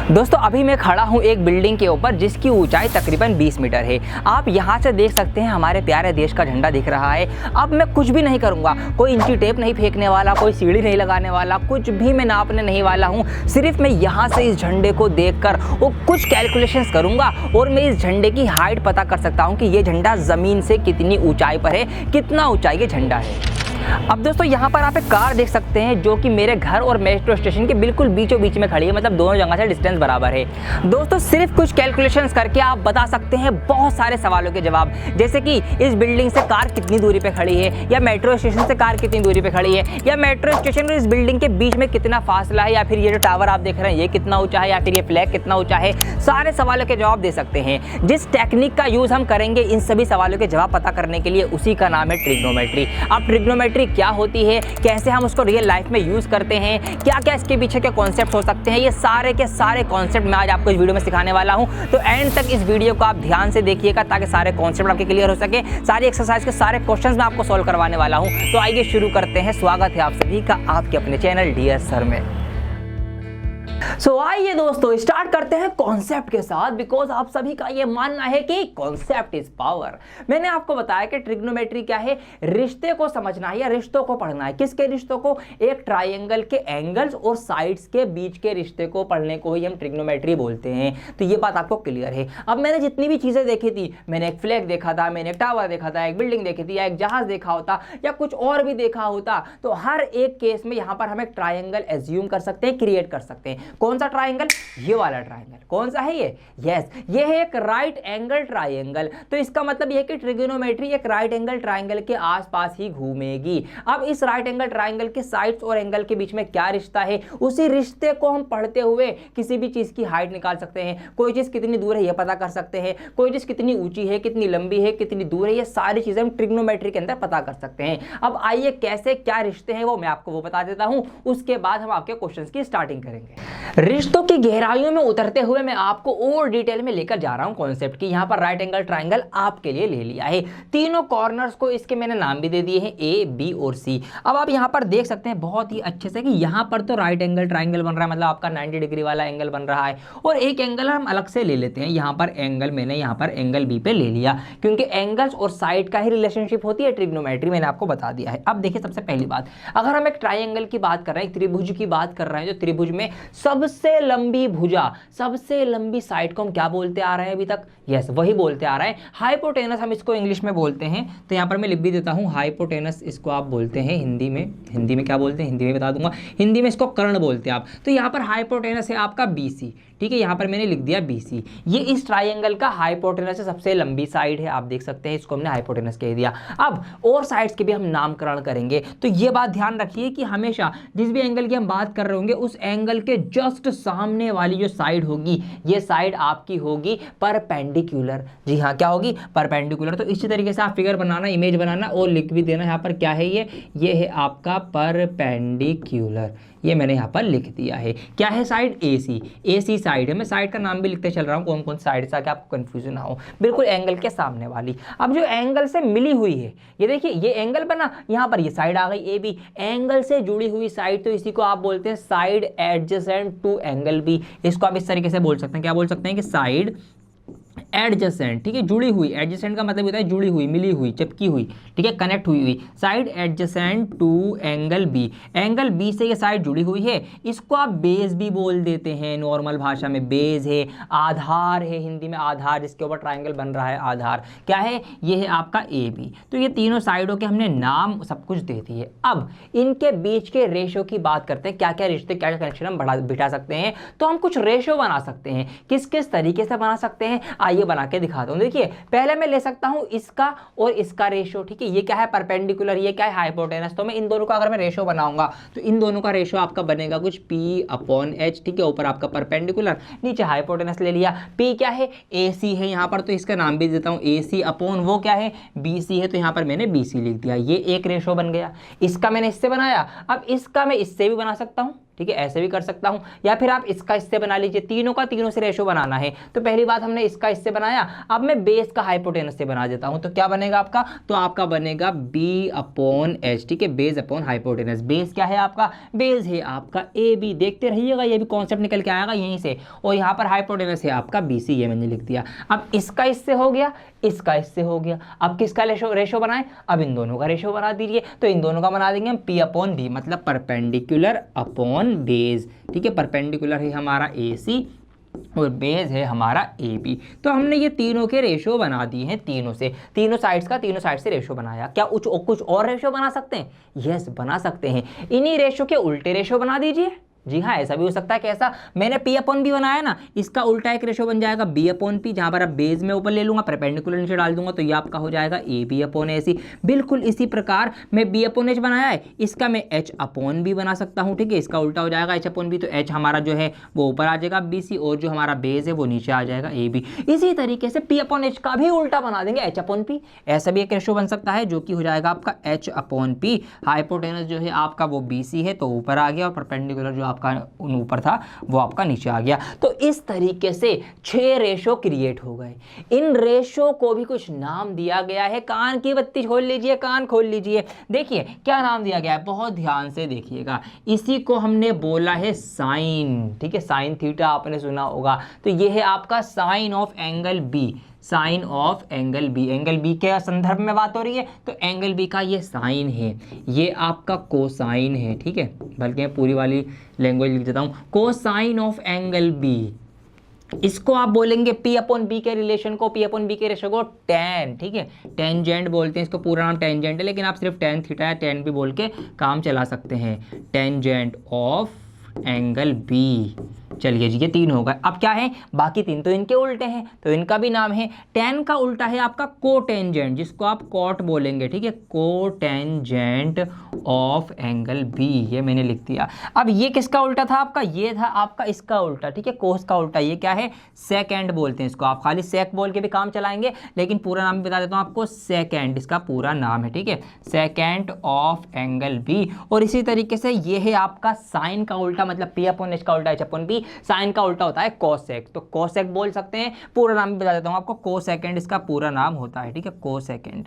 दोस्तों अभी मैं खड़ा हूँ एक बिल्डिंग के ऊपर जिसकी ऊंचाई तकरीबन 20 मीटर है। आप यहाँ से देख सकते हैं हमारे प्यारे देश का झंडा दिख रहा है। अब मैं कुछ भी नहीं करूँगा, कोई इंची टेप नहीं फेंकने वाला, कोई सीढ़ी नहीं लगाने वाला, कुछ भी मैं नापने नहीं वाला हूँ। सिर्फ मैं यहाँ से इस झंडे को देखकर वो कुछ कैलकुलेशंस करूँगा और मैं इस झंडे की हाइट पता कर सकता हूँ कि ये झंडा ज़मीन से कितनी ऊँचाई पर है, कितना ऊँचाई ये झंडा है। अब दोस्तों यहाँ पर आप एक कार देख सकते हैं जो कि मेरे घर और मेट्रो स्टेशन के बिल्कुल बीचों बीच में खड़ी है, मतलब दोनों जगह से डिस्टेंस बराबर है। दोस्तों सिर्फ कुछ कैलकुलेशंस करके आप बता सकते हैं बहुत सारे सवालों के जवाब, जैसे कि इस बिल्डिंग से कार कितनी दूरी पे खड़ी है, या मेट्रो स्टेशन से कार कितनी दूरी पे खड़ी है, या मेट्रो स्टेशन और इस बिल्डिंग के बीच में कितना फासला है, या फिर ये जो टावर आप देख रहे हैं ये कितना ऊँचा है, या फिर ये फ्लैग कितना ऊँचा है। सारे सवालों के जवाब दे सकते हैं। जिस टेक्निक का यूज़ हम करेंगे इन सभी सवालों के जवाब पता करने के लिए, उसी का नाम है ट्रिग्नोमेट्री। अब ट्रिग्नोमेट्री क्या होती है, कैसे हम उसको रियल लाइफ में यूज करते हैं, क्या क्या इसके पीछे के कॉन्सेप्ट हो सकते हैं, ये सारे के सारे कॉन्सेप्ट मैं आज आपको इस वीडियो में सिखाने वाला हूं। तो एंड तक इस वीडियो को आप ध्यान से देखिएगा ताकि सारे कॉन्सेप्ट आपके क्लियर हो सके। सारी एक्सरसाइज के सारे क्वेश्चंस मैं आपको सॉल्व करवाने वाला हूं। तो आइए शुरू करते हैं। स्वागत है आप सभी का आपके अपने चैनल डीएस सर में। आइए दोस्तों स्टार्ट करते हैं कॉन्सेप्ट के साथ, बिकॉज आप सभी का ये मानना है कि कॉन्सेप्ट इज पावर। मैंने आपको बताया कि ट्रिग्नोमेट्री क्या है, रिश्ते को समझना है या रिश्तों को पढ़ना है। किसके रिश्तों को? एक ट्राइंगल के एंगल्स और साइड्स के बीच के रिश्ते को पढ़ने को ही हम ट्रिग्नोमेट्री बोलते हैं। तो ये बात आपको क्लियर है। अब मैंने जितनी भी चीजें देखी थी, मैंने एक फ्लैग देखा था, मैंने एक टावर देखा था, एक बिल्डिंग देखी थी, या एक जहाज देखा होता, या कुछ और भी देखा होता, तो हर एक केस में यहां पर हम एक ट्राइंगल एज्यूम कर सकते हैं, क्रिएट कर सकते हैं। कौन सा ट्राइंगल? ये वाला ट्राइंगल। कौन सा है ये? यस, ये है एक राइट एंगल ट्राइंगल। तो इसका मतलब ये है कि ट्रिग्नोमेट्री एक राइट एंगल ट्राइंगल के आसपास ही घूमेगी। अब इस राइट एंगल ट्राइंगल के साइड्स और एंगल के बीच में क्या रिश्ता है, उसी रिश्ते को हम पढ़ते हुए किसी भी चीज की हाइट निकाल सकते हैं। कोई चीज कितनी दूर है ये पता कर सकते हैं, कोई चीज कितनी ऊंची है, कितनी लंबी है, कितनी दूर है, ये सारी चीजें हम ट्रिग्नोमेट्री के अंदर पता कर सकते हैं। अब आइए कैसे क्या रिश्ते हैं वो मैं आपको वो बता देता हूं, उसके बाद हम आपके क्वेश्चंस की स्टार्टिंग करेंगे। रिश्तों की गहराइयों में उतरते हुए मैं आपको और डिटेल में लेकर जा रहा हूं कॉन्सेप्ट की। यहां पर राइट एंगल ट्राइंगल आपके लिए ले लिया है। तीनों कॉर्नर्स को इसके मैंने नाम भी दे दिए हैं, ए, बी और सी। अब आप यहां पर देख सकते हैं बहुत ही अच्छे से कि यहां पर तो राइट एंगल ट्राइंगल बन रहा है, मतलब आपका 90 डिग्री वाला एंगल बन रहा है, और एक एंगल हम अलग से ले लेते हैं। यहां पर एंगल मैंने यहां पर एंगल बी पे ले लिया, क्योंकि एंगल्स और साइड का ही रिलेशनशिप होती है ट्रिग्नोमेट्री, मैंने आपको बता दिया है। अब देखिए सबसे पहली बात, अगर हम एक ट्राइंगल की बात कर रहे हैं, त्रिभुज की बात कर रहे हैं, जो त्रिभुज में सबसे लंबी भुजा, सबसे लंबी साइड को हम क्या बोलते आ रहे हैं अभी तक? यस, वही बोलते आ रहे हैं हाइपोटेनस, हम इसको इंग्लिश में बोलते हैं। तो यहाँ पर मैं लिख भी देता हूँ, हाइपोटेनस इसको आप बोलते हैं हिंदी में। हिंदी में क्या बोलते हैं? हिंदी में बता दूंगा, हिंदी में इसको कर्ण बोलते हैं आप। तो यहाँ पर हाइपोटेनस है आपका BC, ठीक है, यहाँ पर मैंने लिख दिया BC। ये इस ट्राइंगल का हाइपोटेनस से सबसे लंबी साइड है, आप देख सकते हैं, इसको हमने हाइपोटेनस कह दिया। अब और साइड्स के भी हम नामकरण करेंगे, तो ये बात ध्यान रखिए कि हमेशा जिस भी एंगल की हम बात कर रहे होंगे उस एंगल के जस्ट सामने वाली जो साइड होगी, ये साइड आपकी होगी परपेंडिकुलर। जी हाँ, क्या होगी? परपेंडिकुलर। तो इसी तरीके से आप फिगर बनाना, इमेज बनाना और लिख भी देना यहाँ पर क्या है, ये है आपका परपेंडिकुलर। ये मैंने यहाँ पर लिख दिया है। क्या है साइड? AC साइड है। मैं साइड का नाम भी लिखते चल रहा हूँ, कौन कौन साइड, ताकि आपको कंफ्यूजन ना हो। बिल्कुल एंगल के सामने वाली। अब जो एंगल से मिली हुई है, ये देखिए ये एंगल बना, यहाँ पर ये साइड आ गई AB, एंगल से जुड़ी हुई साइड, तो इसी को आप बोलते हैं side adjacent to angle B। इसको आप इस तरीके से बोल सकते हैं, क्या बोल सकते हैं कि साइड एडजेसेंट, ठीक है, जुड़ी हुई। एडजेसेंट का मतलब होता है जुड़ी हुई, मिली हुई, चिपकी हुई, ठीक है, कनेक्ट हुई हुई। Side adjacent to angle B, angle B से ये साइड जुड़ी हुई है। इसको आप बेस भी बोल देते हैं, नॉर्मल भाषा में बेस है, आधार है, हिंदी में आधार, जिसके ऊपर ट्राइंगल बन रहा है, आधार क्या है? ये है आपका AB। तो ये तीनों साइडों के हमने नाम सब कुछ दे दिए। अब इनके बीच के रेशो की बात करते हैं, क्या क्या रिश्ते, क्या क्या कनेक्शन हम बिठा सकते हैं। तो हम कुछ रेशो बना सकते हैं। किस किस तरीके से बना सकते हैं, आइए बना के दिखाता हूं। देखिए पहले मैं ले सकता हूं इसका और इसका रेशो, ठीक है, ये क्या है? परपेंडिकुलर, ये क्या है? हाइपोटेनस। तो मैं इन दोनों का अगर मैं रेशो बनाऊंगा तो इन दोनों का रेशो आपका बनेगा कुछ P/H, ठीक है, ऊपर आपका परपेंडिकुलर, नीचे हाइपोटेनस ले लिया। P क्या है? AC है यहाँ पर, तो इसका नाम भी देता हूँ AC अपॉन वो क्या है? BC है, तो यहाँ पर मैंने BC लिख दिया। ये एक रेशो बन गया। इसका मैंने इससे बनाया, अब इसका मैं इससे भी बना सकता हूँ, ठीक है, ऐसे भी कर सकता हूं, या फिर आप इसका इससे बना लीजिए, तीनों का तीनों से रेशो बनाना है। तो पहली बात हमने इसका इससे बनाया, अब मैं बेस का हाइपोटेनस से बना देता हूं, तो क्या बनेगा आपका, तो आपका बनेगा B/H, ठीक है, बेस अपॉन हाइपोटेनस। बेस क्या है आपका, बेस है आपका AB, देखते रहिएगा ये भी कॉन्सेप्ट निकल के आएगा यहीं से, और यहाँ पर हाइपोटेनस है आपका BC, ये मैंने लिख दिया। अब इसका इससे हो गया, इसका इससे हो गया, अब किसका रेशो बनाएं, अब इन दोनों का रेशो बना दीजिए। तो इन दोनों का बना देंगे हम P/B, मतलब परपेंडिकुलर अपॉन बेस, ठीक है, परपेंडिकुलर है हमारा AC और बेस है हमारा AB। तो हमने ये तीनों के रेशो बना दिए हैं, तीनों से, तीनों साइड्स का, तीनों साइड से रेशो बनाया। क्या कुछ और रेशो बना सकते हैं, यस बना सकते हैं। इन्हीं रेशो के उल्टे रेशो बना दीजिए। जी हाँ, ऐसा भी हो सकता है। कैसा, मैंने P/B बनाया ना, इसका उल्टा एक रेशो बन जाएगा B/P, जहां पर अब बेस में ऊपर ले लूंगा, परपेंडिकुलर नीचे डाल दूंगा, तो ये आपका हो जाएगा AB/AC। बिल्कुल इसी प्रकार मैं B/H बनाया है, इसका मैं H/B बना सकता हूं, ठीक है, इसका उल्टा हो जाएगा H/B, तो H हमारा जो है वो ऊपर आ जाएगा BC, और जो हमारा बेस है वो नीचे आ जाएगा AB। इसी तरीके से P/H का भी उल्टा बना देंगे, H/P। ऐसा भी एक रेशो बन सकता है जो कि हो जाएगा आपका H/P। हाइपोटेनस जो है आपका वो BC है, तो ऊपर आ गया, और परपेंडिकुलर जो आपका ऊपर था वो आपका नीचे आ गया। तो इस तरीके से 6 रेशो क्रिएट हो गए। इन रेशो को भी कुछ नाम दिया गया है। कान की बत्ती खोल लीजिए, कान खोल लीजिए, देखिए क्या नाम दिया गया है, बहुत ध्यान से देखिएगा। इसी को हमने बोला है साइन, ठीक है, साइन थीटा आपने सुना होगा। तो ये है आपका sine of angle B, sine of angle B। Angle B के संदर्भ में बात हो रही है, तो एंगल B का ये साइन है, ये आपका कोसाइन है, ठीक है, बल्कि मैं पूरी वाली लैंग्वेज लिख देता हूँ, कोसाइन ऑफ एंगल B। इसको आप बोलेंगे P/B के रिलेशन को, P/B के रेशो को tan, ठीक है, टेंजेंट बोलते हैं इसको, पूरा नाम टेंजेंट है, लेकिन आप सिर्फ tan थीटा या tan भी बोल के काम चला सकते हैं, टेंजेंट ऑफ एंगल B। चलिए जी, ये 3 हो गए। अब क्या है, बाकी 3 तो इनके उल्टे हैं, तो इनका भी नाम है। tan का उल्टा है आपका कोटेंजेंट, जिसको आप कॉट बोलेंगे, ठीक है, कोटेंजेंट ऑफ एंगल B, ये मैंने लिख दिया। अब ये किसका उल्टा था आपका, ये था आपका इसका उल्टा, ठीक है, कोस का उल्टा। ये क्या है, सेकेंड बोलते हैं इसको, आप खाली सेक बोल के भी काम चलाएंगे, लेकिन पूरा नाम बता देता हूँ आपको, सेकेंड इसका पूरा नाम है, ठीक है, सेकेंड ऑफ एंगल B। और इसी तरीके से ये है आपका साइन का उल्टा, मतलब P/H का उल्टा H/B, साइन का उल्टा होता है कोसेक, तो कोसेक बोल सकते हैं। पूरा नाम भी बता देता हूं आपको, कोसेकेंड इसका पूरा नाम होता है, ठीक है, कोसेकेंड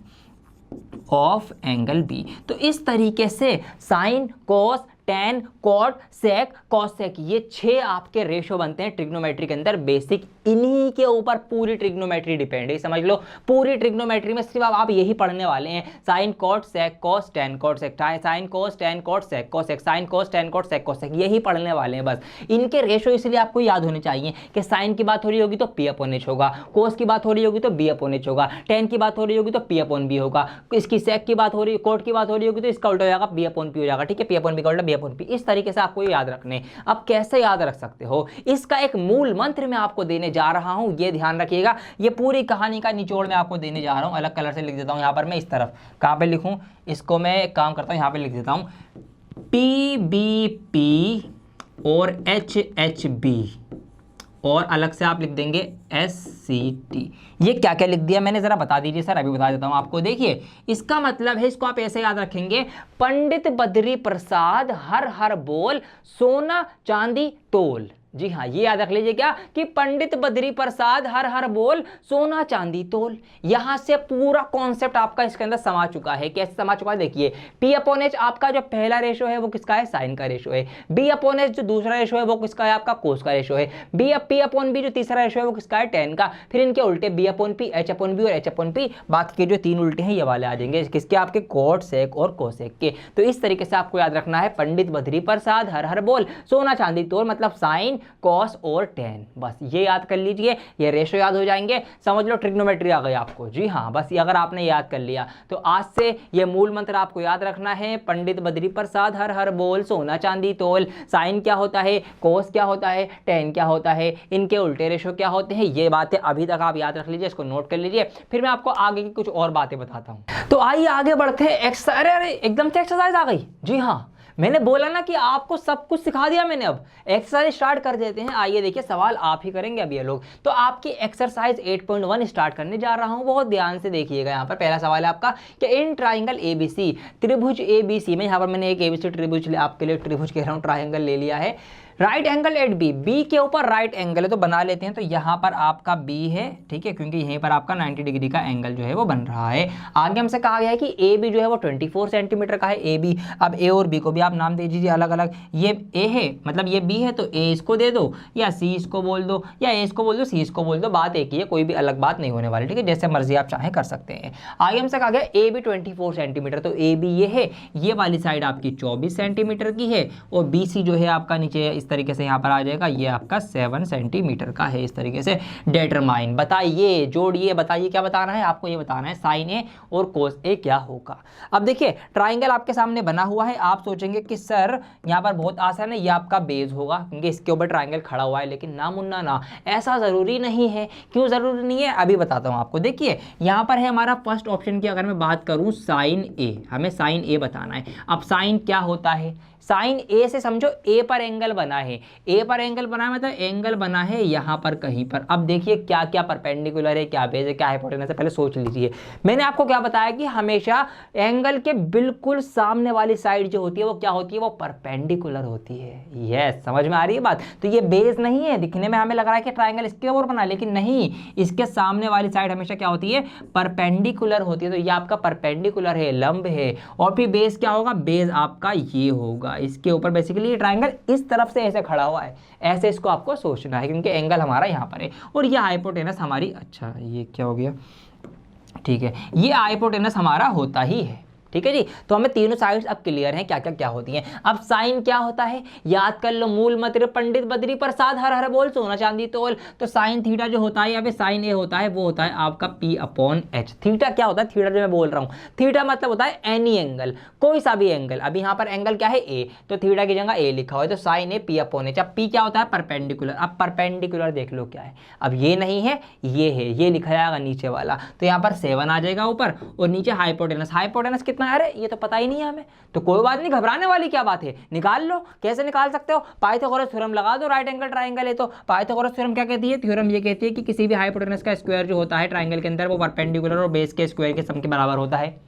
ऑफ एंगल B। तो इस तरीके से sign, cos, tan, cot, sec, cosec, ये 6 आपके रेशो बनते हैं ट्रिग्नोमेट्री के अंदर। बेसिक इन्हीं के ऊपर पूरी ट्रिग्नोमेट्री डिपेंड है, समझ लो। पूरी ट्रिग्नोमेट्री में सिर्फ आप यही पढ़ने वाले हैं, sine, cot, sec, cos, tan, cot, sec, sine, cos, tan, cot, sec, cosec, sine, cos, tan, cot, sec, cosec, यही पढ़ने वाले हैं बस। इनके रेशो इसलिए आपको याद होने चाहिए कि साइन की बात हो रही होगी तो P/H होगा, कोस की बात हो रही होगी तो B/H होगा, tan की बात हो रही होगी तो P/B होगा, इसकी सेक की बात हो रही, कोट की बात हो रही होगी तो इसका उल्टा हो जाएगा P/P हो जाएगा, ठीक है, P/B का उल्टा B/P। इस तरीके से आपको याद रखने। अब कैसे याद रख सकते हो, इसका एक मूल मंत्र मैं आपको देने जा रहा हूं, ये ध्यान रखिएगा। ये पूरी कहानी का निचोड़ मैं आपको देने जा रहा हूं। अलग कलर से लिख देता हूं, यहां पर मैं इस तरफ कहां पे लिखूं, इसको मैं एक काम करता हूं, यहां पे लिख देता हूं PBP और HHB, और अलग से आप लिख देंगे SCT। ये क्या क्या लिख दिया मैंने, जरा बता दीजिए सर। अभी बता देता हूं आपको। देखिए इसका मतलब है, इसको आप ऐसे याद रखेंगे, पंडित बद्री प्रसाद हर हर बोल, सोना चांदी तोल। जी हाँ, ये याद रख लीजिए क्या, कि पंडित बद्री प्रसाद हर हर बोल, सोना चांदी तोल। यहां से पूरा कॉन्सेप्ट आपका इसके अंदर समा चुका है। कैसे समा चुका है, देखिए P/H आपका जो पहला रेशो है वो किसका है, साइन का रेशो है। B/H जो दूसरा रेशो है वो किसका है, आपका कोस का रेशो है। P/B जो तीसरा रेशो है वो किसका है, tan का। फिर इनके उल्टे B/P, H/B और H/P, बाकी के जो 3 उल्टे हैं ये वाले आ जाएंगे किसके, आपके कॉट, सेक और कोसेक के। तो इस तरीके से आपको याद रखना है, पंडित बद्री प्रसाद हर हर बोल, सोना चांदी तोल, मतलब साइन, कॉस और tan। बस ये याद कर लीजिए, ये रेशो याद हो जाएंगे, समझ लो ट्रिग्नोमेट्री आ गई आपको। जी हाँ, बस ये अगर आपने याद कर लिया तो आज से ये मूल मंत्र आपको याद रखना है, पंडित बद्री प्रसाद हर हर बोल, सोना चांदी तोल, साइन क्या होता है, कोस क्या होता है, tan क्या होता है, इनके उल्टे रेशो क्या होते हैं, ये बातें अभी तक आप याद रख लीजिए, इसको नोट कर लीजिए। फिर मैं आपको आगे की कुछ और बातें बताता हूँ। तो आइए आगे बढ़ते हैं। अरे एकदम से एक्सरसाइज आ गई। जी हाँ, मैंने बोला ना कि आपको सब कुछ सिखा दिया मैंने। अब एक्सरसाइज स्टार्ट कर देते हैं। आइए देखिए, सवाल आप ही करेंगे अब ये लोग। तो आपकी एक्सरसाइज 8.1 स्टार्ट करने जा रहा हूं, बहुत ध्यान से देखिएगा। यहाँ पर पहला सवाल है आपका कि इन ट्राइंगल एबीसी, त्रिभुज एबीसी में, यहाँ पर मैंने एक एबीसी त्रिभुज आपके लिए त्रिभुज कह रहा हूँ, ट्राइंगल ले लिया है। Right angle at B, B के ऊपर राइट एंगल है तो बना लेते हैं। तो यहाँ पर आपका बी है, ठीक है, क्योंकि यहीं पर आपका 90 डिग्री का एंगल जो है वो बन रहा है। आगे हमसे कहा गया है कि ए बी जो है वो 24 सेंटीमीटर का है, ए बी। अब ए और बी को भी आप नाम दे दीजिए अलग अलग। ये ए है, मतलब ये बी है, तो ए इसको दे दो, या सी इसको बोल दो, या ए इसको बोल दो, सी इसको बोल दो। बात एक ही है, कोई भी अलग बात नहीं होने वाली, ठीक है, जैसे मर्जी आप चाहें कर सकते हैं। आगे हमसे कहा गया ए बी 24 सेंटीमीटर, तो ए बी ये है, ये वाली साइड आपकी 24 सेंटीमीटर की है, और बी सी जो है आपका नीचे इस तरीके से यहाँ पर आ जाएगा, ये आपका 7 सेंटीमीटर का है। इस तरीके से डिटरमाइन, बताइए, जोड़िए, बताइए क्या बताना है आपको। ये बताना है साइन ए और कोस ए क्या होगा। अब देखिए, ट्राइंगल आपके सामने बना हुआ है। आप सोचेंगे कि सर यहाँ पर बहुत आसान है, ये आपका बेस होगा क्योंकि इसके ऊपर ट्राइंगल खड़ा हुआ है। लेकिन ना मुन्ना ना, ऐसा जरूरी नहीं है। क्यों जरूरी नहीं है, अभी बताता हूँ आपको। देखिए, यहाँ पर है हमारा फर्स्ट ऑप्शन की अगर मैं बात करूँ, साइन ए, हमें साइन ए बताना है। अब साइन क्या होता है, साइन ए से समझो ए पर एंगल बना है, ए पर एंगल बना है मतलब एंगल बना है यहाँ पर कहीं पर। अब देखिए क्या क्या परपेंडिकुलर है, क्या बेस है, क्या हाइपोटेनस है, पहले सोच लीजिए। मैंने आपको क्या बताया कि हमेशा एंगल के बिल्कुल सामने वाली साइड जो होती है वो क्या होती है, वो परपेंडिकुलर होती है। यस, समझ में आ रही है बात। तो ये बेस नहीं है, दिखने में हमें लग रहा है कि ट्राइंगल इसके ऊपर बना, लेकिन नहीं, इसके सामने वाली साइड हमेशा क्या होती है, परपेंडिकुलर होती है। तो ये आपका परपेंडिकुलर है, लंब है। और फिर बेस क्या होगा, बेस आपका ये होगा, इसके ऊपर बेसिकली ये ट्राइंगल इस तरफ से ऐसे खड़ा हुआ है, ऐसे इसको आपको सोचना है क्योंकि एंगल हमारा यहाँ पर है और ये हाइपोटेनस हमारी, अच्छा ये क्या हो गया, ठीक है, ये हाइपोटेनस हमारा होता ही है। ठीक है जी। तो हमें तीनों साइड्स अब क्लियर हैं क्या क्या क्या होती हैं। अब साइन क्या होता है, याद कर लो, मूल मंत्र पंडित बद्री प्रसाद हर हर बोल सोना चांदी तोल। तो साइन थीटा जो होता है या फिर साइन ए होता है वो होता है आपका P अपॉन H। थीटा क्या होता है, थीटा जो मैं बोल रहा हूँ, थीटा मतलब होता है एनी एंगल, कोई सा भी एंगल। अभी यहाँ पर एंगल क्या है A, तो थीटा की जगह A लिखा हुआ है, तो साइन ए P अपॉन H। अब P क्या होता है, परपेंडिकुलर। अब परपेंडिकुलर देख लो क्या है, अब ये नहीं है, ये है, ये लिखा जाएगा नीचे वाला। तो यहाँ पर 7 आ जाएगा ऊपर और नीचे हाइपोटेनस। हाइपोटेनस कितना है, अरे ये तो पता ही नहीं है हमें, तो कोई बात नहीं, घबराने वाली क्या बात है, निकाल लो। कैसे निकाल सकते हो, पाइथागोरस थ्योरम लगा दो, राइट एंगल ट्राइंगल है तो। पाइथागोरस थ्योरम क्या कहती है, थ्योरम ये कहती है कि किसी भी हाइपोटेनस का स्क्वायर जो होता है ट्राइंगल के अंदर वो परपेंडिकुलर और बेस के स्क्वायर के सम के बराबर होता है।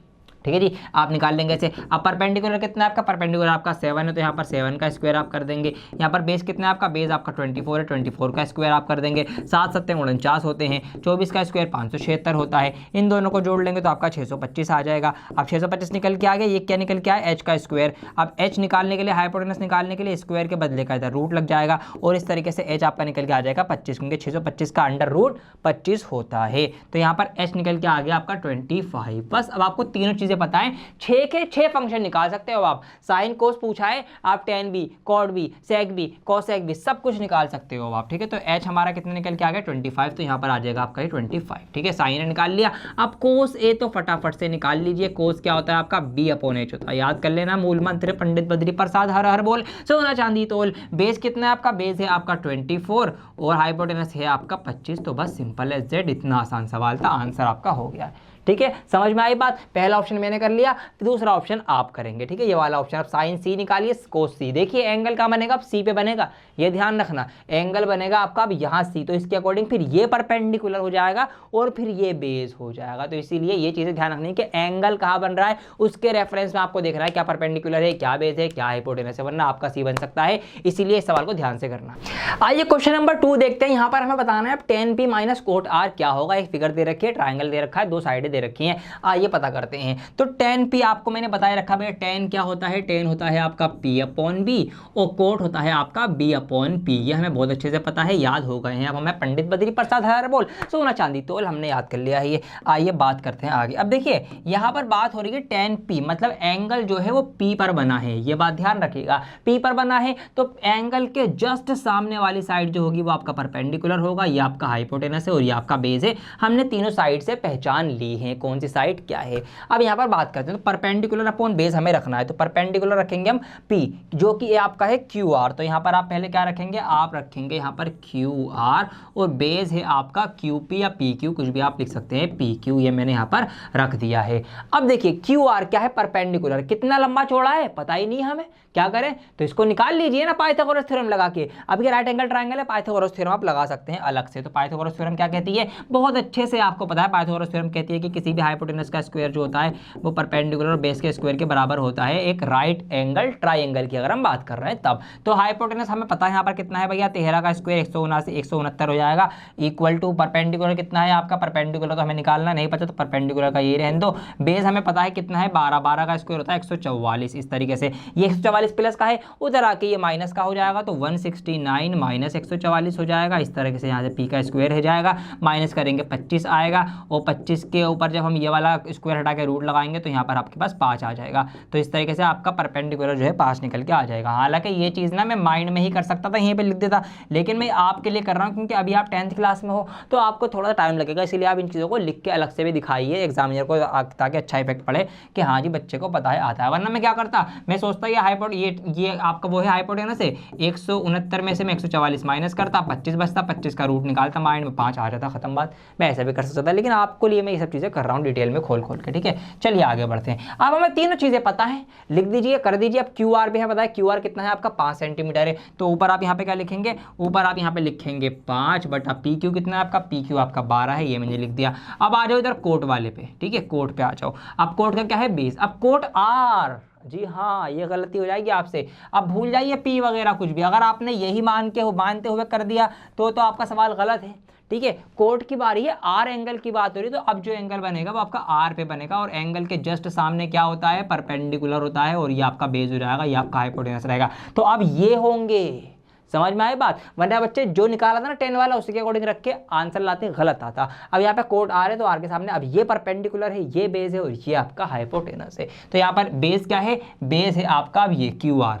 ठीक है जी, आप निकाल लेंगे ऐसे। अब परपेंडिकुलर कितना है आपका, परपेंडिकुलर आपका 7 है, तो यहाँ पर 7 का स्क्वायर आप कर देंगे। यहाँ पर बेस कितना है आपका, बेस आपका 24 है, 24 का स्क्वायर आप कर देंगे। 7 7 49 होते हैं, 24 का स्क्वायर 576 होता है। इन दोनों को जोड़ लेंगे तो आपका 625 आ जाएगा। अब 625 निकल के आ गया, ये क्या निकल के आया, H का स्क्वायर। अब H निकालने के लिए, हाइपोटेनस निकालने के लिए स्क्वायर के बदले का इधर रूट लग जाएगा और इस तरीके से H आपका निकल के आ जाएगा 25, क्योंकि 625 का अंडर रूट 25 होता है। तो यहाँ पर H निकल के आ गया आपका 25। बस अब आपको तीनों चीजें पता है, 6 के 6 फंक्शन निकाल सकते हो आप। साइन कोस पूछा है, आप टेन बी, कॉट बी, सेक बी, कोसेक बी, सब कुछ निकाल सकते हो आप। ठीक है, तो H हमारा कितना निकल के आ गया 25, तो यहाँ पर आ जाएगा आपका ये 25। ठीक है, साइन निकाल लिया। अब कोस ए तो फटाफट से निकाल लीजिए। कोस क्या होता है आपका, B अपॉन H होता है। याद कर लेना, मूल मंत्र पंडित बद्री प्रसाद हर हर बोल सोना चांदी तोल। बेस कितना है आपका, बेस है आपका 24 और हाइपोटेनस है आपका 25। तो बस सिंपल एज दैट, इतना आसान सवाल था, आंसर आपका हो गया। ठीक है, समझ में आई बात। पहला ऑप्शन मैंने कर लिया, दूसरा ऑप्शन आप करेंगे। ठीक है, ये वाला ऑप्शन आप साइन सी निकालिए, कोस सी। देखिए एंगल कहाँ बनेगा, अब सी पे बनेगा, ये ध्यान रखना। एंगल बनेगा आपका अब यहाँ सी, तो इसके अकॉर्डिंग फिर ये परपेंडिकुलर हो जाएगा और फिर ये बेस हो जाएगा। तो इसीलिए ये चीजें ध्यान रखनी कि एंगल कहाँ बन रहा है, उसके रेफरेंस में आपको देख रहा है क्या परपेंडिकुलर है, क्या बेस है, क्या हाइपोटेनस है, वरना आपका सी बन सकता है। इसीलिए इस सवाल को ध्यान से करना। आइए क्वेश्चन नंबर 2 देखते हैं। यहाँ पर हमें बताना है tan P minus cot R क्या होगा। एक फिगर दे रखी है, ट्राइंगल दे रखा है, 2 साइडें दे रखी हैं। आइए पता करते हैं। तो tan P आपको मैंने बताया रखा भैया, tan क्या होता है, tan होता है आपका P अपॉन B और कोट होता है आपका B अपॉन P। ये हमें बहुत अच्छे से पता है, याद हो गए हैं। अब हमें पंडित बद्री प्रसाद हर बोल सोना चांदी तोल हमने याद कर लिया है ये। आइए बात करते हैं आगे। अब देखिए यहाँ पर बात हो रही है tan P, मतलब एंगल जो है वो P पर बना है, ये बात ध्यान रखिएगा। P पर बना है तो एंगल के जस्ट सामने वाली साइड जो होगी वो आपका परपेंडिकुलर होगा, ये आपका हाइपोटेनस है और ये आपका बेस है। हमने तीनों साइड से पहचान ली है, कौन सी साइड क्या है। अब यहाँ पर बात करते हैं, तो परपेंडिकुलर अपॉन बेस हमें रखना है, तो परपेंडिकुलर रखेंगे हम P, जो कि ये आपका है QR। तो यहाँ पर आप पहले क्या रखेंगे, आप रखेंगे यहाँ पर QR, और बेस है आपका QP या PQ, कुछ भी आप लिख सकते हैं, PQ ये मैंने यहाँ पर रख दिया है। अब देखिए QR क्या है, परपेंडिकुलर, कितना लंबा चौड़ा है पता ही नहीं हमें, क्या करें, तो इसको निकाल लीजिए ना पाइथागोरस थ्योरम लगा के। अब ये राइट एंगल ट्रायंगल है, पाइथागोरस थ्योरम आप लगा सकते हैं अलग से। तो पाइथागोरस थ्योरम क्या कहती है, बहुत अच्छे से आपको पता है, पाइथागोरस थ्योरम कहती है कि किसी भी हाइपोटेनस का स्क्वायर जो होता है वो परपेंडिकुलर और बेस के स्क्वायर के बराबर होता है एक राइट एंगल ट्रायंगल की, अगर हम बात कर रहे हैं तब। तो हाइपोटेनस हमें पता है यहाँ पर कितना है भैया, 13 का स्क्वायर 169 हो जाएगा, इक्वल टू परपेंडिकुलर कितना है आपका, परपेंडिकुलर का हमें निकालना नहीं पता तो परपेंडिकुलर का ये रहने दो। बेस हमें पता है कितना है, 12 का स्क्वायर होता है 144, इस तरीके से ये 144 प्लस का है, उधर आके ये माइनस का हो जाएगा, तो 169 माइनस 144 हो जाएगा, इस तरीके से यहाँ से P का स्क्वायर हो जाएगा, माइनस करेंगे 25 आएगा, और 25 के ऊपर जब हम ये वाला स्क्वायर हटा के रूट लगाएंगे तो यहाँ पर आपके पास 5 आ जाएगा। तो इस तरीके से आपका परपेंडिकुलर जो है 5 निकल के आ जाएगा। हालांकि ये चीज़ ना मैं माइंड में ही कर सकता था, यहीं पे लिख देता, लेकिन मैं आपके लिए कर रहा हूँ क्योंकि अभी आप 10th क्लास में हो तो आपको थोड़ा सा टाइम लगेगा, इसलिए आप इन चीज़ों को लिख के अलग से भी दिखाइए एग्जामिनर को, ताकि अच्छा इफेक्ट पड़े कि हाँ जी बच्चे को पता है आता है। वरना मैं क्या करता, मैं सोचता ये आपका वो है हाइपोटेनस है, 169 में से मैं 144 माइनस करता, 25 बचता, 25 का रूट निकालता, माइंड में 5 आ जाता, खत्म बात। मैं ऐसा भी कर सकता था, लेकिन आपको लिए मैं ये सब चीज़ें कर रहा हूँ डिटेल में खोल के, ठीक है। चलिए आगे बढ़ते हैं। अब हमें तीनों चीज़ें पता है, लिख दीजिए, कर दीजिए। अब QR भी है, पता है QR कितना है आपका, 5 सेंटीमीटर है, तो ऊपर आप यहाँ पे क्या लिखेंगे, ऊपर आप यहाँ पे लिखेंगे 5 बटा PQ कितना है आपका, PQ आपका 12 है, ये मैंने लिख दिया। अब आ जाओ इधर कोट वाले पे, ठीक है, कोट पे आ जाओ। अब कोट का क्या है, बेस। अब कोट R, जी हाँ ये गलती हो जाएगी आपसे, अब भूल जाइए P वगैरह कुछ भी, अगर आपने यही मानते हुए कर दिया तो आपका सवाल गलत है, ठीक है। कोट की बारी है, R एंगल की बात हो रही है, तो अब जो एंगल बनेगा वो आपका R पे बनेगा, और एंगल के जस्ट सामने क्या होता है, परपेंडिकुलर होता है, और ये आपका बेस हो जाएगा, ये आपका हाइपोटेनस रहेगा। तो अब ये होंगे, समझ में आई बात। वरना बच्चे जो निकाला था ना 10 वाला उसके अकॉर्डिंग रख के आंसर लाते गलत आता। अब यहाँ पे कोट R है तो R के सामने अब ये परपेंडिकुलर है, ये बेस है, और ये आपका हाइपोटेनस है। तो यहाँ पर बेस क्या है, बेस है आपका अब ये QR,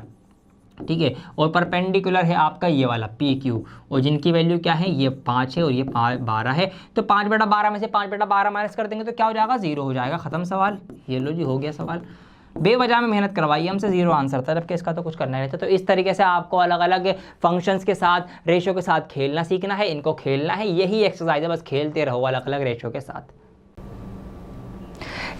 ठीक है, और परपेंडिकुलर है आपका ये वाला PQ, और जिनकी वैल्यू क्या है, ये 5 है और ये 12 है। तो 5 बटा 12 में से 5 बटा 12 माइनस कर देंगे तो क्या हो जाएगा, 0 हो जाएगा, खत्म सवाल। ये लो जी, हो गया सवाल। बेवजह में मेहनत करवाई हमसे, 0 आंसर था, जबकि इसका तो कुछ करना नहीं था। तो इस तरीके से आपको अलग अलग फंक्शंस के साथ, रेशो के साथ खेलना सीखना है, इनको खेलना है, यही एक्सरसाइज है, बस खेलते रहो अलग अलग रेशो के साथ।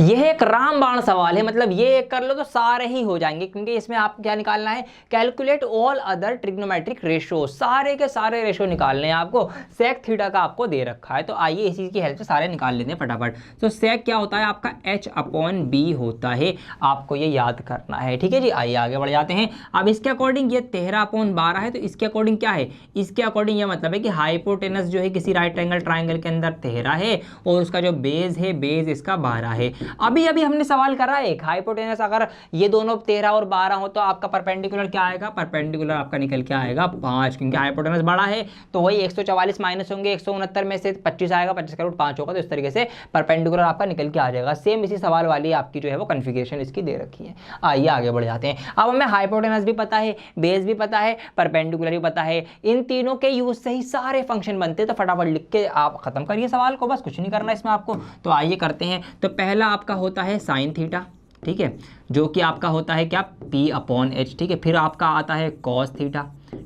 यह एक रामबाण सवाल है, मतलब ये एक कर लो तो सारे ही हो जाएंगे, क्योंकि इसमें आपको क्या निकालना है, calculate all other trigonometric ratio, सारे के सारे रेशो निकालने हैं आपको। सेक थीटा का आपको दे रखा है, तो आइए इसी की हेल्प से सारे निकाल लेते हैं फटाफट। तो सेक क्या होता है आपका, H/B होता है, आपको ये याद करना है, ठीक है जी। आइए आगे बढ़ जाते हैं। अब इसके अकॉर्डिंग ये 13/12 है, तो इसके अकॉर्डिंग क्या है, इसके अकॉर्डिंग ये मतलब है कि हाइपोटेनस जो है किसी राइट एंगल ट्राइंगल के अंदर 13 है, और उसका जो बेस है, बेस इसका 12 है। अभी हमने सवाल करा है एक हाइपोटेनस, अगर ये दोनों 13 और 12 हो तो आपका परपेंडिकुलर क्या आएगा, परपेंडिकुलर आपका निकल के आएगा 5, क्योंकि हाइपोटेनस बड़ा है, तो वही 144 माइनस होंगे, 169 में से 25 आएगा, 25 का रूट 5 होगा, तो इस तरीके से परपेंडिकुलर आपका निकल के आ जाएगा। सेम इसी सवाल वाली आपकी जो है वो कन्फिगरेशन इसकी दे रखी है। आइए आगे बढ़ जाते हैं। अब हमें हाइपोटेनस भी पता है, बेस भी पता है, परपेंडिकुलर भी पता है, इन तीनों के यूज से ही सारे फंक्शन बनते हैं। तो फटाफट लिख के आप खत्म करिए सवाल को, बस कुछ नहीं करना इसमें आपको। तो आइए करते हैं। तो पहला आपका होता है साइन थीटा, ठीक है, जो कि आपका होता है क्या, P/H, ठीक है। फिर आपका आता है कॉस थीटा,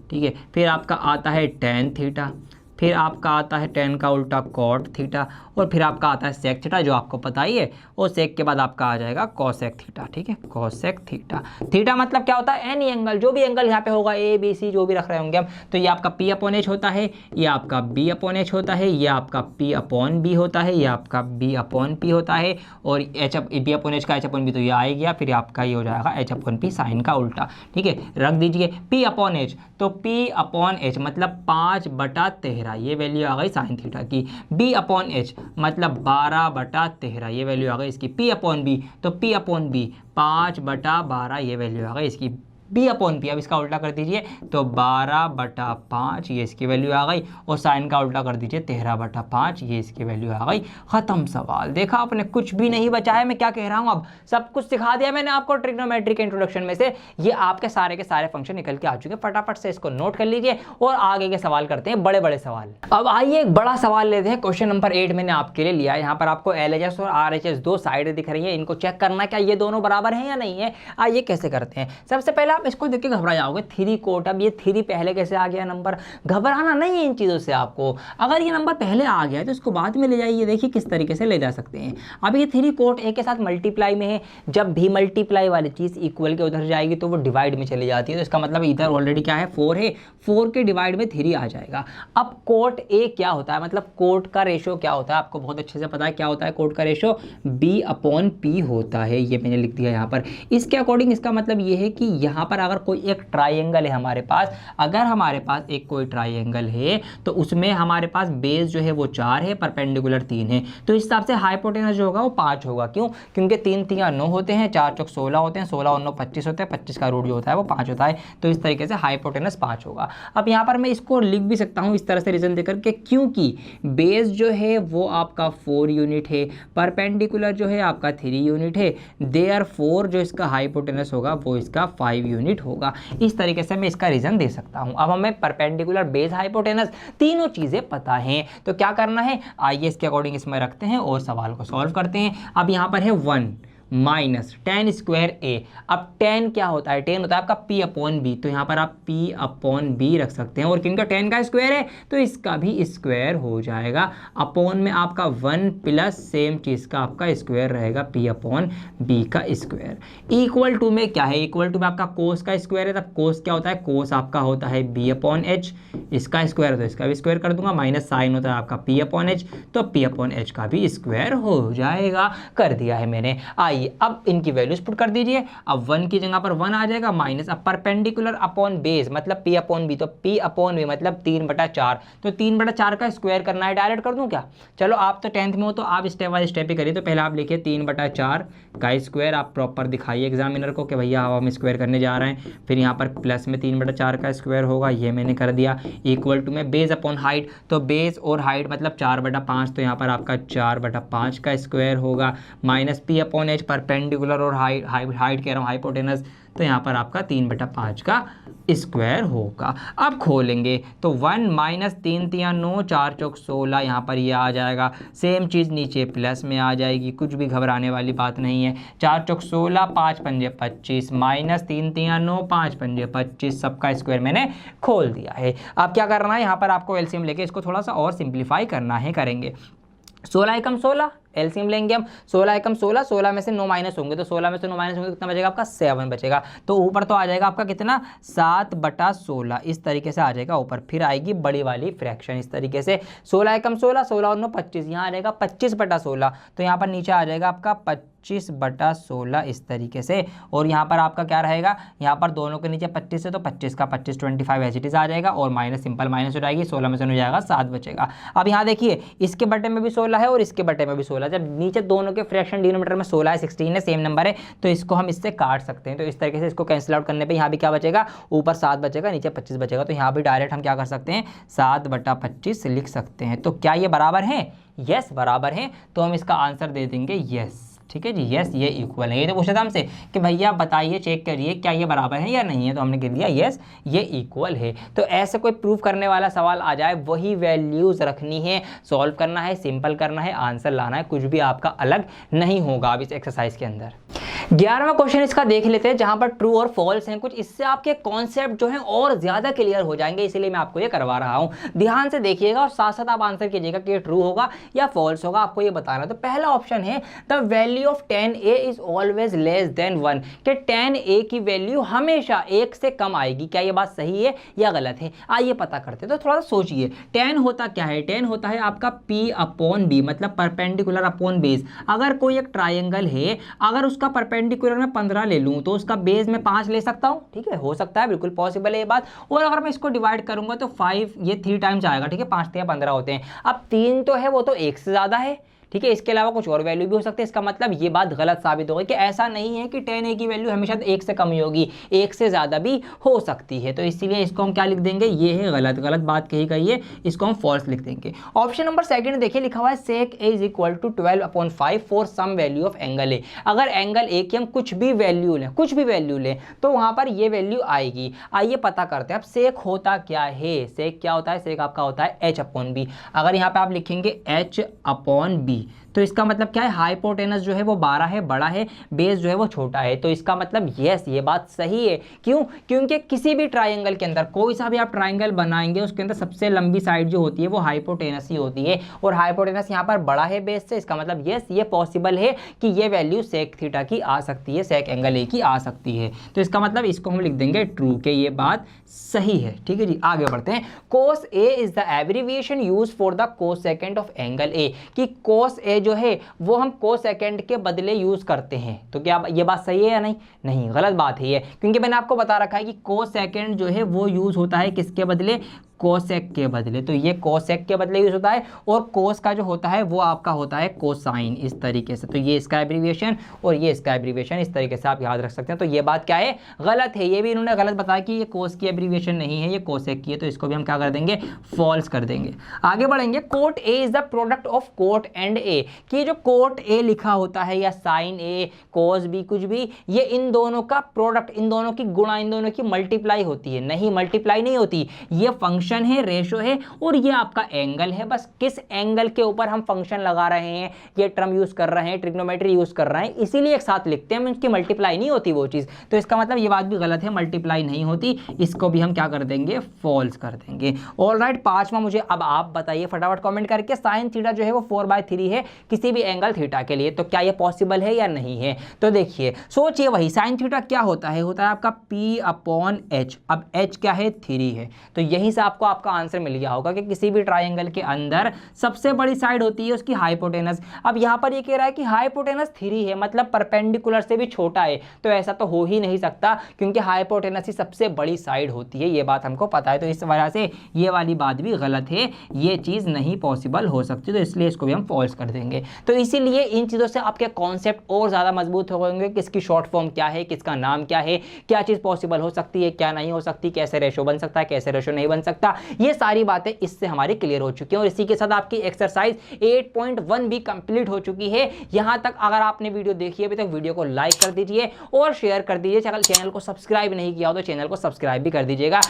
ठीक है। फिर आपका आता है टेन थीटा, फिर आपका आता है टेन का उल्टा कॉट थीटा, और फिर आपका आता है सेक थीटा, जो आपको पता ही है, और सेक के बाद आपका आ जाएगा कॉसेक थीटा, ठीक है, कॉसेक थीटा। थीटा मतलब क्या होता है, एनी एंगल, जो भी एंगल यहाँ पे होगा, A B C जो भी रख रहे होंगे हम, तो ये आपका P/H होता है, ये आपका B/H होता है, ये आपका P/B होता है, ये आपका B/P होता है, और B/H का H/B तो ये आ ही गया, फिर आपका ये हो जाएगा H/P साइन का उल्टा, ठीक है, रख दीजिए। P/H, तो P/H मतलब 5/13, ये वैल्यू आ गई साइन थीटा की। B/H मतलब 12/13, ये वैल्यू आ गई इसकी। P/B, तो P/B 5/12, ये वैल्यू आ गई इसकी b अपॉन p। अब इसका उल्टा कर दीजिए तो 12/5 ये इसकी वैल्यू आ गई, और साइन का उल्टा कर दीजिए 13/5 ये इसकी वैल्यू आ गई। खत्म सवाल। देखा आपने, कुछ भी नहीं बचा है। मैं क्या कह रहा हूं, अब सब कुछ सिखा दिया मैंने आपको ट्रिग्नोमेट्री के इंट्रोडक्शन में से। ये आपके सारे फंक्शन निकल के आ चुके हैं। फटाफट से इसको नोट कर लीजिए और आगे के सवाल करते हैं, बड़े बड़े सवाल। अब आइए एक बड़ा सवाल लेते हैं। क्वेश्चन नंबर 8 मैंने आपके लिए लिया है। यहाँ पर आपको LHS और RHS दो साइड दिख रही है, इनको चेक करना क्या ये दोनों बराबर हैं या नहीं है। आइए कैसे करते हैं। सबसे पहले आप इसको देख के घबरा जाओगे, 3 कोट। अब ये 3 पहले कैसे आ गया नंबर, घबराना नहीं है इन चीज़ों से आपको। अगर ये नंबर पहले आ गया है तो इसको बाद में ले जाइए। देखिए किस तरीके से ले जा सकते हैं। अब ये 3 कोट ए के साथ मल्टीप्लाई में है, जब भी मल्टीप्लाई वाली चीज़ इक्वल के उधर जाएगी तो वो डिवाइड में चली जाती है। तो इसका मतलब इधर ऑलरेडी क्या है 4 है, 4 के डिवाइड में 3 आ जाएगा। अब कोट ए क्या होता है, मतलब कोट का रेशो क्या होता है, आपको बहुत अच्छे से पता है क्या होता है कोट का रेशो, b/p होता है। ये मैंने लिख दिया यहाँ पर। इसके अकॉर्डिंग इसका मतलब ये है कि यहाँ पर अगर कोई एक ट्राइंगल है हमारे पास, अगर हमारे पास एक कोई ट्राइंगल है तो उसमें हमारे पास बेस जो है वो 4 है, परपेंडिकुलर 3 है, तो इस हिसाब से हाइपोटेनस जो होगा वो 5 होगा। क्यों? क्योंकि 3 3 9 होते हैं, 4 चौक 16 होते हैं, 16 और 9 25 होते हैं, 25 का रूट जो होता है वो 5 होता है। तो इस तरीके से हाइपोटेनस 5 होगा। अब यहाँ पर मैं इसको लिख भी सकता हूँ इस तरह से रीजन देकर के, क्योंकि बेस जो है वो आपका 4 यूनिट है, परपेंडिकुलर जो है आपका 3 यूनिट है, देयरफॉर जो इसका हाइपोटेनस होगा वो इसका 5 यूनिट होगा। इस तरीके से मैं इसका रीजन दे सकता हूँ। अब हमें परपेंडिकुलर, बेस, हाइपोटेनस तीनों चीज़ें पता हैं, तो क्या करना है, आइए इसके अकॉर्डिंग इसमें रखते हैं और सवाल को सॉल्व करते हैं। अब यहाँ पर है 1 माइनस tan स्क्वायर ए। अब tan क्या होता है, tan होता है आपका p/b, तो यहाँ पर आप p/b रख सकते हैं, और क्योंकि tan का स्क्वायर है तो इसका भी स्क्वायर हो जाएगा। अपॉन में आपका 1 प्लस सेम चीज़ का आपका स्क्वायर रहेगा p/b का स्क्वायर। इक्वल टू में क्या है, इक्वल टू में आपका कोस का स्क्वायर है, तब कोस क्या होता है, कोस आपका होता है b/h, इसका स्क्वायर तो इसका भी स्क्वायर कर दूंगा, माइनस साइन होता है आपका p/h, तो p/h का भी स्क्वायर हो जाएगा। कर दिया है मैंने। अब इनकी वैल्यूज पुट कर दीजिए। अब 1 की जगह पर 1 आ जाएगा, माइनस अब परपेंडिकुलर अपॉन बेस मतलब p/b, तो p/b मतलब 3/4, तो 3/4 का स्क्वायर करना है। डायरेक्ट कर दूं क्या? चलो आप तो 10th में हो तो आप स्टेप बाय स्टेप ही करिए। तो पहले आप लिखिए 3/4 का स्क्वायर, आप प्रॉपर दिखाइए एग्जामिनर को कि भैया हम स्क्वायर करने जा रहे हैं। फिर यहाँ पर प्लस में 3/4 का स्क्वायर होगा, ये मैंने कर दिया। इक्वल टू में बेस अपॉन हाइट, तो बेस और हाइट मतलब 4/5, तो यहाँ पर आपका 4/5 का स्क्वायर होगा, माइनस p/h परपेंडिकुलर और हाइट कह रहा हूँ हाइपोटेनस, तो यहाँ पर आपका 3/5 का स्क्वायर होगा। अब खोलेंगे तो 1 माइनस 3 3 9, 4 चौक 16, यहाँ पर ये आ जाएगा। सेम चीज़ नीचे प्लस में आ जाएगी, कुछ भी घबराने वाली बात नहीं है। 4 चौक 16, 5 पंजे 25, माइनस 3 3 9, 5 पंजे 25, सबका स्क्वायर मैंने खोल दिया है। अब क्या करना है, यहाँ पर आपको एलसीएम लेके इसको थोड़ा सा और सिंप्लीफाई करना है। करेंगे 16 एकम 16, एलसीएम लेंगे हम। 16 एकम 16, 16 में से 9 माइनस होंगे, तो 16 में से 9 माइनस होंगे, कितना बचेगा आपका 7 बचेगा। तो ऊपर तो आ जाएगा आपका कितना 7/16, इस तरीके से आ जाएगा ऊपर। फिर आएगी बड़ी वाली फ्रैक्शन इस तरीके से, 16 एकम 16, 16 और 9 25, यहाँ आ जाएगा 25/16, तो यहाँ पर नीचे आ जाएगा आपका 25/16 इस तरीके से। और यहाँ पर आपका क्या रहेगा, यहाँ पर दोनों के नीचे 25 है तो 25 का 25 25 एज इट इज आ जाएगा, और माइनस सिंपल माइनस हो जाएगी, 16 में से हो जाएगा 7 बचेगा। अब यहाँ देखिए इसके बटे में भी 16 है और इसके बटे में भी 16, जब नीचे दोनों के फ्रैक्शन डिनोमिनेटर में 16 है, 16 है, सेम नंबर है, तो इसको हम इससे काट सकते हैं। तो इस तरीके से इसको कैंसिल आउट करने पे यहाँ भी क्या बचेगा, ऊपर 7 बचेगा, नीचे 25 बचेगा। तो यहाँ भी डायरेक्ट हम क्या कर सकते हैं, 7/25 लिख सकते हैं। तो क्या ये बराबर है? यस बराबर है, तो हम इसका आंसर दे देंगे यस। ठीक है जी, यस ये इक्वल है। ये तो पूछा था हमसे कि भैया बताइए, चेक करिए क्या ये बराबर है या नहीं है, तो हमने कह दिया यस ये इक्वल है। तो ऐसे कोई प्रूफ करने वाला सवाल आ जाए, वही वैल्यूज रखनी है, सॉल्व करना है, सिंपल करना है, आंसर लाना है, कुछ भी आपका अलग नहीं होगा अब इस एक्सरसाइज के अंदर। 11वां क्वेश्चन इसका देख लेते हैं, जहां पर ट्रू और फॉल्स हैं कुछ, इससे आपके कॉन्सेप्ट जो हैं और ज्यादा क्लियर हो जाएंगे, इसीलिए मैं आपको ये करवा रहा हूं। ध्यान से देखिएगा और साथ साथ आप आंसर कीजिएगा कि ये ट्रू होगा या फॉल्स होगा, आपको ये बताना। तो पहला ऑप्शन है the value of tan a is always less than 1, कि tan a की वैल्यू हमेशा 1 से कम आएगी। क्या ये बात सही है या गलत है? आइए पता करते हैं। तो थोड़ा सा सोचिए, tan होता क्या है, tan होता है आपका p/b, मतलब परपेंडिकुलर अपॉन बेस। अगर कोई एक ट्राइंगल है, अगर उसका परपेंडिकुलर में 15 ले लूं तो उसका बेस में 5 ले सकता हूं। ठीक है, हो सकता है, बिल्कुल पॉसिबल है ये बात। और अगर मैं इसको डिवाइड करूंगा तो 5 ये 3 टाइम्स आएगा। ठीक है, 5 3 15 होते हैं। अब 3 तो है वो तो 1 से ज्यादा है, ठीक है, इसके अलावा कुछ और वैल्यू भी हो सकती है। इसका मतलब ये बात गलत साबित हो गई कि ऐसा नहीं है कि tan a की वैल्यू हमेशा 1 से कम ही होगी, 1 से ज़्यादा भी हो सकती है। तो इसीलिए इसको हम क्या लिख देंगे, ये है गलत, गलत बात कही गई है, इसको हम फॉल्स लिख देंगे। ऑप्शन नंबर सेकंड देखिए, लिखा हुआ है sec a is equal to 12/5 for some value of angle A. अगर एंगल ए की हम कुछ भी वैल्यू लें, कुछ भी वैल्यू लें, तो वहां पर ये वैल्यू आएगी। आइए पता करते हैं अब सेक होता क्या है। सेक क्या होता है, सेक आपका होता है h/b। अगर यहाँ पे आप लिखेंगे h/b तो इसका मतलब क्या है, हाइपोटेनस जो है वो 12 है, बड़ा है, बेस जो है वो छोटा है। तो इसका मतलब यस, ये बात सही है। क्यों? क्योंकि किसी भी ट्राइंगल के अंदर, कोई सा भी आप ट्राइंगल बनाएंगे, उसके अंदर सबसे लंबी साइड जो होती है वो हाइपोटेनस ही होती है, और हाइपोटेनस यहाँ पर बड़ा है बेस से। इसका मतलब यस, ये पॉसिबल है कि ये वैल्यू सेक थीटा की आ सकती है, सेक एंगल ए की आ सकती है। तो इसका मतलब इसको हम लिख देंगे ट्रू, कि ये बात सही है। ठीक है जी, आगे बढ़ते हैं। cos a is the abbreviation use for the cosecant of angle ए, कि cos a जो है वो हम कोसेकेंट के बदले यूज करते हैं। तो क्या ये बात सही है या नहीं? नहीं, गलत बात है ये, क्योंकि मैंने आपको बता रखा है कि कोसेकेंट जो है वो यूज होता है किसके बदले, कोसेक के बदले। तो ये कोसेक के बदले यूज होता है, और कोस का जो होता है वो आपका होता है कोसाइन, इस तरीके से। तो ये इसका एब्रीविएशन और ये इसका एब्रीविएशन, इस तरीके से आप याद रख सकते हैं। तो ये बात क्या है, गलत है। ये भी इन्होंने गलत बताया कि ये कोस की एब्रीविएशन नहीं है, ये कोसेक की है। तो इसको भी हम क्या कर देंगे, फॉल्स कर देंगे। आगे बढ़ेंगे। Cot A is the product of cot and A, कि जो कोट ए लिखा होता है या साइन ए, कोस बी, कुछ भी, ये इन दोनों का प्रोडक्ट, इन दोनों की गुणा, इन दोनों की मल्टीप्लाई होती है। नहीं, मल्टीप्लाई नहीं होती, ये फंक्शन है, रेशो है, और ये आपका एंगल है। बस किस एंगल के ऊपर हम फंक्शन लगा रहे हैं, ये टर्म यूज कर रहे हैं, ट्रिग्नोमेट्री यूज कर रहे हैं, इसीलिए एक साथ लिखते हैं, उनकी मल्टीप्लाई नहीं होती वो चीज। तो इसका मतलब ये बात भी गलत है, मल्टीप्लाई नहीं होती। इसको भी हम क्या कर देंगे, फॉल्स कर देंगे। ऑलराइट, पांचवा मुझे अब आप बताइए फटाफट कमेंट करके, साइन थीटा जो है वो 4/3 है किसी भी एंगल थीटा के लिए, तो क्या ये पॉसिबल है या नहीं है? तो देखिए, सोचिए, वही साइन थीटा क्या होता है, होता है आपका p/h। अब h क्या है, 3 है। तो यहीं से आपको आपका आंसर मिल गया होगा कि किसी भी ट्राइंगल के अंदर सबसे बड़ी साइड होती है उसकी हाइपोटेनस। अब यहां पर ये कह रहा है कि हाइपोटेनस 3 है, मतलब परपेंडिकुलर से भी छोटा है, तो ऐसा तो हो ही नहीं सकता, क्योंकि हाइपोटेनस ही सबसे बड़ी साइड होती है, ये बात हमको पता है। तो इस वजह से ये वाली बात भी गलत है, ये चीज नहीं पॉसिबल हो सकती, तो इसलिए इसको भी हम फॉल्स कर देंगे। तो इसीलिए इन चीजों से आपके कॉन्सेप्ट और ज्यादा मजबूत हो गएंगे, किसकी शॉर्ट फॉर्म क्या है, किसका नाम क्या है, क्या चीज पॉसिबल हो सकती है, क्या नहीं हो सकती, कैसे रेशो बन सकता है, कैसे रेशो नहीं बन सकता, ये सारी बातें इससे हमारी क्लियर हो चुकी हैं। और इसी के साथ आपकी एक्सरसाइज 8.1 भी कंप्लीट हो चुकी है। यहां तक अगर आपने वीडियो देखी है अभी तक, वीडियो को लाइक कर दीजिए और शेयर कर दीजिए। चैनल को सब्सक्राइब नहीं किया हो तो चैनल को सब्सक्राइब भी कर दीजिएगा।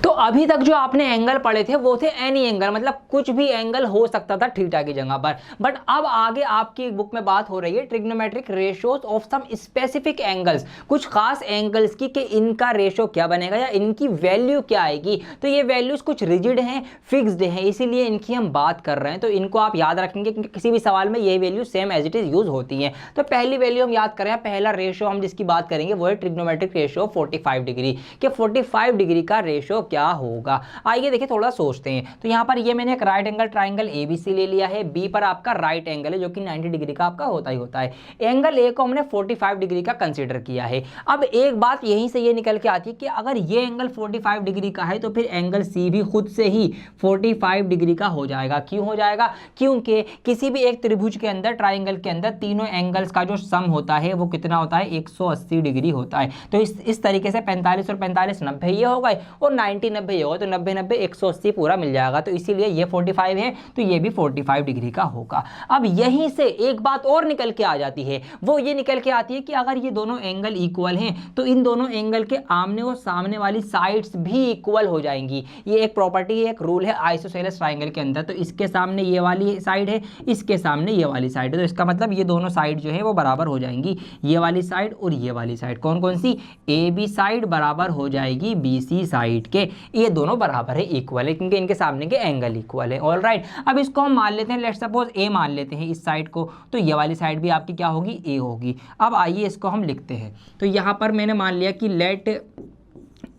तो अभी तक जो आपने एंगल पढ़े थे वो थे एनी एंगल, मतलब कुछ भी एंगल हो सकता था थीटा की जगह पर। बट अब आगे आपकी बुक में बात हो रही है trigonometric ratios of some specific angles, कुछ खास एंगल्स की, कि इनका रेशो क्या बनेगा या इनकी वैल्यू क्या आएगी। तो ये वैल्यूज कुछ रिजिड हैं, फिक्स्ड है, इसीलिए इनकी हम बात कर रहे हैं। तो इनको आप याद रखेंगे, क्योंकि किसी भी सवाल में ये value same as it is use होती है। तो पहली वैल्यू हम याद करें, पहला रेशो हम जिसकी बात करेंगे वो है ट्रिग्नोमेट्रिक रेशो 45 डिग्री, कि 45 डिग्री का रेशो क्या होगा। आइए देखिए, थोड़ा सोचते हैं। तो यहाँ पर ये मैंने एक राइट एंगल ट्राइंगल एबीसी ले लिया है, बी पर आपका राइट एंगल है जो कि 90 डिग्री का आपका होता ही होता है। एंगल ए को हमने 45 डिग्री का कंसीडर किया है। अब एक बात यहीं से ये निकल के आती है कि अगर ये एंगल 45 डिग्री का है तो फिर एंगल सी भी खुद से ही 45 डिग्री का हो जाएगा। क्यों हो जाएगा? क्योंकि किसी भी एक त्रिभुज के अंदर, ट्राइंगल के अंदर, तीनों एंगल्स का जो सम होता है वो कितना होता है, 180 डिग्री होता है। तो इस तरीके से 45 और 45 90 ये हो गए, और 90 90 ये हो गए, तो 90 90 180 पूरा मिल जाएगा। तो इसीलिए ये 45 है, तो ये भी 45 डिग्री का होगा। अब यहीं से एक बात और निकल के आ जाती है, वो ये निकल के आती है कि अगर ये दोनों एंगल इक्वल हैं तो इन दोनों एंगल के आमने और सामने वाली साइड्स भी इक्वल हो जाएंगी। ये एक प्रॉपर्टी है, एक रूल है आइसोसेलेस ट्राइंगल के अंदर। तो इसके सामने ये वाली साइड है, इसके सामने ये वाली साइड है, तो इसका मतलब ये दोनों साइड जो है वो बराबर हो जाएंगी। ये वाली साइड और ये वाली साइड कौन कौन सी, ए बी साइड बराबर हो जाएगी बी सी साइड के। ये दोनों बराबर है, इक्वल है, क्योंकि इनके सामने के एंगल इक्वल है। ऑलराइट, अब इसको हम मान लेते हैं, लेट्स सपोज ए मान लेते हैं इस साइड को, तो ये वाली साइड भी आपकी क्या होगी, ए होगी। अब आइए इसको हम लिखते हैं। तो यहाँ पर मैंने मान लिया कि लेट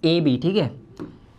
ए बी, ठीक है,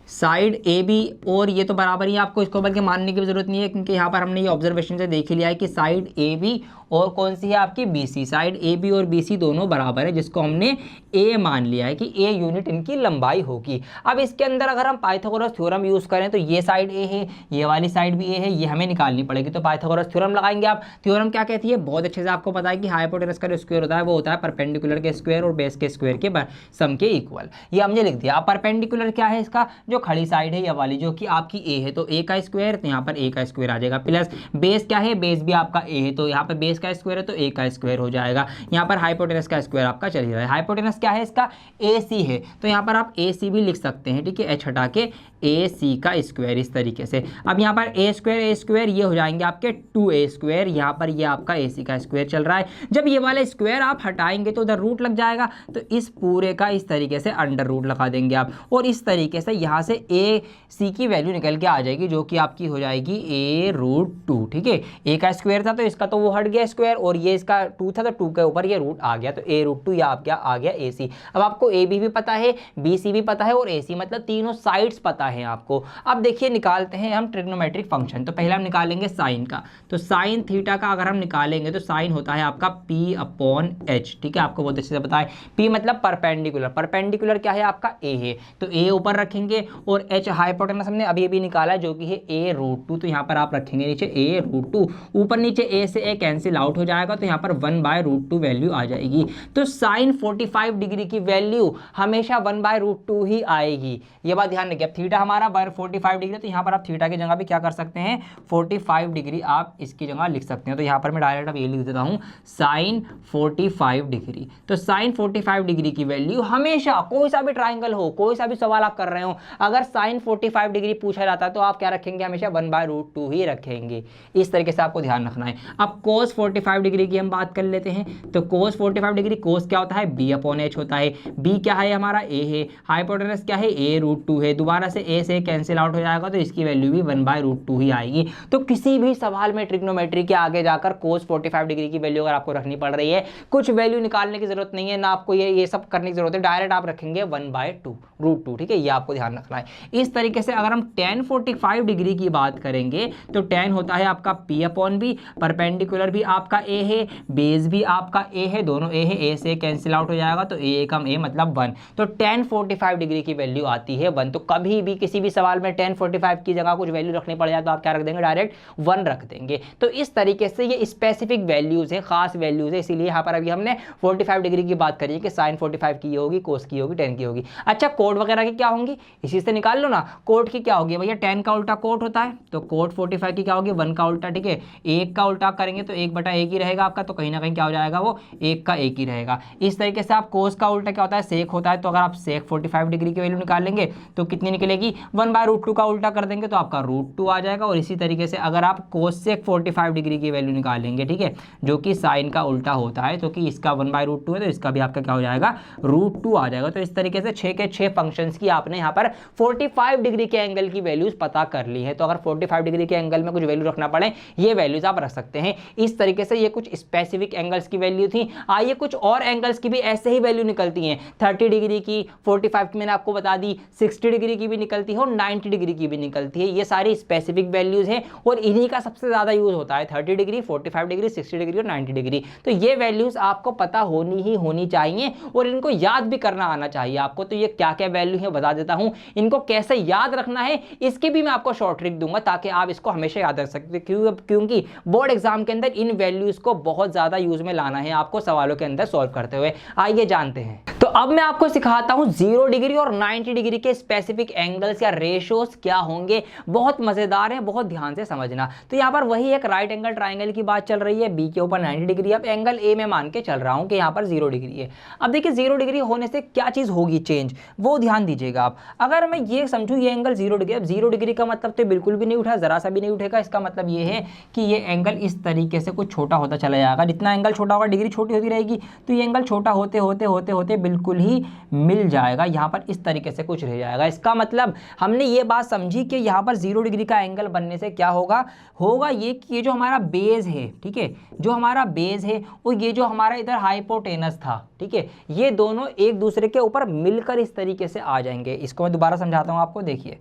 साइड ए बी, और ये तो बराबर ही, आपको इसको बल्कि मानने की जरूरत नहीं है, क्योंकि यहाँ पर हमने ये ऑब्जर्वेशन से देख लिया है कि साइड ए बी और कौन सी है आपकी BC साइड। AB और BC दोनों बराबर है, जिसको हमने A मान लिया है कि A यूनिट इनकी लंबाई होगी। अब इसके अंदर अगर हम पाइथागोरस थ्योरम यूज करें तो ये साइड A है, ये वाली साइड भी A है, ये हमें निकालनी पड़ेगी। तो पाइथागोरस थ्योरम लगाएंगे आप। थ्योरम क्या कहती है, बहुत अच्छे से आपको पता है कि हाइपोटेनस का जो स्क्वायर होता है वो होता है परपेंडिकुलर के स्क्वायर और बेस के स्क्वायर के सम के इक्वल। ये हमने लिख दिया। अब परपेंडिकुलर क्या है, इसका जो खड़ी साइड है ये वाली जो कि आपकी A है, तो A का स्क्वायर, तो यहाँ पर A का स्क्वायर आ जाएगा, प्लस बेस क्या है, बेस भी आपका A है, तो यहाँ पर बेस का स्क्वायर है तो A का स्क्वायर हो जाएगा। यहाँ पर हाइपोटेनस का स्क्वायर आपका चल रहा है। हाइपोटेनस क्या है इसका, AC है, तो यहाँ पर आप AC भी लिख सकते हैं, ठीक है, H हटा के AC का स्क्वायर इस तरीके से। अब यहाँ पर A स्क्वायर ये हो जाएंगे आपके 2A स्क्वायर, यहाँ पर ये आपका AC का स्क्वायर चल रहा है। जब ये वाला स्क्वायर आप हटाएंगे तो उधर रूट लग जाएगा, तो इस पूरे का इस तरीके से अंडर रूट लगा देंगे आप, और इस तरीके से यहाँ से AC की वैल्यू निकल के आ जाएगी, जो कि आपकी हो जाएगी A√2, ठीक है। A का स्क्वायर था तो इसका तो वो हट गया स्क्वायर, और ये इसका 2 था तो 2 के ऊपर ये रूट आ गया, तो A√2 या आ गया AC। अब आपको AB भी पता है, BC भी पता है और AC, मतलब तीनों साइड्स पता है आपको। अब देखिए निकालते हैं हम ट्रिग्नोमेट्रिक फंक्शन। तो पहले हम निकालेंगे साइन का, तो साइन थीटा का अगर हम निकालेंगे तो साइन होता है आपका P/H, ठीक है, आपको बहुत अच्छे से पता है। P मतलब परपेंडिकुलर, परपेंडिकुलर क्या है आपका A है, तो A ऊपर रखेंगे, और H हाइपोटेनस हमने अभी भी निकाला है जो कि है A√2, तो यहाँ पर आप रखेंगे नीचे A√2, ऊपर नीचे A से A कैंसिल आउट हो जाएगा, तो यहाँ पर 1/√2 वैल्यू आ जाएगी। तो साइन 45 डिग्री की वैल्यू हमेशा 1/√2 ही आएगी, ये बात ध्यान रखिए। अब थीटा हमारा 45 डिग्री, तो यहाँ पर आप थीटा की जगह भी क्या कर सकते हैं, 45 डिग्री आप इसकी जगह लिख सकते हैं। तो यहाँ पर मैं डायरेक्ट अब ये लिख देता हूँ साइन 45 डिग्री। तो साइन 45 डिग्री की वैल्यू हमेशा, कोई सा भी ट्राइंगल हो, कोई सा भी सवाल आप कर रहे हो, अगर साइन 45 डिग्री पूछा जाता है तो आप क्या रखेंगे, हमेशा 1/√2 ही रखेंगे। इस तरीके से आपको ध्यान रखना है। अब कोस 45 डिग्री की हम बात कर लेते हैं। तो कोस 45 डिग्री, कोस क्या होता है, B/H होता है। B क्या है हमारा, A है, हाइपोटेनस क्या है, A√2 है, दोबारा से A से कैंसिल आउट हो जाएगा, तो इसकी वैल्यू भी 1/√2 ही आएगी। तो किसी भी सवाल में ट्रिग्नोमेट्री के आगे जाकर कोस 45 डिग्री की वैल्यू अगर आपको रखनी पड़ रही है, कुछ वैल्यू निकालने की जरूरत नहीं है, ना आपको ये सब करने की जरूरत है, डायरेक्ट आप रखेंगे 1/√2, ठीक है, ये आपको ध्यान रखना है। इस तरीके से अगर हम tan 45 डिग्री की बात करेंगे तो tan होता है आपका P/B, परपेंडिकुलर भी आपका A है, बेस भी आपका A है, दोनों A है, A से कैंसिल आउट हो जाएगा, तो A कम A मतलब 1, तो tan 45 डिग्री की वैल्यू आती है 1। तो कभी भी किसी भी सवाल में tan 45 की जगह कुछ वैल्यू रखनी पड़ जाए तो आप क्या रख देंगे, डायरेक्ट 1 रख देंगे। तो इस तरीके से ये स्पेसिफिक वैल्यूज है, खास वैल्यूज है, इसीलिए यहाँ पर अभी हमने 45 डिग्री की बात करी है कि साइन 45 की होगी, कोस की होगी, tan की होगी। अच्छा, कोट वगैरह की क्या होंगी, इसी से निकाल लो ना। कोट की क्या होगी भैया, tan का उल्टा कोट होता है, तो कोट 45 की क्या होगी, 1 का उल्टा, ठीक है। 1 का उल्टा करेंगे तो 1/1 ही रहेगा आपका, तो कहीं ना कहीं क्या हो जाएगा, वो 1 का 1 ही रहेगा। इस तरीके से आप कोस का उल्टा क्या होता है, सेक होता है, तो अगर आप सेक 45 डिग्री की वैल्यू निकालेंगे तो कितनी निकलेगी, 1/√2 का उल्टा कर देंगे तो आपका √2 आ जाएगा। और इसी तरीके से अगर आप कोस सेक 45 डिग्री की वैल्यू निकालेंगे, ठीक है, जो कि साइन का उल्टा होता है, तो कि इसका 1/√2 है तो इसका भी आपका क्या हो जाएगा, √2 आ जाएगा। तो इस तरीके से 6 के 6 फंक्शंस की आपने यहाँ पर 45 डिग्री के एंगल की वैल्यूज पता कर ली है। तो अगर 45 डिग्री के एंगल में कुछ वैल्यू रखना पड़े, ये वैल्यूज आप रख सकते हैं। इस तरीके से ये कुछ स्पेसिफिक एंगल्स की वैल्यू थी। आइए कुछ और एंगल्स की भी ऐसे ही वैल्यू निकलती हैं। 30 डिग्री की, 45 की मैंने आपको बता दी, 60 डिग्री की भी निकलती है और 90 डिग्री की भी निकलती है। ये सारी स्पेसिफिक वैल्यूज हैं और इन्हीं का सबसे ज्यादा यूज होता है, 30 डिग्री, 45 डिग्री, 60 डिग्री और 90 डिग्री। तो ये वैल्यूज आपको पता होनी चाहिए और इनको याद भी करना आना चाहिए आपको। तो ये क्या क्या वैल्यू है बता देता हूं, इनको कैसे याद रखना है इसकी भी मैं आपको शॉर्ट ट्रिक दूंगा ताकि आप इसको हमेशा याद रख सकते हैं, क्योंकि बोर्ड एग्जाम के अंदर इन वैल्यूज को बहुत ज्यादा यूज में लाना है आपको सवालों के अंदर सॉल्व करते हुए। आइए जानते हैं। तो अब मैं आपको सिखाता हूं 0 डिग्री और 90 डिग्री के स्पेसिफिक एंगल्स या रेशियोज क्या होंगे। बहुत मजेदार है, बहुत ध्यान से समझना। तो यहां पर वही एक राइट एंगल ट्राइंगल की बात चल रही है, बी के ऊपर 90 डिग्री। अब एंगल ए में मान के चल रहा हूं कि यहां पर 0 डिग्री है। अब देखिए 0 डिग्री होने से क्या चीज होगी चेंज, वो ध्यान दीजिएगा आप। अगर मैं ये समझूं ये एंगल 0 डिग्री, अब 0 डिग्री का मतलब तो बिल्कुल भी नहीं उठा, जरा सा भी नहीं उठेगा। इसका मतलब ये है कि ये एंगल इस तरीके से कुछ छोटा होता चला जाएगा। जितना एंगल छोटा होगा डिग्री छोटी होती रहेगी, तो ये एंगल छोटा होते होते होते होते बिल्कुल ही मिल जाएगा, यहाँ पर इस तरीके से कुछ रह जाएगा। इसका मतलब हमने ये बात समझी कि यहाँ पर 0 डिग्री का एंगल बनने से क्या होगा ये कि ये जो हमारा बेस है, ठीक है, जो हमारा बेस है और ये जो हमारा इधर हाइपोटेनस था, ठीक है, ये दोनों एक दूसरे के ऊपर मिलकर इस तरीके से आ जाएंगे। इसको मैं दोबारा समझाता हूँ आपको। देखिए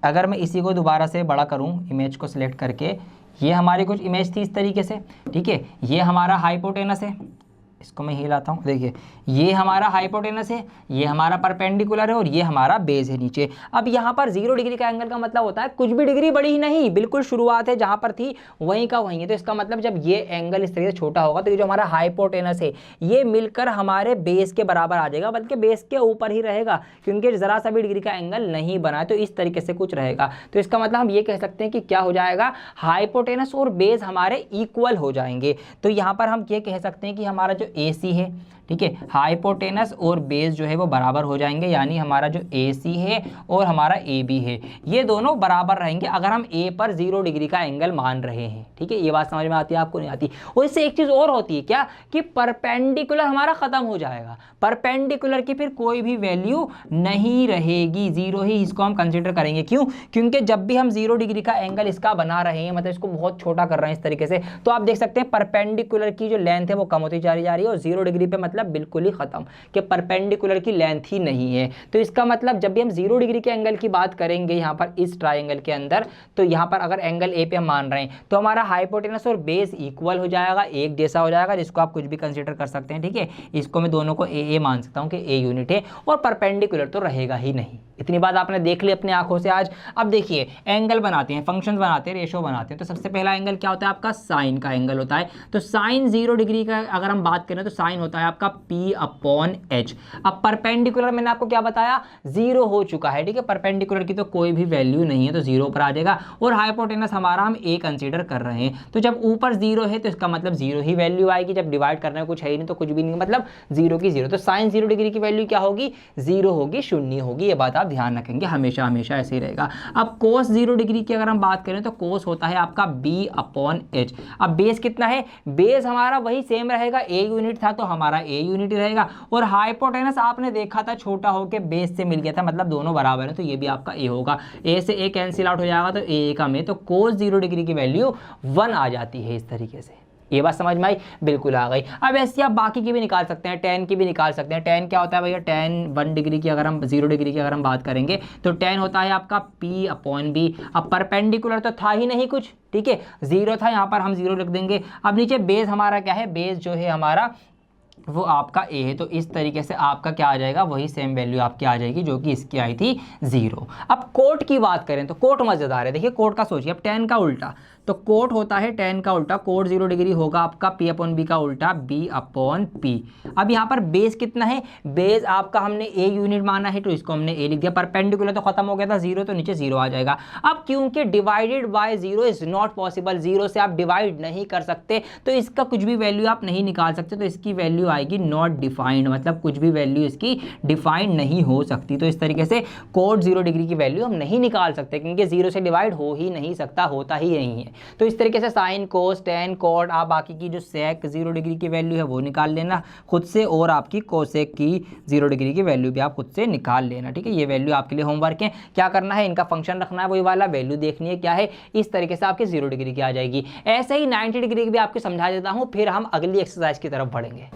अगर मैं इसी को दोबारा से बड़ा करूँ, इमेज को सिलेक्ट करके ये हमारी कुछ इमेज थी इस तरीके से, ठीक है। ये हमारा हाइपोटेनस है, इसको मैं हिलाता हूँ, देखिए ये हमारा हाइपोटेनस है, ये हमारा परपेंडिकुलर है और ये हमारा बेस है नीचे। अब यहाँ पर 0 डिग्री का एंगल का मतलब होता है कुछ भी डिग्री बड़ी ही नहीं, बिल्कुल शुरुआत है जहाँ पर थी वहीं का वहीं है। तो इसका मतलब जब ये एंगल इस तरीके से छोटा होगा तो ये जो हमारा हाइपोटेनस है ये मिलकर हमारे बेस के बराबर आ जाएगा, बल्कि बेस के ऊपर ही रहेगा, क्योंकि जरा सा भी डिग्री का एंगल नहीं बना। तो इस तरीके से कुछ रहेगा। तो इसका मतलब हम ये कह सकते हैं कि क्या हो जाएगा, हाइपोटेनस और बेस हमारे इक्वल हो जाएंगे। तो यहाँ पर हम ये कह सकते हैं कि हमारा जो AC है, ठीक है, हाइपोटेनस और बेस जो है वो बराबर हो जाएंगे, यानी हमारा जो AC है और हमारा AB है ये दोनों बराबर रहेंगे अगर हम A पर 0 डिग्री का एंगल मान रहे हैं, ठीक है। ये बात समझ में आती है आपको, नहीं आती? और इससे एक चीज़ और होती है क्या, कि परपेंडिकुलर हमारा ख़त्म हो जाएगा, परपेंडिकुलर की फिर कोई भी वैल्यू नहीं रहेगी, 0 ही इसको हम कंसिडर करेंगे। क्यों? क्योंकि जब भी हम 0 डिग्री का एंगल इसका बना रहे हैं, मतलब इसको बहुत छोटा कर रहे हैं इस तरीके से, तो आप देख सकते हैं परपेंडिकुलर की जो लेंथ है वो कम होती जा रही है और 0 डिग्री पे मतलब बिल्कुल ही खत्म, कि परपेंडिकुलर की लेंथ ही नहीं है। तो इसका मतलब जब भी हम 0 डिग्री के एंगल की बात करेंगे यहाँ पर इस ट्राइंगल के अंदर, तो यहाँ पर अगर एंगल ए पे हम मान रहे हैं तो हमारा हाइपोटेनस और बेस इक्वल हो जाएगा, एक जैसा हो जाएगा, जिसको आप कुछ भी कंसीडर कर सकते हैं, ठीक है। इसको मैं दोनों को ए मान सकता हूँ कि ए यूनिट है, और परपेंडिकुलर तो रहेगा ही नहीं। इतनी बात आपने देख ली अपनी आंखों से आज। अब देखिए एंगल बनाते हैं, फंक्शन बनाते हैं, रेशो बनाते हैं। तो सबसे पहला एंगल क्या होता है आपका, साइन का एंगल होता है। तो साइन 0 डिग्री का अगर हम बात करें तो साइन होता है आपका P/H। अब परपेंडिकुलर मैंने आपको क्या बताया, 0 हो चुका है, ठीक है, परपेंडिकुलर की तो कोई भी वैल्यू नहीं है तो 0 पर आ जाएगा। और हाइपोटेनस हमारा हम A कंसीडर कर रहे हैं, तो जब ऊपर 0 है तो इसका मतलब 0 ही वैल्यू आएगी, जब डिवाइड करने में कुछ है ही नहीं तो कुछ भी नहीं, मतलब 0 की 0। तो साइन 0 डिग्री की वैल्यू क्या होगी, 0 होगी, शून्य होगी। ये बात आप ध्यान रखेंगे, हमेशा हमेशा ऐसे ही रहेगा। अब कोस 0 डिग्री की अगर हम बात करें तो कोस होता है आपका B/H। अब बेस कितना है, बेस हमारा वही सेम रहेगा, A यूनिट था तो हमारा A यूनिट रहेगा, और हाइपोटेनस आपने देखा था छोटा होकर बेस से मिल गया था, मतलब दोनों बराबर है, तो ये भी आपका A होगा। A से A कैंसिल आउट हो जाएगा तो A का में, तो कोस 0 डिग्री की वैल्यू 1 आ जाती है इस तरीके से। ये बात समझ में आई, बिल्कुल आ गई। अब ऐसे आप बाकी की भी निकाल सकते हैं, tan की भी निकाल सकते हैं। tan क्या होता है भैया, tan 1 डिग्री की अगर हम 0 डिग्री की अगर हम बात करेंगे तो tan होता है आपका P/B। अब परपेंडिकुलर तो था ही नहीं कुछ, ठीक है, 0 था, यहाँ पर हम 0 लिख देंगे। अब नीचे बेस हमारा क्या है, बेस जो है हमारा वो आपका A है, तो इस तरीके से आपका क्या आ जाएगा, वही सेम वैल्यू आपकी आ जाएगी जो कि इसकी आई थी 0। अब कोट की बात करें तो कोट मजेदार है, देखिए कोट का सोचिए, अब tan का उल्टा, तो कोट होता है tan का उल्टा, कोट 0 डिग्री होगा आपका P/B का उल्टा B/P। अब यहाँ पर बेस कितना है, बेस आपका हमने A यूनिट माना है तो इसको हमने A लिख दिया, परपेंडिकुलर तो खत्म हो गया था 0, तो नीचे 0 आ जाएगा। अब क्योंकि divided by 0 is not possible, 0 से आप डिवाइड नहीं कर सकते, तो इसका कुछ भी वैल्यू आप नहीं निकाल सकते, तो इसकी वैल्यू आएगी नॉट डिफाइंड, मतलब कुछ भी वैल्यू इसकी डिफाइंड नहीं हो सकती। तो इस तरीके से कोट 0 डिग्री की वैल्यू हम नहीं निकाल सकते, क्योंकि 0 से डिवाइड हो ही नहीं सकता, होता ही नहीं है। तो इस तरीके से साइन, कोस, tan, कॉट, आप बाकी की जो सेक 0 डिग्री की वैल्यू है वो निकाल लेना खुद से, और आपकी कोसेक की 0 डिग्री की वैल्यू भी आप खुद से निकाल लेना, ठीक है। ये वैल्यू आपके लिए होमवर्क है, क्या करना है, इनका फंक्शन रखना है, वही वाला वैल्यू देखनी है क्या है, इस तरीके से आपकी 0 डिग्री की आ जाएगी। ऐसे ही 90 डिग्री की भी आपको समझा देता हूँ, फिर हम अगली एक्सरसाइज की तरफ बढ़ेंगे।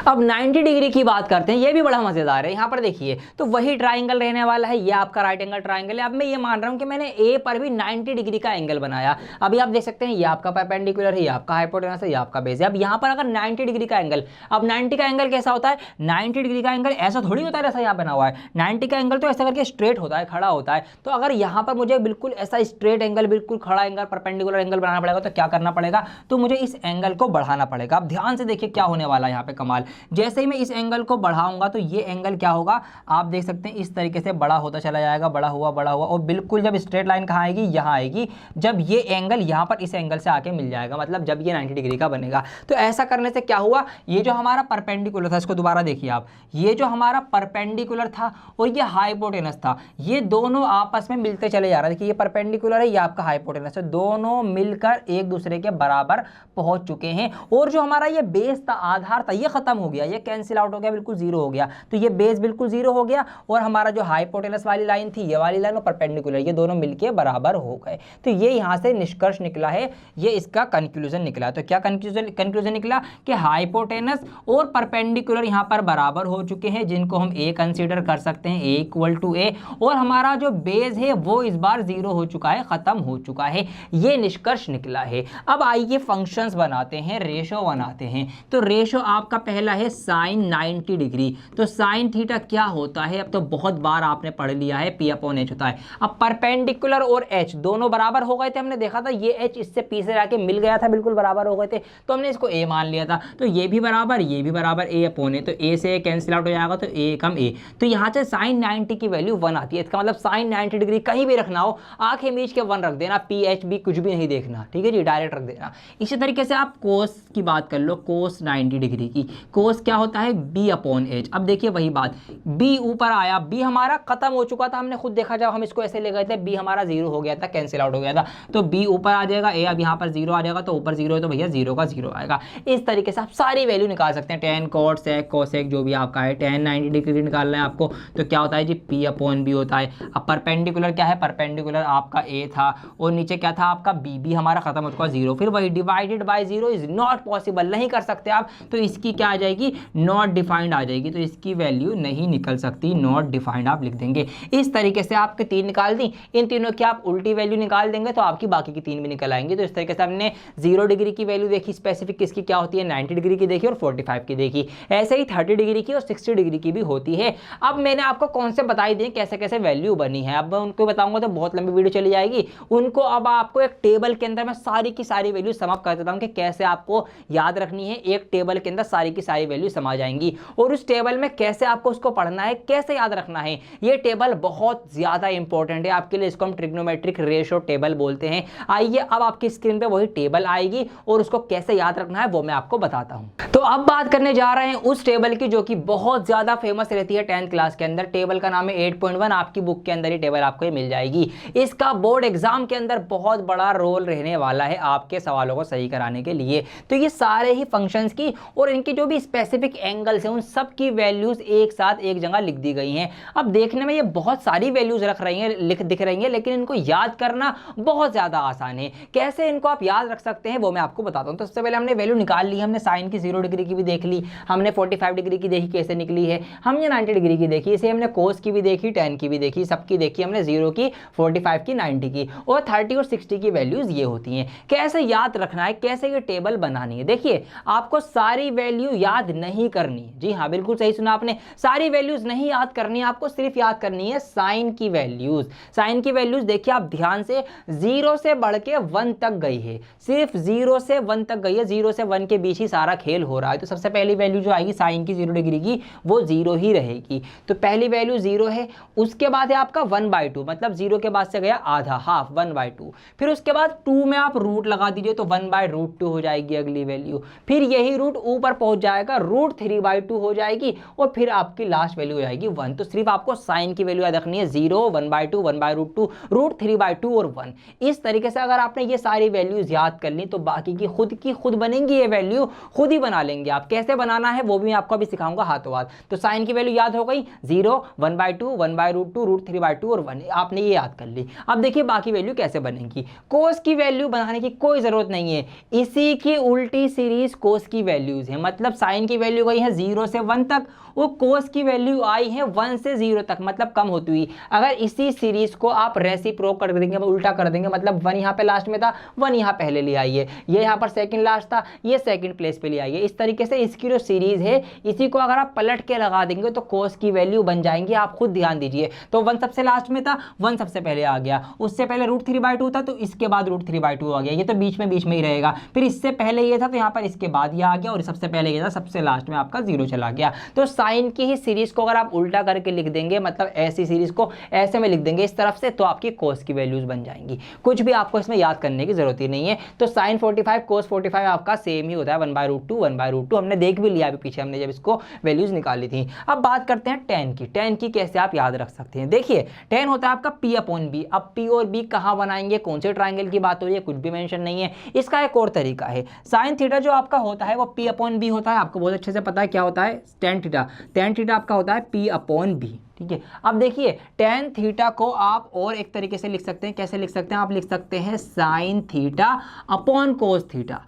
अब 90 डिग्री की बात करते हैं, ये भी बड़ा मजेदार है। यहाँ पर देखिए तो वही ट्राइंगल रहने वाला है, ये आपका राइट एंगल ट्राइंगल है। अब मैं ये मान रहा हूँ कि मैंने A पर भी 90 डिग्री का एंगल बनाया। अभी आप देख सकते हैं ये आपका परपेंडिकुलर है, ये आपका हाइपोटेनस है, ये आपका बेस है। अब यहाँ पर अगर 90 डिग्री का एंगल, अब 90 का एंगल कैसा होता है, 90 डिग्री का एंगल ऐसा थोड़ी होता है जैसा यहाँ बना हुआ है, 90 का एंगल तो ऐसा करके स्ट्रेट होता है, खड़ा होता है। तो अगर यहाँ पर मुझे बिल्कुल ऐसा स्ट्रेट एंगल, बिल्कुल खड़ा एंगल, परपेंडिकुलर एंगल बनाना पड़ेगा, तो क्या करना पड़ेगा, तो मुझे इस एंगल को बढ़ाना पड़ेगा। अब ध्यान से देखिए क्या होने वाला है यहाँ पे कमाल, जैसे ही मैं इस एंगल को बढ़ाऊंगा तो ये एंगल क्या होगा, आप देख सकते हैं इस तरीके से बड़ा होता चला जाएगा, बड़ा हुआ, और बिल्कुल जब स्ट्रेट लाइन कहाँ आएगी, यहाँ आएगी, जब ये एंगल यहाँ पर इस एंगल से आके मिल जाएगा, मतलब जब ये 90 डिग्री का बनेगा। तो ऐसा करने से क्या हुआ, ये जो हमारा परपेंडिकुलर था, इसको दोबारा देखिए आप, ये जो हमारा परपेंडिकुलर था और ये हाइपोटेनस था, ये दोनों आपस में मिलते चले जा रहे हैं। देखिए ये परपेंडिकुलर है, ये आपका हाइपोटेनस है, दोनों मिलकर एक दूसरे के बराबर पहुंच चुके हैं। और जो हमारा ये बेस था, आधार था, ये खत्म हो गया, ये कैंसिल आउट हो गया, बिल्कुल 0 हो गया। तो ये बेस बिल्कुल 0 हो गया, और हमारा जो हाइपोटेनस वाली लाइन थी, ये वाली लाइन और परपेंडिकुलर, ये दोनों मिलके बराबर हो गए। तो ये यहाँ से निष्कर्ष निकला है, ये इसका कंक्लूजन निकला। तो क्या कंक्लूजन निकला कि हाइपोटेनस और परपेंडिकुलर यहाँ पर बराबर हो चुके हैं, जिनको हम ए कंसीडर कर सकते हैं, ए इक्वल टू ए, और हमारा जो बेस है वो इस बार 0 हो चुका है, खत्म हो चुका है, ये निष्कर्ष निकला है। अब आइए फंक्शंस बनाते हैं, रेशो बनाते हैं। तो रेशो आपका पहला है साइन 90 डिग्री। तो साइन थीटा क्या होता है, अब तो बहुत बार आपने पढ़ लिया है, पी अपॉन एच होता है। अब परपेंडिकुलर और एच दोनों बराबर हो गए थे, हमने देखा था ये एच इससे पी से आके मिल गया था, बिल्कुल बराबर हो गए थे, तो हमने इसको ए मान लिया था। तो ये भी बराबर, ये भी बराबर, ए अपॉन ए, तो ए से कैंसिल आउट हो जाएगा, तो ए कम ए। तो यहाँ से साइन 90 की वैल्यू 1 आती है। इसका मतलब साइन 90 डिग्री कहीं भी रखना हो, आंखें मीच के 1 रख देना, पी एच बी कुछ भी नहीं देखना, ठीक है जी, डायरेक्ट रख देना। इसी तरीके से आप कोस की बात कर लो, कोस 90 डिग्री की, कोस क्या होता है, बी अपॉन एच। अब देखिए वही बात, बी ऊपर आया, बी हमारा खत्म हो चुका था, हमने खुद देखा जब हम इसको ऐसे ले गए थे, बी हमारा 0 हो गया था, कैंसिल आउट हो गया था, तो बी ऊपर आ जाएगा, ए अब यहाँ पर 0 आ जाएगा, तो ऊपर 0 है तो भैया 0 का 0 आएगा। इस तरीके से आप सारी वैल्यू निकाल सकते हैं, टेन कॉट सेक कोसेक जो भी आपका है, टेन 90 डिग्री निकालना है आपको, तो क्या होता है जी, पी अपॉन बी होता है। अब परपेंडिकुलर क्या है, परपेंडिकुलर आपका ए था और नीचे क्या था आपका बी, बी हमारा खत्म हो चुका 0, फिर वही divided by 0 is not possible, नहीं कर सकते आप, तो इसकी क्या आ जाएगी, नॉट डिफाइंड आ जाएगी, तो इसकी वैल्यू नहीं निकल सकती, नॉट डिफाइंड आप लिख देंगे। इस तरीके से आपके 3 निकाल दी, इन तीनों की आप उल्टी वैल्यू निकाल देंगे तो आपकी बाकी की 3 भी निकल आएंगी। तो इस तरीके से हमने 0 डिग्री की वैल्यू देखी, स्पेसिफिक किसकी क्या होती है, 90 डिग्री की देखी और 45 की देखी, ऐसे ही 30 डिग्री की और 60 डिग्री की भी होती है। अब मैंने आपको कॉन्सेप्ट बताई दिए कैसे कैसे वैल्यू बनी है, अब उनको बताऊंगा तो बहुत लंबी वीडियो चली जाएगी, उनको अब आपको एक टेबल के अंदर मैं सारी की सारी वैल्यू समाप्त कर देता हूं कि कैसे आपको याद रखनी है, एक टेबल के अंदर सारी की सारी वैल्यू समा जाएंगी, और उस टेबल में कैसे आपको उसको पढ़ना है, कैसे याद रखना है, ये टेबल बहुत ज्यादा इंपॉर्टेंट है आपके लिए, इसको हम ट्रिग्नोमेट्रिक रेशो टेबल बोलते हैं। आइए अब आपकी स्क्रीन पे वही टेबल आएगी और उसको कैसे याद रखना है वो मैं आपको बताता हूं। तो अब बात करने जा रहे हैं उस टेबल की जो कि बहुत ज्यादा फेमस रहती है 10th क्लास के अंदर, टेबल का नाम है 8.1, आपकी बुक के अंदर ही टेबल आपको मिल जाएगी। इसका बोर्ड एग्जाम के अंदर बहुत बड़ा रोल रहने वाला है आपके सवालों को सही कराने के लिए। तो ये सारे ही फंक्शंस की और इनके जो भी स्पेसिफिक एंगल्स हैं उन सब की वैल्यूज एक साथ एक जगह लिख दी गई हैं। अब देखने में ये बहुत सारी वैल्यूज रख रही हैं, दिख रही हैं, लेकिन इनको याद करना बहुत ज्यादा आसान है। कैसे इनको आप याद रख सकते हैं वो मैं आपको बताता हूं। तो सबसे पहले हमने वैल्यू निकाल ली, हमने साइन की 0 डिग्री की भी देख ली, हमने 45 डिग्री की देखी कैसे निकली है, हमने 90 डिग्री की देखी, इसे हमने कोस की भी देखी, टेन की भी देखी, सबकी देखी हमने, 0 की, 45 की, 90 की, और 30 और 60 की वैल्यूज ये होती हैं। कैसे याद रखना है, कैसे ये टेबल बनानी है, देखिए आपको सारी वैल्यू याद नहीं करनी, जी हाँ बिल्कुल सही सुना आपने, सारी वैल्यूज नहीं याद करनी है आपको, सिर्फ याद करनी है साइन की वैल्यूज। साइन की वैल्यूज देखिए आप ध्यान से, 0 से बढ़ के 1 तक गई है, सिर्फ 0 से 1 तक गई है, 0 से 1 के बीच ही सारा खेल हो रहा है। तो सबसे पहली वैल्यू जो आएगी साइन की 0 डिग्री की वो 0 ही रहेगी। तो पहली वैल्यू 0 है, उसके बाद है आपका 1/2, मतलब 0 के बाद से गया आधा, हाफ, 1/2, फिर उसके बाद 2 में आप रूट लगा दीजिए तो 1/√2 हो जाएगी अगली वैल्यू, फिर यही रूट ऊपर पहुंच जाएगा, √3/2 हो जाएगी, और फिर आपकी लास्ट वैल्यू हो जाएगी 1। तो सिर्फ आपको साइन की वैल्यू याद रखनी है, 0, 1/2, 1/√2, √3/2 और 1। इस तरीके से अगर आपने ये सारी वैल्यूज याद कर ली तो बाकी की खुद बनेंगी, ये वैल्यू खुद ही बना लेंगे आप। कैसे बनाना है वो भी मैं आपको अभी सिखाऊंगा हाथों हाथ। तो साइन की वैल्यू याद हो गई, 0, 1/2, 1/√2, √3/2 और 1, आपने ये याद कर ली। अब देखिए बाकी वैल्यू कैसे बनेगी। कोस की वैल्यू बनाने की कोई जरूरत नहीं है, इसी की उल्टी सीरीज कोस की वैल्यूज है, मतलब साइन की वैल्यू गई है 0 से 1 तक, वो कोस की वैल्यू आई है 1 से 0 तक, मतलब कम होती हुई। अगर इसी सीरीज को आप रेसिप्रोक कर देंगे, उल्टा कर देंगे, मतलब 1 यहाँ पे लास्ट में था, 1 यहाँ पहले ले आइए, ये यहाँ पर सेकंड लास्ट था, ये सेकंड प्लेस पे ले आइए। इस तरीके से इसकी जो सीरीज है इसी को अगर आप पलट के लगा देंगे तो कोस की वैल्यू बन जाएंगी, आप खुद ध्यान दीजिए। तो 1 सबसे लास्ट में था, 1 सबसे पहले आ गया, उससे पहले √3/2 था तो इसके बाद √3/2 आ गया, ये तो बीच में ही रहेगा, फिर इससे पहले ये था तो यहाँ पर इसके बाद ये आ गया, और सबसे पहले ये था, सबसे लास्ट में आपका 0 चला गया। तो साइन की ही सीरीज को अगर आप उल्टा करके लिख देंगे, मतलब ऐसी सीरीज को ऐसे में लिख देंगे इस तरफ से, तो आपकी कोस की वैल्यूज बन जाएंगी। कुछ भी आपको इसमें याद करने की जरूरत ही नहीं है। तो साइन 45 कोस 45 आपका सेम ही होता है, 1/√2, 1/√2, हमने देख भी लिया अभी पीछे हमने जब इसको वैल्यूज निकाली थी। अब बात करते हैं टेन की। टेन की कैसे आप याद रख सकते हैं, देखिए टेन होता है आपका P/B। अब P और B कहाँ बनाएंगे, कौन से ट्राइंगल की बात हो रही है, कुछ भी मेंशन नहीं है। इसका एक और तरीका है, साइन थीटा जो आपका होता है वो P/B होता है, आपको बहुत अच्छे से पता है क्या होता है, tan थीटा आपका होता है P/B। ठीक है। अब देखिए टेन थीटा को आप और एक तरीके से लिख सकते हैं, कैसे लिख सकते हैं, आप लिख सकते हैं sine theta upon cos theta.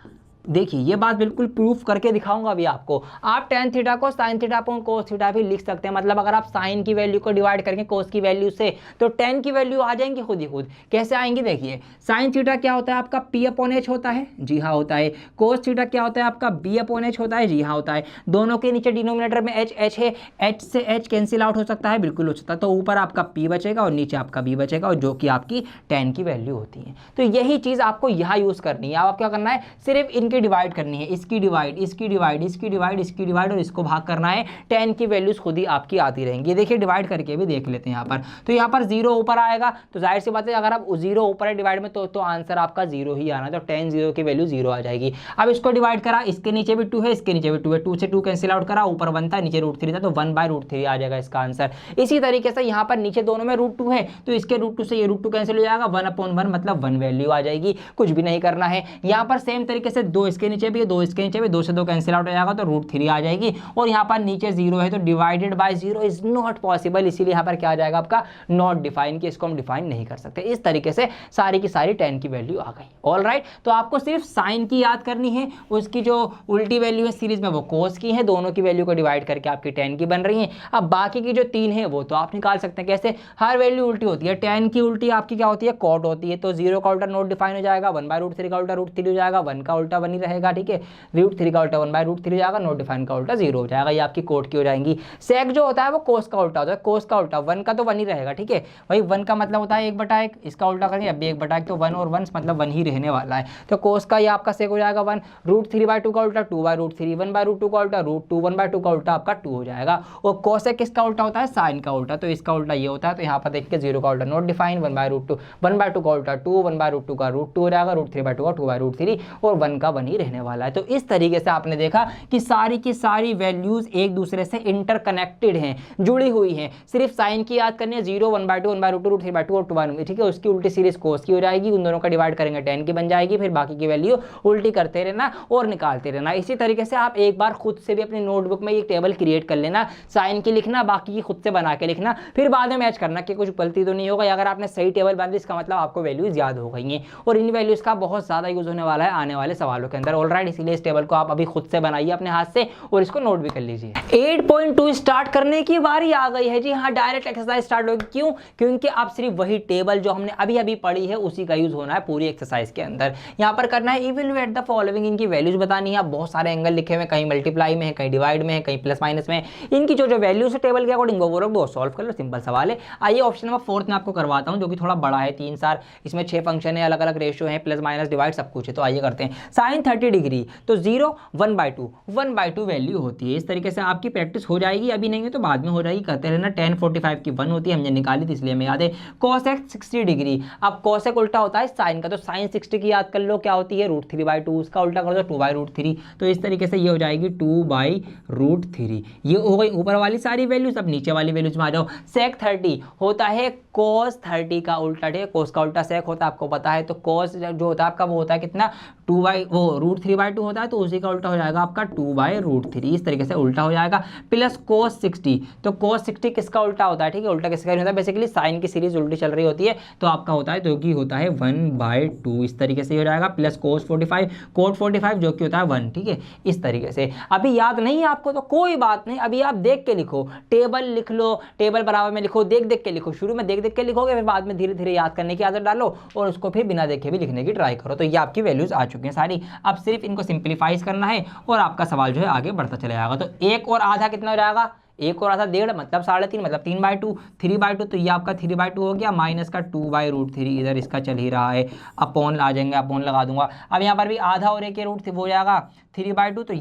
देखिए ये बात बिल्कुल प्रूफ करके दिखाऊंगा अभी आपको। आप टेन थीटा को sine theta upon cos theta भी लिख सकते हैं, मतलब अगर आप साइन की वैल्यू को डिवाइड करेंगे कोस की वैल्यू से तो टेन की वैल्यू आ जाएंगी खुद ही खुद। कैसे आएंगी देखिए, साइन थीटा क्या होता है आपका पी अपॉन एच होता है, जी हाँ होता है। कोस थीटा क्या होता है आपका बी अपॉन एच होता है, जी हाँ होता है। दोनों के नीचे डिनोमिनेटर में एच एच है, एच से एच कैंसिल आउट हो सकता है, बिल्कुल हो सकता है। तो ऊपर आपका पी बचेगा और नीचे आपका बी बचेगा, और जो कि आपकी टेन की वैल्यू होती है। तो यही चीज़ आपको यहाँ यूज़ करनी है। आप क्या करना है, सिर्फ इनकी डिवाइड करनी है, इसकी डिवाइड, इसकी डिवाइड, इसकी डिवाइड, इसकी डिवाइड और इसको भाग करना है। टेन की वैल्यूज खुद ही आपकी आती रहेंगी। देखिए डिवाइड करके भी देख लेते हैं यहाँ पर। तो यहाँ पर जीरो ऊपर आएगा, तो जाहिर सी बात है अगर आप जीरो ऊपर है डिवाइड में तो आंसर आपका जीरो ही आना, तो टेन जीरो की वैल्यू जीरो आ जाएगी। अब इसको डिवाइड करा, इसके नीचे भी टू है, इसके नीचे भी टू है, टू से टू कैंसिल आउट करा, ऊपर वन था नीचे रूट थ्री था, तो वन बाय रूट थ्री आ जाएगा इसका आंसर। इसी तरीके से यहाँ पर नीचे दोनों में रूट टू है, तो इसके रूट टू से ये रूट टू कैंसिल हो जाएगा, वन अपॉन वन मतलब वन वैल्यू आ जाएगी। कुछ भी नहीं करना है। यहाँ पर सेम तरीके से दो इसके नीचे भी है, दो इसके नीचे भी, दो से दो कैंसिल आउट हो जाएगा तो रूट थ्री आ जाएगी। और यहाँ पर नीचे जीरो है तो divided by zero is not possible, इसीलिए यहाँ पर क्या आ जाएगा आपका नॉट डिफाइन, कि इसको हम डिफाइन नहीं कर सकते। इस तरीके से सारी की सारी टेन की वैल्यू आ गई। ऑल राइट, तो आपको सिर्फ साइन की याद करनी है, उसकी जो उल्टी वैल्यू है सीरीज में वो कोस की है, दोनों की वैल्यू को डिवाइड करके आपकी टेन की बन रही है। अब बाकी की जो तीन है वो तो आप निकाल सकते हैं। कैसे, हर वैल्यू उल्टी होती है। टेन की उल्टी आपकी क्या होती है, कॉट होती है, तो जीरो का उल्टा नॉट डिफाइन हो जाएगा, वन बाय रूट थ्री का उल्टा रूट थ्री हो जाएगा, वन का उल्टा वन ही रहेगा, ठीक है। रूट थ्री का उल्टा वन बाय रूट थ्री हो जाएगा, नॉट डिफाइन का उल्टा जीरो हो जाएगा, ये आपकी कोट की हो जाएंगी। सेक जो होता है वो कोस का उल्टा होता है, कोस का उल्टा, वन का तो वन ही रहेगा, ठीक है। वही वन का मतलब होता है एक बटा एक, इसका उल्टा करेंगे अब एक बटा एक, तो वन और वन मतलब वन ही रहने वाला है। तो कोस का ये आपका सेक हो जाएगा one, root three by two का उल्टा two by root three, one by root two का उल्टा root two, one by two का उल्टा आपका टू हो जाएगा। और कोसेक किसका उल्टा होता है, साइन का उल्टा, तो इसका उल्टा ये होता है। तो यहाँ पर देखिए जीरो का उल्टा not define, one by root two, one by two का उल्टा two, one by root two का रूट टू हो जाएगा, रूट थ्री बाय टू का टू बाय रूट थ्री, और वन का वन ही रहने वाला है। तो इस तरीके से आपने देखा कि सारी की सारी वैल्यूज एक दूसरे से इंटरकनेक्टेड हैं, जुड़ी हुई हैं। सिर्फ साइन की याद करनी है, zero, one by two, one by root two, root three by two और टू बाय रूट, ठीक है। उसकी उल्टी सीरीज कोस की हो जाएगी, उन दोनों का डिवाइड करेंगे टेन की बन जाएगी, फिर बाकी की वैल्यू उल्टी करते रहना और निकालते रहना। इसी तरीके से आप एक बार खुद से भी अपनी नोटबुक में एक टेबल क्रिएट कर लेना, साइन की लिखना, बाकी की खुद से बना के लिखना, फिर बाद में मैच करना कि कुछ गलती तो नहीं होगा। अगर आपने सही टेबल बना दी इसका मतलब आपको वैल्यूज याद हो गई हैं, और इन वैल्यूज का बहुत ज़्यादा यूज होने वाला है आने वाले सवालों के अंदर। ऑलराइट, इसीलिए इस टेबल को आप अभी खुद से बनाइए अपने हाथ से और इसको नोट भी कर लीजिए। 8.2 स्टार्ट करने की बारी आ गई है। जी हाँ, डायरेक्ट एक्सरसाइज स्टार्ट होगी। क्यों? क्योंकि आप सिर्फ वही टेबल जो हमने अभी अभी पढ़ी है उसी का यूज होना है पूरी एक्सरसाइज के अंदर। यहाँ पर करना है इवैल्यूएट द फॉलोइंग, इनकी वैल्यूज बतानी है। आप बहुत सारे एंगल लिखे हुए हैं, कहीं मल्टीप्लाई में है, कहीं डिवाइड में है, कहीं प्लस माइनस में। इनकी जो जो वैल्यूज है टेबल के अकॉर्डिंग वो रख दो, सॉल्व कर लो, सिंपल सवाल है। आइए ऑप्शन नंबर 4 में आपको करवाता हूँ, जो कि थोड़ा बड़ा है, 3 4, इसमें 6 फंक्शन है, अलग अलग रेशियो है, प्लस माइनस डिवाइड सब कुछ है। तो आइए करते हैं। साइन 30 डिग्री, तो 0 1/2 वैल्यू होती है। इस तरीके से आपकी प्रैक्टिस हो जाएगी, अभी नहीं है तो बाद में हो जाएगी, करते रहना। tan 45 की 1 होती है, हमने निकाली थी इसलिए हमें याद है। cosec 60 डिग्री, अब cosec उल्टा होता है साइन का, तो साइन 60 की याद कर लो, क्या होती है, √3/2, उसका उल्टा कर दो 2/√3, तो इस तरीके से ये हो जाएगी 2/√3। ये हो गई ऊपर वाली सारी वैल्यूज। अब नीचे वाली वैल्यूज में आ जाओ। sec 30 होता है cos 30 का उल्टा, ठीक है, cos का उल्टा sec होता है, आपको पता है। तो cos जो होता है आपका वो होता है कितना, √3/2 होता है, तो उसी का उल्टा हो जाएगा आपका 2/√3, इस तरीके से उल्टा हो जाएगा। प्लस cos 60, तो cos 60 किसका उल्टा होता है, ठीक है, उल्टा किसका होता है, बेसिकली साइन की सीरीज उल्टी चल रही होती है, तो आपका होता है, जो कि होता है 1/2, इस तरीके से हो जाएगा। प्लस cos 45, cot 45 जो कि होता है 1, ठीक है, इस तरीके से। अभी याद नहीं है आपको तो कोई बात नहीं, अभी आप देख के लिखो, टेबल लिख लो, टेबल बराबर में लिखो, देख देख के लिखो। शुरू में देख देख के लिखोगे, फिर बाद में धीरे धीरे याद करने की आदत डालो और उसको फिर बिना देखे भी लिखने की ट्राई करो। तो ये आपकी वैल्यूज आ चुकी हैं सारी, अब सिर्फ इनको सिंप्लीफाइज करना है और आपका सवाल जो है आगे बढ़ता चला जाएगा। तो 1 और आधा कितना हो जाएगा, 1 और आधा 1.5 मतलब 3.5 मतलब 3/2, 3/2, तो ये आपका 3/2 हो गया, माइनस का 2/√3 इधर इसका चल ही रहा है, अपॉन आ जाएंगे, अपॉन लगा दूंगा। अब यहाँ पर भी आधा और 1 रूट हो जाएगा 3/2, तो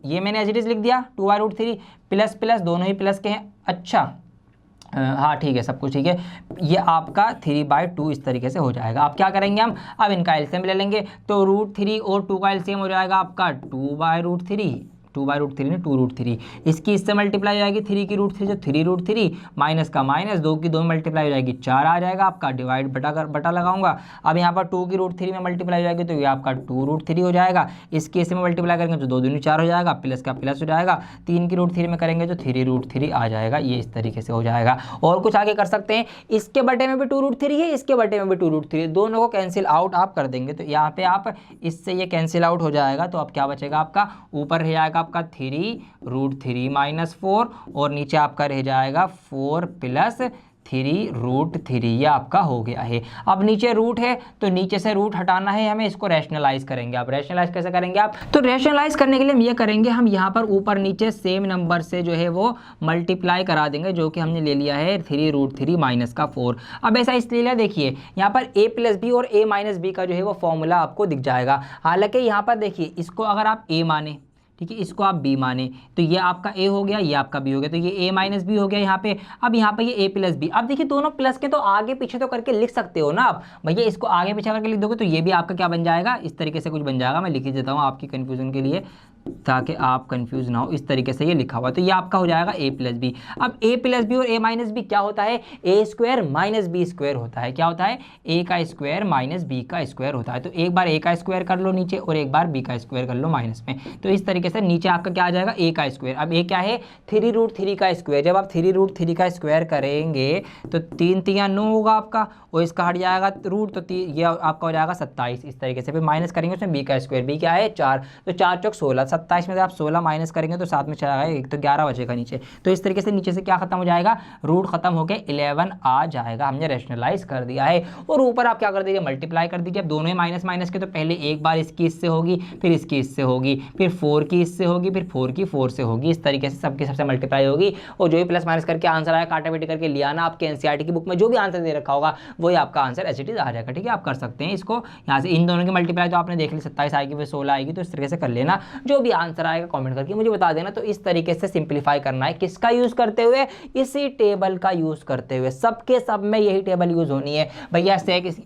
ये मैंने एज इट इज लिख दिया 2/√3, प्लस प्लस दोनों ही प्लस के हैं। अच्छा हाँ ठीक है, सब कुछ ठीक है। ये आपका 3/2 इस तरीके से हो जाएगा। अब क्या करेंगे हम, अब इनका एलसीएम ले लेंगे, तो √3 और 2 का एलसीएम हो जाएगा आपका 2/√3, 2/√3 ने 2√3, इसकी इससे मल्टीप्लाई हो जाएगी 3 की √3 जो 3√3 माइनस का माइनस 2 की 2 मल्टीप्लाई हो जाएगी 4 आ जाएगा आपका, डिवाइड बटा लगाऊंगा। अब यहाँ पर 2 की √3 में मल्टीप्लाई हो जाएगी तो ये आपका 2√3 हो जाएगा, इसके इससे में मल्टीप्लाई करेंगे तो 2 दूनी 4 हो जाएगा, प्लस का प्लस हो जाएगा, 3 की √3 में करेंगे तो 3√3 आ जाएगा। ये इस तरीके से हो जाएगा। और कुछ आगे कर सकते हैं, इसके बटे में भी 2√3 है, इसके बटे में भी 2√3, दोनों को कैंसिल आउट आप कर देंगे तो यहाँ पे आप इससे ये कैंसिल आउट हो जाएगा। तो अब क्या बचेगा आपका, ऊपर रह जाएगा आपका 3√3 माइनस 4 और नीचे आपका रह जाएगा 4 प्लस 3√3, ये आपका हो गया है। अब नीचे रूट है तो नीचे से रूट हटाना है हमें, इसको रैशनलाइज करेंगे। आप रैशनलाइज कैसे करेंगे आप, तो रैशनलाइज करने के लिए हम ये करेंगे, हम यहाँ पर ऊपर नीचे सेम नंबर से जो है वो मल्टीप्लाई करा देंगे, जो कि हमने ले लिया है 3√3 माइनस का 4। अब ऐसा इसलिए लिया, देखिए यहाँ पर a+b और a-b का जो है वो फॉर्मूला आपको दिख जाएगा। हालांकि यहाँ पर देखिए इसको अगर आप a माने, ठीक है, इसको आप b माने तो ये आपका a हो गया, ये आपका b हो गया, तो ये a-b हो गया यहाँ पे। अब यहाँ पे ये a+b, अब देखिए दोनों प्लस के तो आगे पीछे तो करके लिख सकते हो ना आप भैया, इसको आगे पीछे करके लिख दोगे तो ये भी आपका क्या बन जाएगा, इस तरीके से कुछ बन जाएगा। मैं लिख ही देता हूँ आपकी कन्फ्यूजन के लिए ताकि आप कंफ्यूज ना हो, इस तरीके से ये लिखा हुआ, तो ये आपका हो जाएगा a+b। अब a+b और a-b क्या होता है, a² माइनस b² होता है। क्या होता है, a का स्क्वायर माइनस b का स्क्वायर होता है। तो एक बार a का स्क्वायर कर लो नीचे और एक बार b का स्क्वायर कर लो माइनस में, तो इस तरीके से नीचे आपका क्या आ जाएगा, a का स्क्वायर। अब a क्या है, 3√3 का स्क्वायर। जब आप 3√3 का स्क्वायर करेंगे तो 3 3 9 होगा आपका, और इसका हट जाएगा रूट, तो ये आपका हो जाएगा 27। इस तरीके से फिर माइनस करेंगे उसमें b का स्क्वायर, b क्या है 4, तो 4 चौक 16, 27 में से आप 16 माइनस करेंगे तो साथ में चला जाएगा एक, तो 11 बचेगा नीचे। तो इस तरीके से नीचे से क्या खत्म हो जाएगा, रूट खत्म होकर 11 आ जाएगा। हमने रैशनलाइज कर दिया है। और ऊपर आप क्या कर दीजिए, मल्टीप्लाई कर दीजिए। अब दोनों ही माइनस माइनस के, तो पहले एक बार इसकी इससे होगी, फिर इसकी इससे होगी, फिर 4 की इससे होगी, फिर 4 की 4 से होगी। इस तरीके से सबके सबसे मल्टीप्लाई होगी, और जो भी प्लस माइनस करके आंसर आया काटा बेटी करके लिया ना, आपके एनसीईआरटी की बुक में जो भी आंसर दे रखा होगा वही आपका आंसर एज इट इज आ जाएगा। ठीक है, आप कर सकते हैं इसको यहाँ से। इन दोनों की मल्टीप्लाई तो आपने देख ली, 27 आएगी फिर 16 आएगी, तो इस तरीके से कर लेना। जो भी आंसर आएगा कमेंट करके मुझे बता देना। तो इस तरीके से सिंपलीफाई करना है, किसका यूज करते हुए, इसी टेबल का यूज करते हुए। सबके सब में यही टेबल यूज होनी है भैया।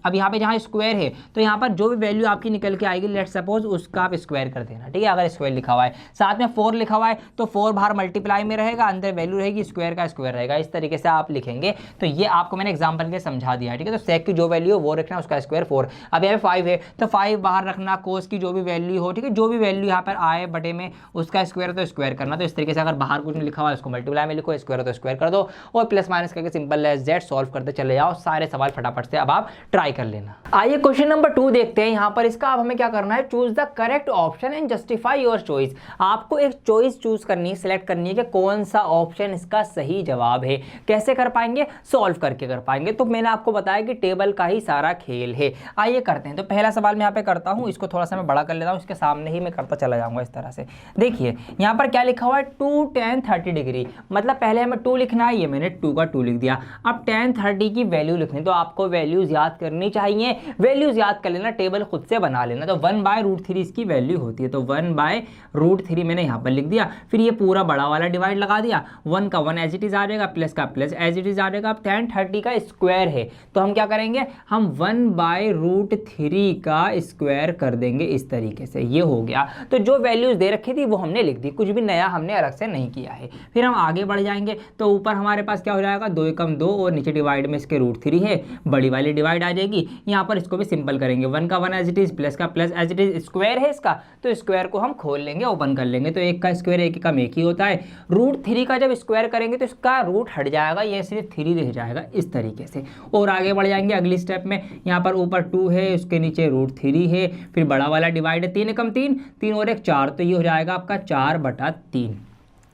अब यहाँ पे जहाँ स्क्वायर है तो यहाँ पर जो भी वैल्यू आपकी निकल के आएगी, लेट सपोज उसका आप स्क्वायर कर देना। ठीक है, अगर स्क्वायर लिखा हुआ है, साथ में 4 लिखा हुआ है तो 4 बाहर मल्टीप्लाई में रहेगा, अंदर वैल्यू रहेगी, स्क्वायर का स्क्वायर रहेगा। इस तरीके से आप लिखेंगे। तो ये आपको मैंने एग्जाम्पल के समझा दिया है। ठीक है, तो सेक की जो वैल्यू हो वो रखना, उसका स्क्वायर 4। अब यहाँ पे 5 है तो 5 बाहर रखना, कोस की जो भी वैल्यू हो, ठीक है, जो भी वैल्यू यहाँ पर आए बटे में उसका स्क्वायर तो स्क्वायर करना। तो इस तरीके से अगर बाहर कुछ नहीं लिखा हुआ है उसको मल्टीप्लाई में लिखो, स्क्वायर तो स्क्वायर कर दो, और प्लस माइनस करके सिंपल एज दैट सॉल्व करते चले जाओ। सारे सवाल फटाफट से अब आप ट्राई कर लेना। आइए क्वेश्चन नंबर 2 देखते हैं। यहाँ पर इसका अब हमें क्या करना है, choose the correct option and justify your choice. आपको एक चॉइस चूज करनी है, सिलेक्ट करनी है कि कौन सा ऑप्शन इसका सही जवाब है। कैसे कर पाएंगे, सॉल्व करके कर पाएंगे। तो मैंने आपको बताया कि टेबल का ही सारा खेल है। आइए करते हैं। तो पहला सवाल मैं यहाँ पे करता हूँ, इसको थोड़ा सा मैं बड़ा कर लेता हूँ, इसके सामने ही मैं करता चला जाऊंगा इस तरह से। देखिए यहाँ पर क्या लिखा हुआ है, 2 tan 30 डिग्री, मतलब पहले हमें 2 लिखना है, ये मैंने 2 का 2 लिख दिया। अब tan 30 की वैल्यू लिखनी, तो आपको वैल्यूज याद करनी चाहिए। वैल्यूज याद कर लेना, टेबल खुद से बना लेना। तो 1/√3 इसकी वैल्यू होती है, तो 1/√3 मैंने यहाँ पर लिख दिया। फिर ये पूरा बड़ा वाला डिवाइड लगा दिया, 1 का 1 एज इट इज आ जाएगा, प्लस का प्लस एज इट इज आ जाएगा। अब tan 30 का स्क्वायर है तो हम क्या करेंगे, हम 1/√3 का स्क्वायर कर देंगे। इस तरीके से ये हो गया। तो जो वैल्यूज दे रखी थी वो हमने लिख दी, कुछ भी नया हमने अलग से नहीं किया है। फिर हम आगे बढ़ जाएंगे तो ऊपर हमारे पास क्या हो जाएगा, 2 × 2 और नीचे डिवाइड में इसके √3 है, बड़ी वाली डिवाइड आ जाएगी। यहाँ पर इसको भी सिंपल करेंगे, 1 का 1 एज इट इज, प्लस का plus as it is, square है इसका तो स्क्वायर को हम खोल लेंगे, ओपन कर लेंगे। तो 1 का स्क्वायर 1 का एक ही होता है। √3 का जब स्क्वायर करेंगे तो इसका रूट हट जाएगा, ये सिर्फ 3 रह जाएगा इस तरीके से। और आगे बढ़ जाएंगे अगली स्टेप में, यहाँ पर ऊपर 2 है, उसके नीचे √3 है, फिर बड़ा वाला डिवाइड है, 3 × 3, 3 और 1 4, तो ये हो जाएगा आपका 4/3।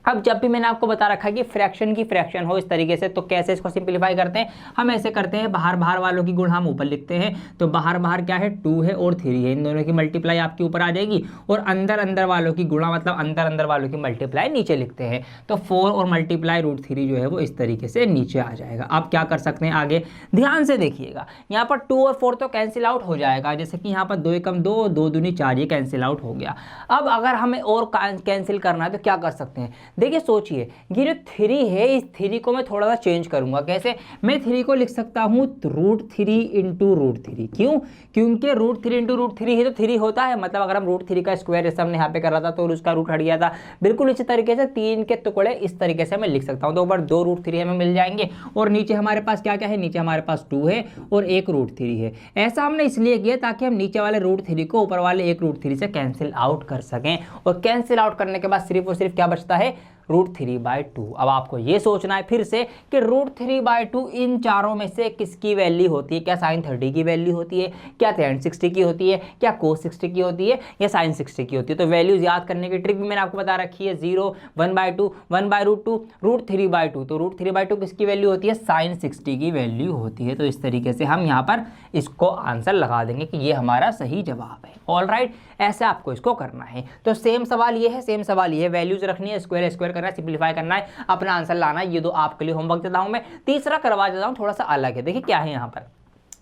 अब जब भी मैंने आपको बता रखा है कि फ्रैक्शन की फ्रैक्शन हो इस तरीके से, तो कैसे इसको सिंपलीफाई करते हैं, हम ऐसे करते हैं, बाहर बाहर वालों की गुण हम ऊपर लिखते हैं। तो बाहर बाहर क्या है, 2 है और 3 है, इन दोनों की मल्टीप्लाई आपके ऊपर आ जाएगी। और अंदर अंदर वालों की गुणा, मतलब अंदर अंदर वालों की मल्टीप्लाई नीचे लिखते हैं। तो 4 और मल्टीप्लाई √3 जो है वो इस तरीके से नीचे आ जाएगा। आप क्या कर सकते हैं आगे, ध्यान से देखिएगा। यहाँ पर 2 और 4 तो कैंसिल आउट हो जाएगा, जैसे कि यहाँ पर 2 × 2, 2 दूनी 4, ये कैंसिल आउट हो गया। अब अगर हमें और कैंसिल करना है तो क्या कर सकते हैं, देखिए सोचिए, ये जो 3 है इस 3 को मैं थोड़ा सा चेंज करूंगा। कैसे? मैं 3 को लिख सकता हूँ √3 इंटू √3। क्यों? क्योंकि √3 इंटू √3 है तो 3 होता है, मतलब अगर हम √3 का स्क्वायर जैसे हमने यहाँ पे करा था तो उसका रूट हट गया था। बिल्कुल इसी तरीके से 3 के टुकड़े इस तरीके से मैं लिख सकता हूँ। तो ऊपर 2 √3 हमें मिल जाएंगे और नीचे हमारे पास क्या क्या है, नीचे हमारे पास 2 है और 1 √3 है। ऐसा हमने इसलिए किया ताकि हम नीचे वाले √3 को ऊपर वाले 1 √3 से कैंसिल आउट कर सकें, और कैंसिल आउट करने के बाद सिर्फ और सिर्फ क्या बचता है, √3/2। अब आपको ये सोचना है फिर से कि √3/2 इन चारों में से किसकी वैल्यू होती है? क्या sin 30 की वैल्यू होती है, क्या tan 60 की होती है, क्या cos 60 की होती है, या sin 60 की होती है? तो वैल्यूज याद करने की ट्रिक भी मैंने आपको बता रखी है, 0, 1/2, 1/√2, √3/2। तो √3/2 किसकी वैल्यू होती है? sin 60 की वैल्यू होती है। तो इस तरीके से हम यहाँ पर इसको आंसर लगा देंगे कि ये हमारा सही जवाब है। ऑलराइट, ऐसे आपको इसको करना है। तो सेम सवाल ये है, सेम सवाल ये है, वैल्यूज रखनी है, स्क्वायर स्क्वायर करना है, सिंपलीफाई करना है, अपना आंसर लाना है। ये दो आपके लिए होमवर्क देता हूं मैं। तीसरा करवा देता हूं, थोड़ा सा अलग है। देखिए क्या है यहाँ पर,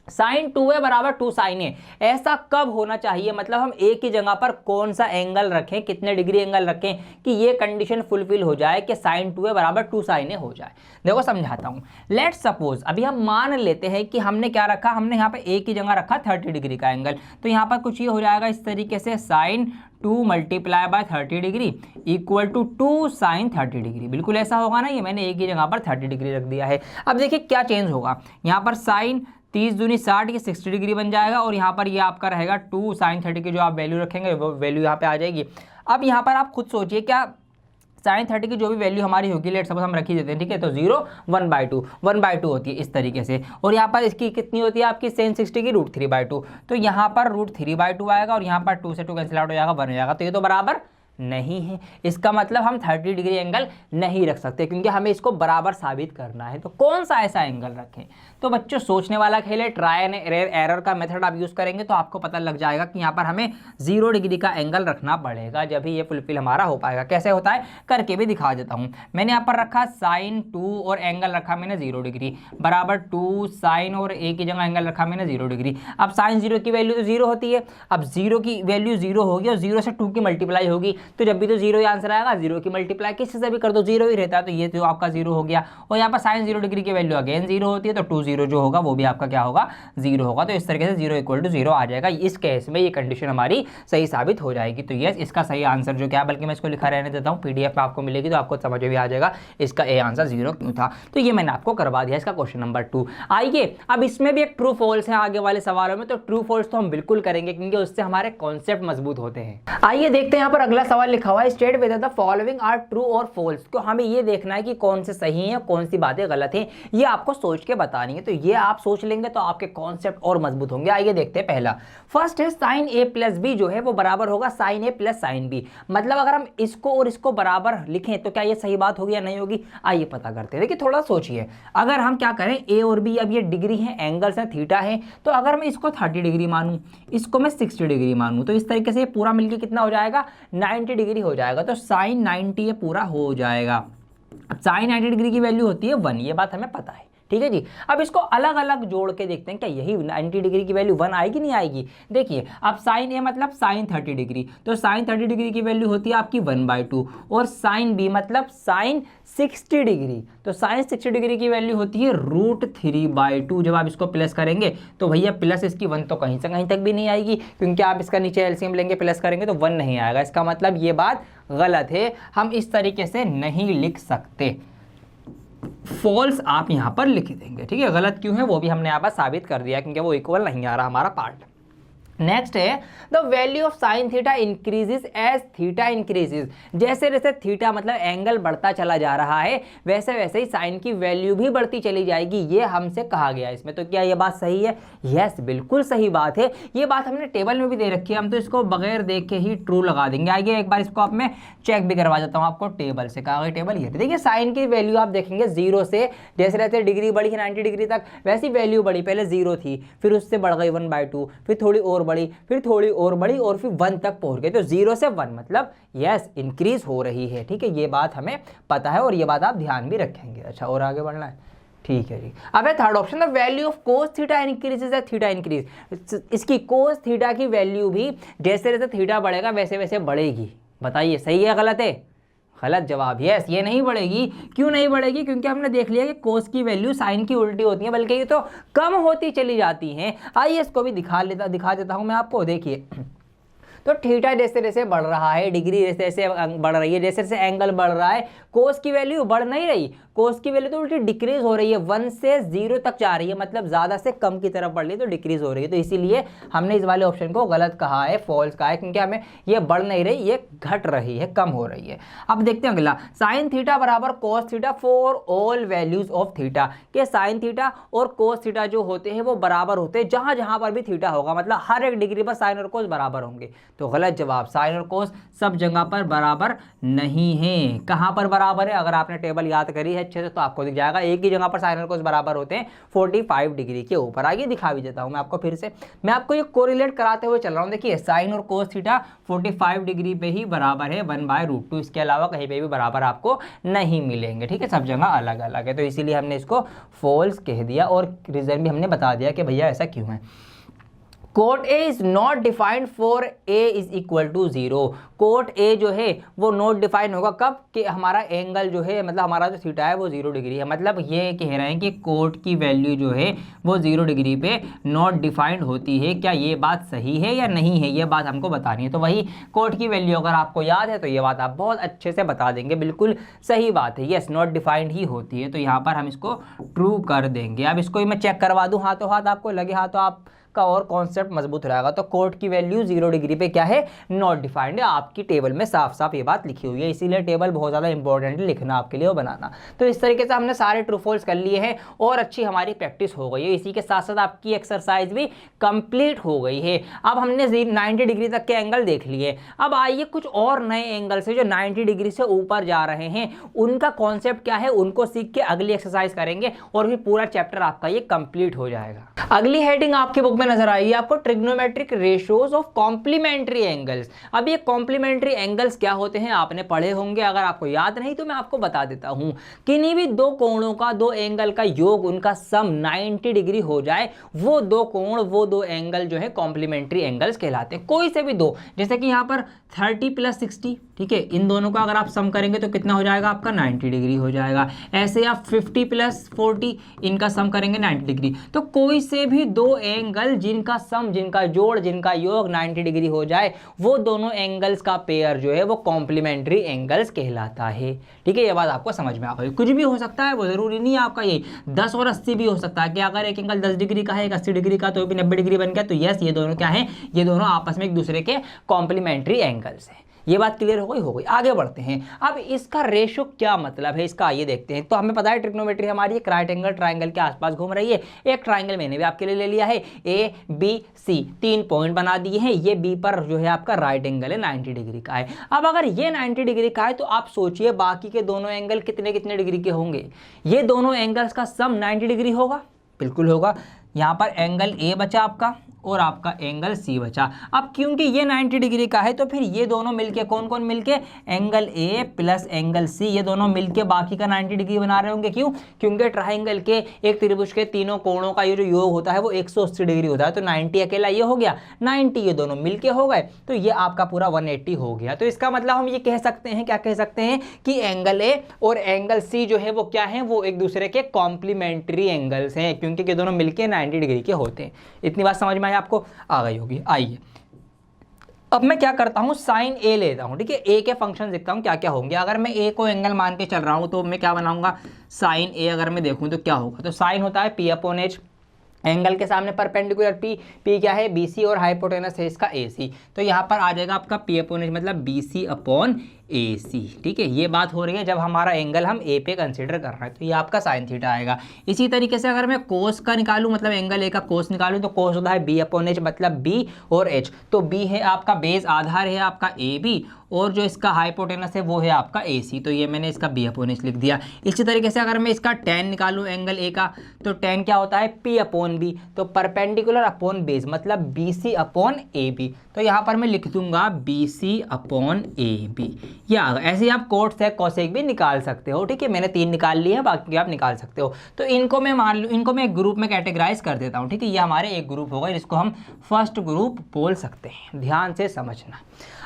sin 2a बराबर 2 sin a। ऐसा कब होना चाहिए, मतलब हम a की जगह पर कौन सा एंगल रखें, कितने डिग्री एंगल रखें कि ये कंडीशन फुलफिल हो जाए कि sin 2a बराबर 2 sin a हो जाए। देखो समझाता हूं। लेट्स सपोज अभी हम मान लेते हैं कि हमने क्या रखा, हमने यहाँ पे a की जगह रखा 30 डिग्री का एंगल। तो यहाँ पर कुछ ये हो जाएगा इस तरीके से, sin 2 multiply by 30 degree equal to 2 sin 30 degree. बिल्कुल ऐसा होगा ना, ये मैंने a की जगह पर 30 डिग्री रख दिया है। अब देखिए क्या चेंज होगा, यहाँ पर sin 30 दूनी 60, ये 60 डिग्री बन जाएगा, और यहाँ पर ये आपका रहेगा 2 sin 30 की जो आप वैल्यू रखेंगे वो वैल्यू यहाँ पे आ जाएगी। अब यहाँ पर आप खुद सोचिए, क्या sin 30 की जो भी वैल्यू हमारी होगी, लेट सपोज हम रख ही देते हैं, ठीक है, तो 0, 1/2 होती है इस तरीके से, और यहाँ पर इसकी कितनी होती है आपकी sin 60 की √3/2। तो यहाँ पर √3/2 आएगा और यहाँ पर 2 से 2 कैंसिल आउट हो जाएगा, 1 हो जाएगा। तो ये तो बराबर नहीं है, इसका मतलब हम 30 डिग्री एंगल नहीं रख सकते, क्योंकि हमें इसको बराबर साबित करना है। तो कौन सा ऐसा एंगल रखें? तो बच्चों सोचने वाला खेल है, ट्राई एंड एरर का मेथड आप यूज़ करेंगे तो आपको पता लग जाएगा कि यहाँ पर हमें 0 डिग्री का एंगल रखना पड़ेगा, जब ही ये फुलफिल हमारा हो पाएगा। कैसे होता है करके भी दिखा देता हूँ। मैंने यहाँ पर रखा sin 2 और एंगल रखा मैंने 0 डिग्री बराबर 2 sin, और a की जगह एंगल रखा मैंने 0 डिग्री। अब sin 0 की वैल्यू तो 0 होती है, अब 0 की वैल्यू 0 होगी और 0 से 2 की मल्टीप्लाई होगी, तो जब भी तो 0 ही आंसर आएगा। 0 की मल्टीप्लाई किसी से भी कर दो 0 ही रहता है, तो ये तो आपका 0 हो गया। और यहाँ पर sin 0 डिग्री की वैल्यू अगेन 0 होती है, तो 2 0 जो होगा वो भी आपका क्या होगा, 0 होगा। तो इस तरीके से 0 = 0 आ जाएगा। इस केस में ये कंडीशन हमारी सही साबित हो जाएगी। तो यस, इसका सही आंसर जो क्या, बल्कि मैं इसको लिखा रहने देता हूँ, PDF में आपको मिलेगी तो आपको समझ में भी आ जाएगा इसका ए आंसर 0 क्यों था। तो ये मैंने आपको करवा दिया इसका क्वेश्चन नंबर 2। आइए अब इसमें भी एक ट्रू फॉल्स है आगे वाले सवालों में, तो ट्रू फॉल्स तो हम बिल्कुल करेंगे क्योंकि उससे हमारे कॉन्सेप्ट मजबूत होते हैं। आइए देखते हैं यहाँ पर अगला सवाल लिखा हुआ है, state whether the following are true और फॉल्स। तो हमें ये देखना है कि कौन से सही है, कौन सी बातें गलत हैं, ये आपको सोच के बतानी है। तो ये आप सोच लेंगे तो आपके कॉन्सेप्ट और मजबूत होंगे। आइए देखते हैं। पहला फर्स्ट है sin a प्लस बी जो है वो बराबर होगा sin a plus sin b। मतलब अगर हम इसको और इसको बराबर लिखें तो क्या ये सही बात होगी या नहीं होगी, आइए पता करते हैं। देखिए थोड़ा सोचिए, अगर हम क्या करें, a और b अब ये डिग्री है, एंगल्स हैं, थीटा है, तो अगर मैं इसको 30 डिग्री मानूं, इसको मैं 60 डिग्री मानूं, तो इस तरीके से ये पूरा मिलके कितना हो जाएगा, 90 डिग्री हो जाएगा। तो sin 90 ये पूरा हो जाएगा। अब sin 90 डिग्री की वैल्यू होती है 1, ये बात हमें पता है, ठीक है जी। अब इसको अलग अलग जोड़ के देखते हैं, क्या यही 90 डिग्री की वैल्यू 1 आएगी नहीं आएगी। देखिए अब sin a मतलब sin 30 डिग्री, तो sin 30 डिग्री की वैल्यू होती है आपकी 1/2, और sin b मतलब sin 60 डिग्री, तो sin 60 डिग्री की वैल्यू होती है √3/2। जब आप इसको प्लस करेंगे तो भैया प्लस इसकी 1 तो कहीं से कहीं तक भी नहीं आएगी, क्योंकि आप इसका नीचे एलसीएम लेंगे प्लस करेंगे तो 1 नहीं आएगा। इसका मतलब ये बात गलत है, हम इस तरीके से नहीं लिख सकते। फॉल्स आप यहां पर लिख देंगे, ठीक है। गलत क्यों है वो भी हमने यहाँ पर साबित कर दिया, क्योंकि वो इक्वल नहीं आ रहा हमारा पार्ट। नेक्स्ट है the value of sine theta increases as theta increases. जैसे जैसे थीटा मतलब एंगल बढ़ता चला जा रहा है, वैसे वैसे ही साइन की वैल्यू भी बढ़ती चली जाएगी, ये हमसे कहा गया इसमें। तो क्या ये बात सही है? यस, बिल्कुल सही बात है। ये बात हमने टेबल में भी दे रखी है, हम तो इसको बगैर देख के ही ट्रू लगा देंगे। आइए एक बार इसको आप मैं चेक भी करवा देता हूँ आपको टेबल से। कहा गई टेबल ये, देखिए साइन की वैल्यू आप देखेंगे 0 से जैसे रहते डिग्री बढ़ी है 90 डिग्री तक, वैसी वैल्यू बढ़ी। पहले 0 थी, फिर उससे बढ़ गई 1/2, फिर थोड़ी और बढ़ी, फिर थोड़ी और बढ़ी, और फिर 1 तक पहुंच गई। तो 0 से 1 मतलब यस इंक्रीज हो रही है, ठीक है। ये बात हमें पता है और ये बात आप ध्यान भी रखेंगे। अच्छा, और आगे बढ़ना है, ठीक है जी। अब है third option, the value of cos theta increases as theta increase. इसकी कोस थीटा की वैल्यू भी जैसे जैसे थीटा बढ़ेगा वैसे वैसे बढ़ेगी। बताइए सही है गलत है? गलत जवाब। यस, ये नहीं बढ़ेगी। क्यों नहीं बढ़ेगी? क्योंकि हमने देख लिया कि कोस की वैल्यू साइन की उल्टी होती है, बल्कि ये तो कम होती चली जाती हैं। आइए इसको भी दिखा देता हूं मैं आपको। देखिए, तो थीटा जैसे जैसे बढ़ रहा है, डिग्री जैसे जैसे बढ़ रही है, जैसे जैसे एंगल बढ़ रहा है, कोस की वैल्यू बढ़ नहीं रही, कोस की वैल्यू तो उल्टी डिक्रीज हो रही है, 1 से 0 तक जा रही है, मतलब ज़्यादा से कम की तरफ बढ़ रही है, तो डिक्रीज हो रही है। तो इसीलिए हमने इस वाले ऑप्शन को गलत कहा है, फॉल्स कहा है, क्योंकि हमें ये बढ़ नहीं रही, ये घट रही है, कम हो रही है। अब देखते हैं अगला, साइन थीटा बराबर cos theta for all values of theta. कि साइन थीटा और कोस थीटा जो होते हैं वो बराबर होते हैं जहां जहां पर भी थीटा होगा, मतलब हर एक डिग्री पर साइन और कोस बराबर होंगे। तो गलत जवाब, साइन और कोस सब जगह पर बराबर नहीं है। कहां पर बराबर है? अगर आपने टेबल याद करी है अच्छे से तो आपको दिख जाएगा, एक ही जगह पर साइन और कोस बराबर होते हैं, 45 डिग्री के ऊपर। आइए दिखा भी देता हूं मैं आपको फिर से, मैं आपको ये कोरिलेट कराते हुए चल रहा हूं। देखिए, साइन और कोस थीटा 45 डिग्री पे ही बराबर है 1/√2, इसके अलावा कहीं पे भी बराबर आपको नहीं मिलेंगे। ठीक है, सब जगह अलग अलग है, तो इसीलिए हमने इसको फॉल्स कह दिया, और रीजन भी हमने बता दिया कि भैया ऐसा क्यों है। Cot A is not defined for A is equal to 0। Cot A जो है वो नॉट डिफाइंड होगा कब? कि हमारा एंगल जो है, मतलब हमारा जो थीटा है वो 0 डिग्री है। मतलब ये कह रहे हैं कि कोट की वैल्यू जो है वो 0 डिग्री पे नॉट डिफाइंड होती है। क्या ये बात सही है या नहीं है, ये बात हमको बतानी है। तो वही कोट की वैल्यू अगर आपको याद है तो ये बात आप बहुत अच्छे से बता देंगे, बिल्कुल सही बात है, यस, नॉट डिफाइंड ही होती है। तो यहाँ पर हम इसको ट्रू कर देंगे। अब इसको ही मैं चेक करवा दूँ हाथों हाथ, आपको लगे हाथ तो आप का और कॉन्सेप्ट मजबूत रहेगा। तो कोट की वैल्यू 0 डिग्री पे क्या है? नॉट डिफाइंड है। आपकी टेबल में साफ साफ ये बात लिखी हुई है, इसीलिए टेबल बहुत ज़्यादा इंपॉर्टेंट है लिखना आपके लिए और बनाना। तो इस तरीके से हमने सारे ट्रू फॉल्स कर लिए हैं और अच्छी हमारी प्रैक्टिस हो गई है। इसी के साथ साथ आपकी एक्सरसाइज भी कंप्लीट हो गई है। अब हमने 90 डिग्री तक के एंगल देख लिए। अब आइए कुछ और नए एंगल से जो 90 डिग्री से ऊपर जा रहे हैं, उनका कॉन्सेप्ट क्या है, उनको सीख के अगली एक्सरसाइज करेंगे और फिर पूरा चैप्टर आपका ये कंप्लीट हो जाएगा। अगली हेडिंग आपकी बुक में नजर आई है आपको, trigonometric ratios of complementary angles. अब ये कॉम्प्लीमेंट्री एंगल्स क्या होते हैं आपने पढ़े होंगे, अगर आपको याद नहीं तो मैं आपको बता देता हूं। किन्हीं भी दो कोणों का, दो एंगल का योग, उनका सम 90 डिग्री हो जाए, वो दो कोण, वो दो एंगल जो है कॉम्प्लीमेंट्री एंगल्स कहलाते हैं। कोई से भी दो, जैसे कि यहाँ पर 30 + 60, ठीक है, इन दोनों का अगर आप सम करेंगे तो कितना हो जाएगा आपका? 90 डिग्री हो जाएगा। ऐसे आप 50 + 40, इनका सम करेंगे 90 डिग्री। तो कोई से भी दो एंगल जिनका सम, जिनका जोड़, जिनका योग 90 डिग्री हो जाए, वो दोनों एंगल्स का पेयर जो है वो कॉम्प्लीमेंट्री एंगल्स कहलाता है। ठीक है, ये बात आपको समझ में आ गई। कुछ भी हो सकता है, वो जरूरी नहीं है आपका ये 10 और 80 भी हो सकता है कि अगर एक एंगल 10 डिग्री का है, एक 80 डिग्री का, तो भी 90 डिग्री बन गया। तो यस, ये दोनों क्या है? ये दोनों आपस में एक दूसरे के कॉम्प्लीमेंट्री एंगल्स हैं। ये बात क्लियर हो गई? हो गई। आगे बढ़ते हैं। अब इसका रेशो क्या मतलब है इसका, आइए देखते हैं। तो हमें पता है ट्रिग्नोमेट्री हमारी एक राइट एंगल ट्राइंगल के आसपास घूम रही है। एक ट्राइंगल मैंने भी आपके लिए ले लिया है, ABC, 3 पॉइंट बना दिए हैं। ये बी पर जो है आपका राइट एंगल है, 90 डिग्री का है। अब अगर ये 90 डिग्री का है तो आप सोचिए बाकी के दोनों एंगल कितने कितने डिग्री के होंगे? ये दोनों एंगल्स का सम 90 डिग्री होगा, बिल्कुल होगा। यहाँ पर एंगल ए बचा आपका और आपका एंगल सी बचा। अब क्योंकि ये 90 डिग्री का है तो फिर ये दोनों मिलके, कौन कौन मिलके? Angle A plus angle C, ये दोनों मिलके बाकी का 90 डिग्री बना रहे होंगे। क्यों? क्योंकि ट्राइंगल के, एक त्रिभुज के तीनों कोणों का ये जो योग होता है वो 180 डिग्री होता है। तो 90 अकेला ये हो गया, 90 ये दोनों मिलके हो गए, तो ये आपका पूरा 180 हो गया। तो इसका मतलब हम ये कह सकते हैं, क्या कह सकते हैं कि एंगल ए और एंगल सी जो है वो क्या है? वो एक दूसरे के कॉम्प्लीमेंट्री एंगल्स हैं, क्योंकि ये दोनों मिलके 90 डिग्री के होते हैं। इतनी बात समझ में आपको आ गई होगी। आइए अब मैं क्या करता हूं, साइन ए लेता हूं। ठीक है, ए के फंक्शन देखता हूं क्या क्या होंगे। अगर मैं ए को एंगल मान के चल रहा हूं तो मैं क्या बनाऊंगा? साइन ए अगर मैं देखूं तो क्या होगा? तो साइन होता है P/H, एंगल के सामने परपेंडिकुलर P क्या है? BC, और हाइपोटेनस है इसका AC। तो यहाँ पर आ जाएगा आपका P/H मतलब BC/AC। ठीक है, ये बात हो रही है जब हमारा एंगल हम A पे कंसीडर कर रहे हैं, तो ये आपका साइन थीटा आएगा। इसी तरीके से अगर मैं कोस का निकालूं, मतलब एंगल A का कोस निकालूं, तो कोस होता है B/H मतलब B और H। तो B है आपका बेस, आधार है आपका AB, और जो इसका हाइपोटेनस है वो है आपका AC। तो ये मैंने इसका B/H लिख दिया। इसी तरीके से अगर मैं इसका tan निकालूं एंगल A का, तो tan क्या होता है? P/B। तो परपेंडिकुलर अपॉन बेस मतलब BC/AB। तो यहाँ पर मैं लिख दूंगा BC/AB। या ऐसे ही आप कोट सेक कोसेक भी निकाल सकते हो, ठीक है। मैंने 3 निकाल लिए हैं, बाकी आप निकाल सकते हो। तो इनको मैं मान लूँ, इनको मैं एक ग्रुप में कैटेगराइज कर देता हूँ, ठीक है। ये हमारे एक ग्रुप होगा जिसको हम फर्स्ट ग्रुप बोल सकते हैं। ध्यान से समझना।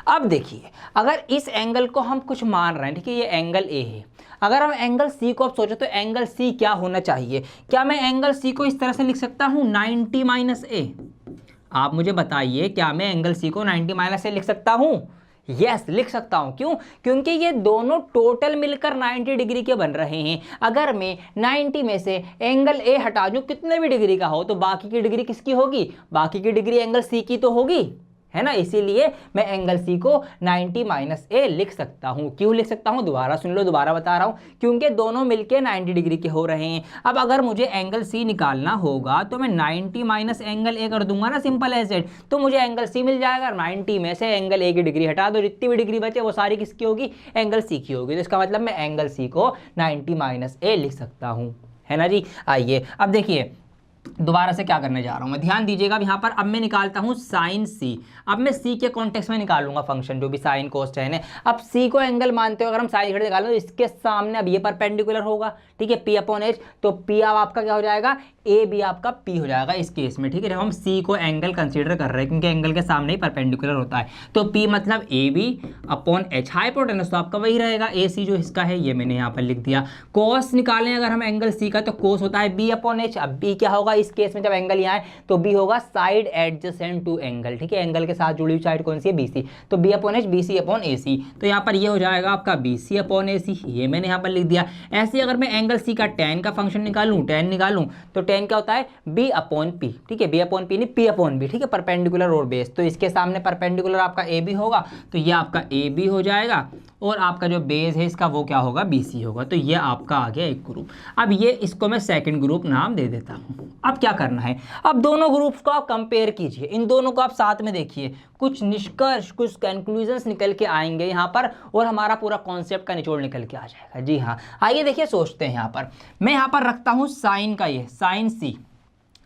अब देखिए, अगर इस एंगल को हम कुछ मान रहे हैं, ठीक है, ये एंगल ए है। अगर हम एंगल सी को अब सोचो तो एंगल सी क्या होना चाहिए? क्या मैं एंगल सी को इस तरह से लिख सकता हूँ 90 माइनस ए? आप मुझे बताइए, क्या मैं एंगल सी को 90 माइनस ए लिख सकता हूँ? यस, लिख सकता हूँ। क्यों? क्योंकि ये दोनों टोटल मिलकर 90 डिग्री के बन रहे हैं। अगर मैं 90 में से एंगल ए हटा दूँ, कितने भी डिग्री का हो, तो बाकी की डिग्री किसकी होगी? बाकी की डिग्री एंगल सी की तो होगी, है ना। इसीलिए मैं एंगल सी को 90 माइनस ए लिख सकता हूँ। क्यों लिख सकता हूँ? दोबारा सुन लो, दोबारा बता रहा हूँ, क्योंकि दोनों मिलके 90 डिग्री के हो रहे हैं। अब अगर मुझे एंगल सी निकालना होगा तो मैं 90 माइनस एंगल ए कर दूंगा ना, सिंपल एज इट, तो मुझे एंगल सी मिल जाएगा। 90 में से एंगल ए की डिग्री हटा दो, जितनी भी डिग्री बचे वो सारी किसकी होगी? एंगल सी की होगी। तो इसका मतलब मैं एंगल सी को 90 माइनस ए लिख सकता हूँ, है ना जी। आइए अब देखिए, दोबारा से क्या करने जा रहा हूं मैं, ध्यान दीजिएगा। अब यहाँ पर अब मैं निकालता हूँ साइन सी। अब मैं सी के कॉन्टेक्स्ट में निकालूंगा फंक्शन, जो भी साइन कोस टेन है। अब सी को एंगल मानते हो, अगर हम साइन थीटा निकालें तो इसके सामने अब ये परपेंडिकुलर होगा, ठीक है, पी अपॉन एच। तो पी अब आपका क्या हो जाएगा? ए बी आपका पी हो जाएगा इस केस में, ठीक है। जब हम सी को एंगल कंसीडर कर रहे हैं, क्योंकि एंगल के सामने ही परपेंडिकुलर होता है, तो पी मतलब A B upon H. Hypotenuse तो आपका वही रहेगा, ए सी जो इसका है, ये मैंने यहाँ पर लिख दिया। कोस निकालें अगर हम एंगल सी का, तो कोस होता है बी अपॉन एच। अब बी क्या होगा इस केस में? जब एंगल यहाँ है तो बी होगा साइड एडजेसेंट टू एंगल, ठीक है। एंगल के साथ जुड़ी हुई साइड कौन सी है? बीसी। तो B upon H, BC upon A C. तो यहाँ पर ये हो जाएगा आपका बीसी अपॉन ए सी, ये मैंने यहाँ पर लिख दिया। ऐसे अगर मैं एंगल सी का टेन का फंक्शन निकालूं, टेन निकालूं, तो टेन क्या होता है? बी अपॉन पी, ठीक है। बी अपॉन पी नहीं, पी अपॉन बी, ठीक है, परपेंडिकुलर और बेस। तो इसके सामने परपेंडिकुलर आपका ए बी होगा, तो ये आपका ए बी हो जाएगा, और आपका जो बेस है इसका वो क्या होगा? बीसी होगा। तो ये आपका आ गया एक ग्रुप। अब ये इसको मैं सेकंड ग्रुप नाम दे देता हूँ। अब क्या करना है? अब दोनों ग्रुप्स को आप कंपेयर कीजिए, इन दोनों को आप साथ में देखिए, कुछ निष्कर्ष, कुछ कंक्लूजन्स निकल के आएंगे यहाँ पर, और हमारा पूरा कॉन्सेप्ट का निचोड़ निकल के आ जाएगा। जी हाँ, आइए देखिए, सोचते हैं। यहाँ पर मैं यहाँ पर रखता हूँ साइन का, ये साइन सी।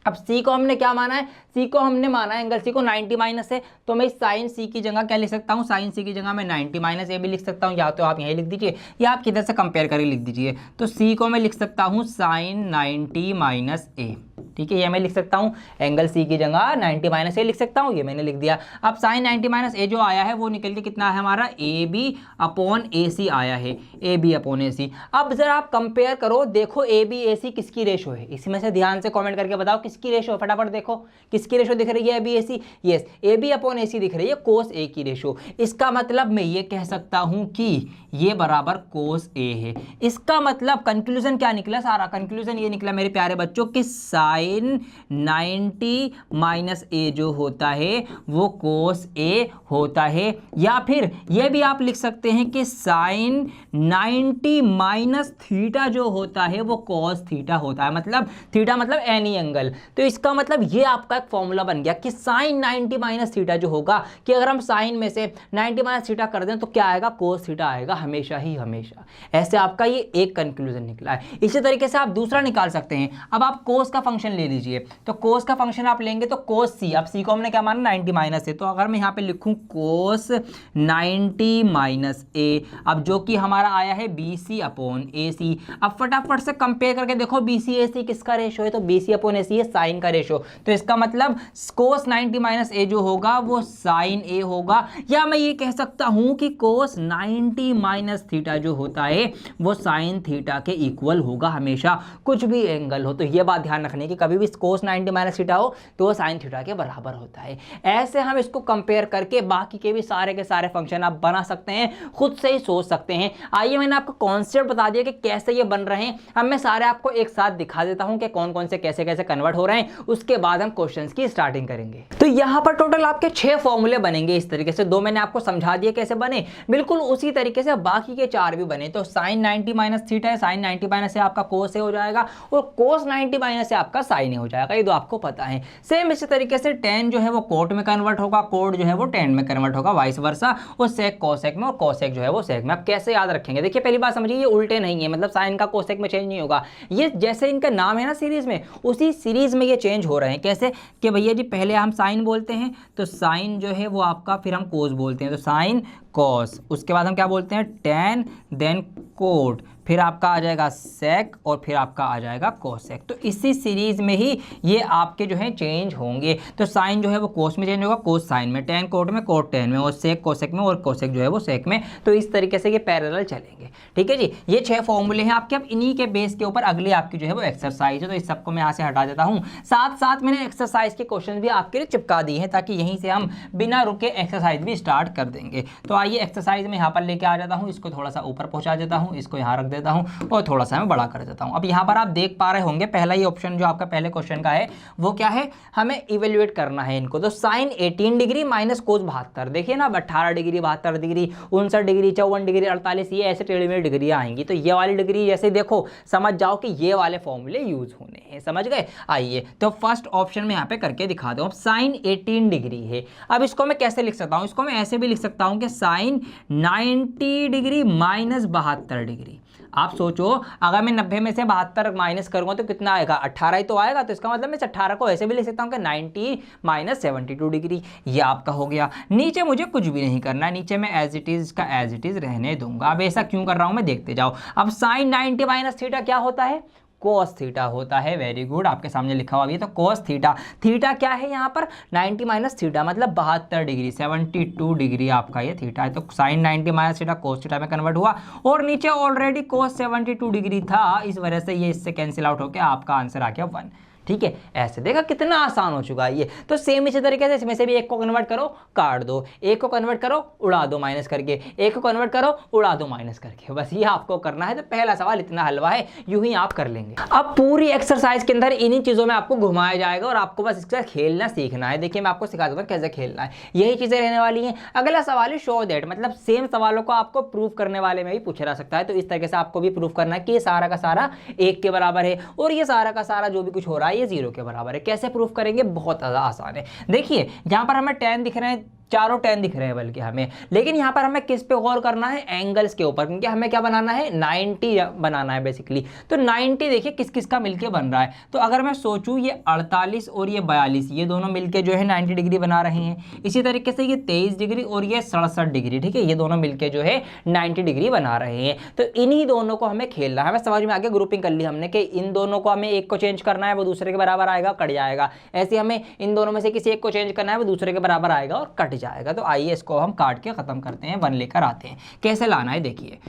अब सी को हमने क्या माना है? सी को हमने माना है एंगल सी को 90 माइनस है, तो मैं साइन सी की जगह क्या लिख सकता हूँ? साइन सी की जगह मैं 90 माइनस ए भी लिख सकता हूँ, या तो आप यहीं लिख दीजिए, या आप किधर से कंपेयर करके लिख दीजिए। तो सी को मैं लिख सकता हूँ साइन 90 माइनस ए, ठीक है, ये मैं लिख सकता हूँ। एंगल सी की जगह 90 माइनस ए लिख सकता हूँ, ये मैंने लिख दिया। अब साइन 90 माइनस ए जो आया है वो निकल के कितना है हमारा? ए बी अपॉन ए सी आया है, ए बी अपॉन ए सी। अब जरा आप कंपेयर करो, देखो ए बी ए सी किसकी रेशो है? इसमें से ध्यान से कमेंट करके बताओ किसकी रेशो है, फटाफट देखो किसकी रेशो दिख रही है? A B A C. Yes, A B upon A C दिख रही है, कोस ए की रेशो। इसका मतलब मैं ये कह सकता हूं कि ये बराबर कोस ए है। इसका मतलब कंक्लूजन क्या निकला? सारा कंक्लूजन ये निकला मेरे प्यारे बच्चों कि साइन 90 माइनस ए जो होता है वो कोस ए होता है। या फिर ये भी आप लिख सकते हैं कि साइन 90 माइनस थीटा जो होता है वो कोस थीटा होता है, मतलब थीटा मतलब एनी एंगल। तो इसका मतलब ये आपका एक फॉर्मूला बन गया कि साइन 90 माइनस थीटा जो होगा, कि अगर हम साइन में से 90 माइनस थीटा कर दें तो क्या आएगा? कोस थीटा आएगा, हमेशा ही हमेशा। ऐसे आपका ये एक कंक्लूजन निकला है। इसी तरीके से आप दूसरा निकाल सकते हैं। अब आप कोस का फंक्शन ले लीजिए, तो कोस का फंक्शन आप लेंगे तो कोस सी, अब सी को हमने क्या माना? 90 माइनस है। तो अगर मैं यहाँ पे लिखूँ कोस 90 माइनस ए, अब जो कि हमारा आया है बी सी अपॉन ए सी। अब फटाफट से कंपेयर करके देखो बी सी ए सी किसका रेशो है? तो बी सी अपॉन ए सी है साइन का रेशो। तो इसका मतलब कोस 90 माइनस ए जो होगा वो साइन ए होगा। या मैं ये कह सकता हूं कि कोस 90 माइनस थीटा जो होता है वो साइन थीटा के इक्वल होगा हमेशा, कुछ भी एंगल हो। तो ये बात ध्यान रखनी कि कभी भी कोस 90 माइनस थीटा हो तो वो साइन थीटा के बराबर होता है। ऐसे हम इसको कंपेयर करके बाकी के भी सारे के सारे फंक्शन आप बना सकते हैं, खुद से ही सोच सकते हैं। आइए मैंने आपको कॉन्सेप्ट बता दिया कि कैसे ये बन रहे हैं। अब मैं सारे आपको एक साथ दिखा देता हूं कि कौन कौन से कैसे कैसे कन्वर्ट हो रहे हैं, उसके बाद हम क्वेश्चंस की स्टार्टिंग करेंगे। तो यहाँ पर टोटल आपके 6 फॉर्मूले बनेंगे इस तरीके से। 2 मैंने आपको समझा दिए कैसे बने, बिल्कुल उसी तरीके से बाकी के 4 भी बने। तो साइन 90 माइनस थीटा है, साइन 90 माइनस से आपका कोस ए हो जाएगा, और कोस 90 माइनस से आपका आपका साइन हो जाएगा, ये तो आपको पता है। सेम इसी तरीके से tan जो है वो कोट में कन्वर्ट होगा, कोट जो है वो tan में कन्वर्ट होगा, वाइस वर्सा, और सेक कोसेक में, और कोसेक जो है वो सेक में। अब कैसे याद रखेंगे, देखिए पहली बात समझिए, ये उल्टे नहीं है, मतलब साइन का कोसेक में चेंज नहीं होगा, ये जैसे इनका नाम है ना सीरीज में, उसी सीरीज में ये चेंज हो रहे हैं। कैसे कि भैया जी पहले हम साइन बोलते हैं तो साइन जो है वो आपका, फिर हम कोस बोलते हैं तो साइन कॉस, उसके बाद हम क्या बोलते हैं टैन, देन कोट, फिर आपका आ जाएगा सेक, और फिर आपका आ जाएगा कोसेक। तो इसी सीरीज में ही ये आपके जो है चेंज होंगे। तो साइन जो है वो कोस में चेंज होगा, कोस साइन में, टैन कोट में, कोट टैन में, और सेक कोसेक में, और कोसेक जो है वो सेक में। तो इस तरीके से ये पैरेलल चलेंगे। ठीक है जी, ये 6 फॉर्मूले हैं आपके। अब इन्हीं के बेस के ऊपर अगली आपकी जो है वो एक्सरसाइज है, तो इस सबको मैं यहाँ से हटा देता हूँ। साथ साथ मैंने एक्सरसाइज के क्वेश्चन भी आपके लिए चिपका दिए हैं, ताकि यहीं से हम बिना रुके एक्सरसाइज भी स्टार्ट कर देंगे। तो आइए एक्सरसाइज में यहाँ पर लेके आ जाता हूँ, इसको थोड़ा सा ऊपर पहुँचा देता हूँ, इसको यहाँ रख देता हूँ, और थोड़ा सा मैं बड़ा कर देता हूँ। अब यहाँ पर आप देख पा रहे होंगे, पहला ये ऑप्शन जो आपका पहले क्वेश्चन का है वो क्या है, हमें इवेल्युएट करना है इनको। तो साइन 18 डिग्री माइनस कोस 72, देखिए ना, 18 डिग्री, 72 डिग्री, 59 डिग्री, 54 डिग्री, 48, ये ऐसे टेढ़ी मेढ़ी डिग्री आएंगी। तो ये वाली डिग्री जैसे देखो, समझ जाओ कि ये वाले फॉर्मूले यूज होने हैं, समझ गए। आइए तो फर्स्ट ऑप्शन में यहाँ पे करके दिखा दो। अब साइन 18 डिग्री है, अब इसको मैं कैसे लिख सकता हूँ, इसको मैं ऐसे भी लिख सकता हूँ कि साइन 90 डिग्री माइनस 72 डिग्री। आप सोचो, अगर मैं 90 में से 72 माइनस करूंगा तो कितना आएगा, 18 ही तो आएगा। तो इसका मतलब मैं 18 को ऐसे भी लिख सकता हूँ कि 90 माइनस 72 डिग्री, ये आपका हो गया। नीचे मुझे कुछ भी नहीं करना है, नीचे मैं एज इट इज का एज इट इज रहने दूंगा। अब ऐसा क्यों कर रहा हूँ मैं, देखते जाओ। अब साइन 90 माइनस थीटा क्या होता है, कोस थीटा होता है। वेरी गुड, आपके सामने लिखा हुआ भी है। तो कोस थीटा, थीटा क्या है यहाँ पर, 90 माइनस थीटा मतलब 72 डिग्री, 72 डिग्री आपका ये थीटा है। तो sine 90 minus theta cos theta में कन्वर्ट हुआ, और नीचे ऑलरेडी कोस 72 डिग्री था, इस वजह से ये इससे कैंसिल आउट होकर आपका आंसर आ गया 1। ठीक है, ऐसे देखा कितना आसान हो चुका है ये। तो सेम इसी तरीके से इसमें से भी एक को कन्वर्ट करो, काट दो, एक को कन्वर्ट करो, उड़ा दो माइनस करके, एक को कन्वर्ट करो, उड़ा दो माइनस करके, बस ये आपको करना है। तो पहला सवाल इतना हलवा है, यूं ही आप कर लेंगे। अब पूरी एक्सरसाइज के अंदर इन्हीं चीजों में आपको घुमाया जाएगा, और आपको बस इसका खेलना सीखना है। देखिए मैं आपको सिखा दूंगा कैसे खेलना है, यही चीजें रहने वाली हैं। अगला सवाल है शो दैट, मतलब सेम सवालों को आपको प्रूव करने वाले में भी पूछा जा सकता है। तो इस तरीके से आपको भी प्रूव करना है कि ये सारा का सारा 1 के बराबर है, और ये सारा का सारा जो भी कुछ हो रहा है ये 0 के बराबर है। कैसे प्रूफ करेंगे, बहुत ज़्यादा आसान है। देखिए यहां पर हमें tan दिख रहे हैं, चारों tan दिख रहे हैं बल्कि हमें, लेकिन यहाँ पर हमें किस पे गौर करना है, एंगल्स के ऊपर, क्योंकि हमें क्या बनाना है, 90 बनाना है बेसिकली। तो 90 देखिए किस किस का मिलके बन रहा है। तो अगर मैं सोचूं ये 48 और ये 42, ये दोनों मिलके जो है 90 डिग्री बना रहे हैं। इसी तरीके से ये 23 डिग्री और ये 67 डिग्री, ठीक है, ये दोनों मिलके जो है 90 डिग्री बना रहे हैं। तो इन्हीं दोनों को हमें खेलना है। हमें समझ में आगे ग्रुपिंग कर ली हमने कि इन दोनों को हमें एक को चेंज करना है, वो दूसरे के बराबर आएगा, कट जाएगा। ऐसे हमें इन दोनों में से किसी एक को चेंज करना है, वो दूसरे के बराबर आएगा और कट जाएगा। तो आइए इसको हम काट के खत्म करते हैं, 1 लेकर आते हैं। कैसे लाना है देखिए,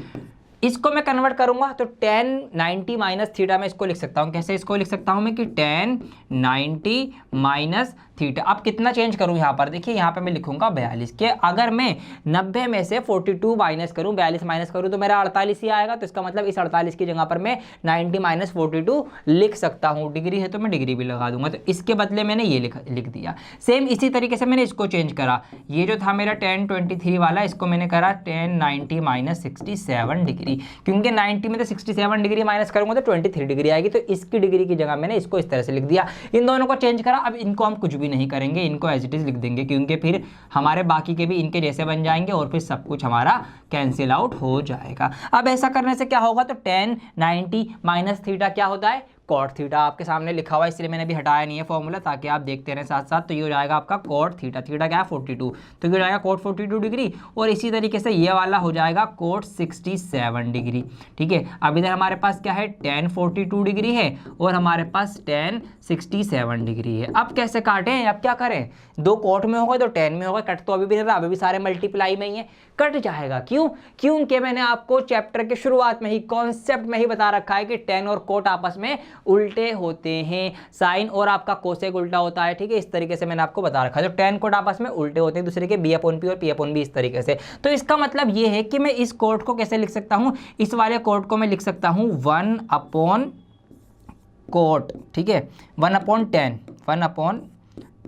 इसको मैं कन्वर्ट करूंगा तो tan 90 माइनस थीटा में इसको लिख सकता हूं। कैसे इसको लिख सकता हूं मैं कि tan 90 माइनस थीटा। अब कितना चेंज करूं यहाँ पर, देखिए यहाँ पे मैं लिखूंगा 42 के। अगर मैं 90 में से 42 माइनस करूं, 42 माइनस करूं तो मेरा 48 ही आएगा। तो इसका मतलब इस 48 की जगह पर मैं 90 माइनस 42 लिख सकता हूं। डिग्री है तो मैं डिग्री भी लगा दूंगा। तो इसके बदले मैंने ये लिख दिया। सेम इसी तरीके से मैंने इसको चेंज करा। ये जो था मेरा tan 23 वाला, इसको मैंने करा tan 90 माइनस 67 डिग्री, क्योंकि 90 में तो 67 डिग्री माइनस करूंगा तो 23 डिग्री आएगी। तो इसकी डिग्री की जगह मैंने इसको इस तरह से लिख दिया। इन दोनों को चेंज करा। अब इनको हम कुछ भी नहीं करेंगे, इनको एज इट इज लिख देंगे, क्योंकि फिर हमारे बाकी के भी इनके जैसे बन जाएंगे और फिर सब कुछ हमारा कैंसिल आउट हो जाएगा। अब ऐसा करने से क्या होगा, तो tan 90 माइनस थीटा क्या होता है, कॉट थीटा। आपके सामने लिखा हुआ है, इसलिए मैंने भी हटाया नहीं है फॉर्मूला, ताकि आप देखते रहें साथ साथ। तो ये हो जाएगा आपका कॉट थीटा। थीटा क्या है 42, तो ये हो जाएगा कॉट 42 डिग्री। और इसी तरीके से ये वाला हो जाएगा कॉट 67 डिग्री। ठीक है, अब इधर हमारे पास क्या है, tan 42 डिग्री है और हमारे पास tan 67 डिग्री है। अब कैसे काटें, अब क्या करें, 2 कॉट में होगा तो tan में होगा, कट तो अभी भी नहीं रहा, अभी भी सारे मल्टीप्लाई में ही है, कट जाएगा। क्यों, क्योंकि मैंने आपको चैप्टर के शुरुआत में ही, कॉन्सेप्ट में ही बता रखा है कि tan और कोट आपस में उल्टे होते हैं, साइन और आपका कोसेक उल्टा होता है। ठीक है, इस तरीके से मैंने आपको बता रखा है। तो tan कोट आपस में उल्टे होते हैं दूसरे के, b अपॉन p और p अपॉन b, इस तरीके से। तो इसका मतलब ये है कि मैं इस कोट को कैसे लिख सकता हूं, इस वाले कोट को मैं लिख सकता हूं 1 अपॉन कोट। ठीक है, 1 अपॉन tan, 1 अपॉन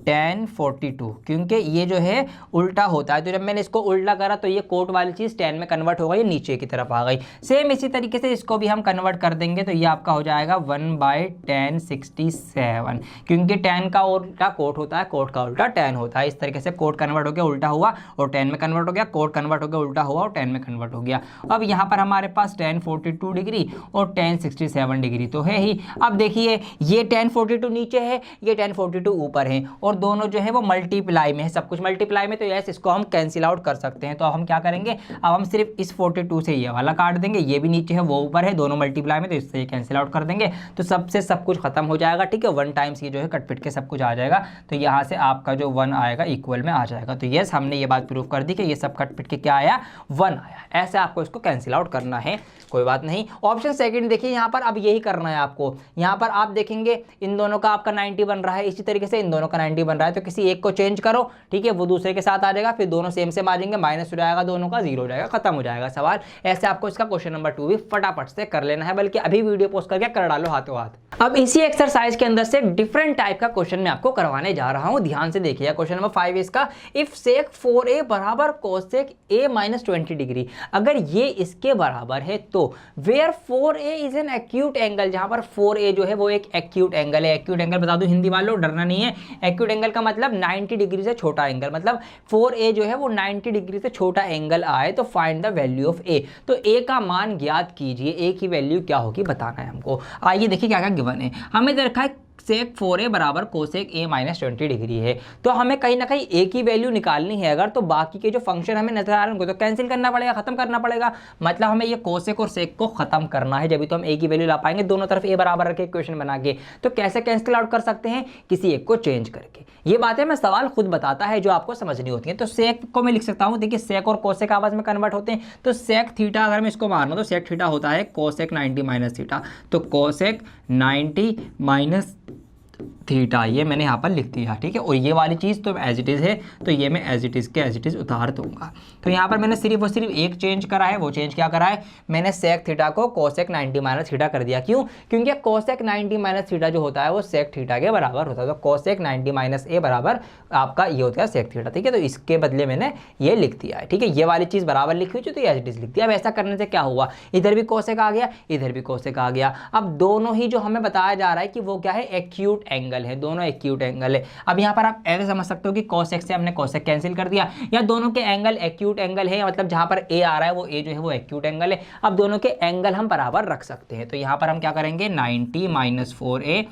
tan 42, क्योंकि ये जो है उल्टा होता है, तो जब मैंने इसको उल्टा करा तो ये कोट वाली चीज़ tan में कन्वर्ट हो गई, नीचे की तरफ आ गई। सेम इसी तरीके से इसको भी हम कन्वर्ट कर देंगे, तो ये आपका हो जाएगा 1/tan 67, क्योंकि tan का उल्टा कोट होता है, कोट का उल्टा tan होता है। इस तरीके से कोट कन्वर्ट हो गया उल्टा हुआ और tan में कन्वर्ट हो गया, कोट कन्वर्ट हो गया उल्टा हुआ और tan में कन्वर्ट हो गया। अब यहाँ पर हमारे पास tan 42 डिग्री और tan 67 डिग्री तो है ही। अब देखिए ये tan 42 नीचे है, ये tan 42 ऊपर है, और दोनों जो है वो मल्टीप्लाई में है, सब कुछ मल्टीप्लाई में, तो यस इसको हम कैंसिल आउट कर सकते हैं। तो अब हम क्या करेंगे, अब हम सिर्फ इस 42 से ये वाला काट देंगे, ये भी नीचे है वो ऊपर है, दोनों मल्टीप्लाई में, तो इससे ये कैंसिल आउट कर देंगे, तो सबसे सब कुछ खत्म हो जाएगा। ठीक है, 1 टाइम्स ये जो है कटपिट के सब कुछ आ जाएगा, तो यहाँ से आपका जो 1 आएगा इक्वल में आ जाएगा। तो यस हमने ये बात प्रूव कर दी कि ये सब कटपिट के क्या आया, 1 आया। ऐसे आपको इसको कैंसिल आउट करना है, कोई बात नहीं। ऑप्शन सेकंड देखिए, यहाँ पर अब यही करना है आपको। यहाँ पर आप देखेंगे इन दोनों का आपका 90 बन रहा है, इसी तरीके से इन दोनों का 90 बन रहा है, तो किसी एक को चेंज करो, ठीक है, वो दूसरे के साथ आ जाएगा, फिर दोनों सेम सेम आ जाएंगे, माइनस हो जाएगा, दोनों का 0 हो जाएगा, खत्म हो जाएगा सवाल। ऐसे आपको इसका क्वेश्चन नंबर 2 भी फटाफट से कर लेना है, बल्कि अभी वीडियो पोस्ट करके कर डालो हाथों हाथ। अब इसी एक्सरसाइज के अंदर से एक डिफरेंट टाइप का क्वेश्चन मैं आपको करवाने जा रहा हूं, ध्यान से देखिए। क्वेश्चन नंबर 5 इसका, इफ सेक 4a बराबर कोसेक a माइनस 20 डिग्री, अगर ये इसके बराबर है तो where 4a is an acute angle, जहां पर 4a जो है वो एक एक्यूट एंगल है। एक्यूट एंगल बता दूं हिंदी वालों, डरना नहीं है, एक्यूट एंगल का मतलब 90 डिग्री से छोटा एंगल, मतलब 4a जो है वो 90 डिग्री से छोटा एंगल आए तो find the value of a। तो a का मान ज्ञात कीजिए, a की वैल्यू क्या होगी बताना है हमको। आइए देखिए क्या क्या गिवन है। हमें दे रखा है सेक 4a बराबर कोसेक a माइनस 20 डिग्री है, तो हमें कहीं ना कहीं a की वैल्यू निकालनी है। अगर तो बाकी के जो फंक्शन हमें नजर आ रहे हैं उनको तो कैंसिल करना पड़ेगा, खत्म करना पड़ेगा, मतलब हमें ये कोसेक और सेक को खत्म करना है, जब भी तो हम a की वैल्यू ला पाएंगे। दोनों तरफ a बराबर रखे इक्वेशन बना के, तो कैसे कैंसिल आउट कर सकते हैं, किसी एक को चेंज करके। ये बातें मैं सवाल खुद बताता है जो आपको समझनी होती है। तो सेक को मैं लिख सकता हूँ, देखिए सेक और कोसेक आपस में कन्वर्ट होते हैं, तो सेक थीटा अगर मैं इसको मानूं तो सेक थीटा होता है कोसेक 90 माइनस थीटा, तो कोसेक 90 माइनस थीटा ये मैंने यहाँ पर लिख दिया, ठीक है। और ये वाली चीज़ तो एज इट इज़ है, तो ये मैं एज इट इज़ के एज इट इज़ उतार दूंगा। तो यहाँ पर मैंने सिर्फ और सिर्फ एक चेंज करा है, वो चेंज क्या करा है, मैंने सेक थीटा को कोसेक 90 माइनस थीटा कर दिया। क्यों, क्योंकि कोसेक 90 माइनस थीटा जो होता है वो सेक थीटा के बराबर होता है, तो कोसेक 90 माइनस ए बराबर आपका ये होता है सेक थीटा, ठीक है। तो इसके बदले मैंने ये लिख दिया है, ठीक है। ये वाली चीज़ बराबर लिखी हुई तो एज इट इज़ लिख दिया। अब ऐसा करने से क्या हुआ, इधर भी कोसेक आ गया, इधर भी कोसेक आ गया। अब दोनों ही जो हमें बताया जा रहा है कि वो क्या है, एक्यूट एंगल है, दोनों एक्यूट एंगल है। अब यहाँ पर आप ऐसे समझ सकते हो कि कोसेक से हमने कोसेक कैंसिल कर दिया, या दोनों के एंगल एक्यूट एंगल है, मतलब जहां पर ए आ रहा है वो ए जो है वो एक्यूट एंगल है। अब दोनों के एंगल हम बराबर रख सकते हैं, तो यहाँ पर हम क्या करेंगे, 90 माइनस 4a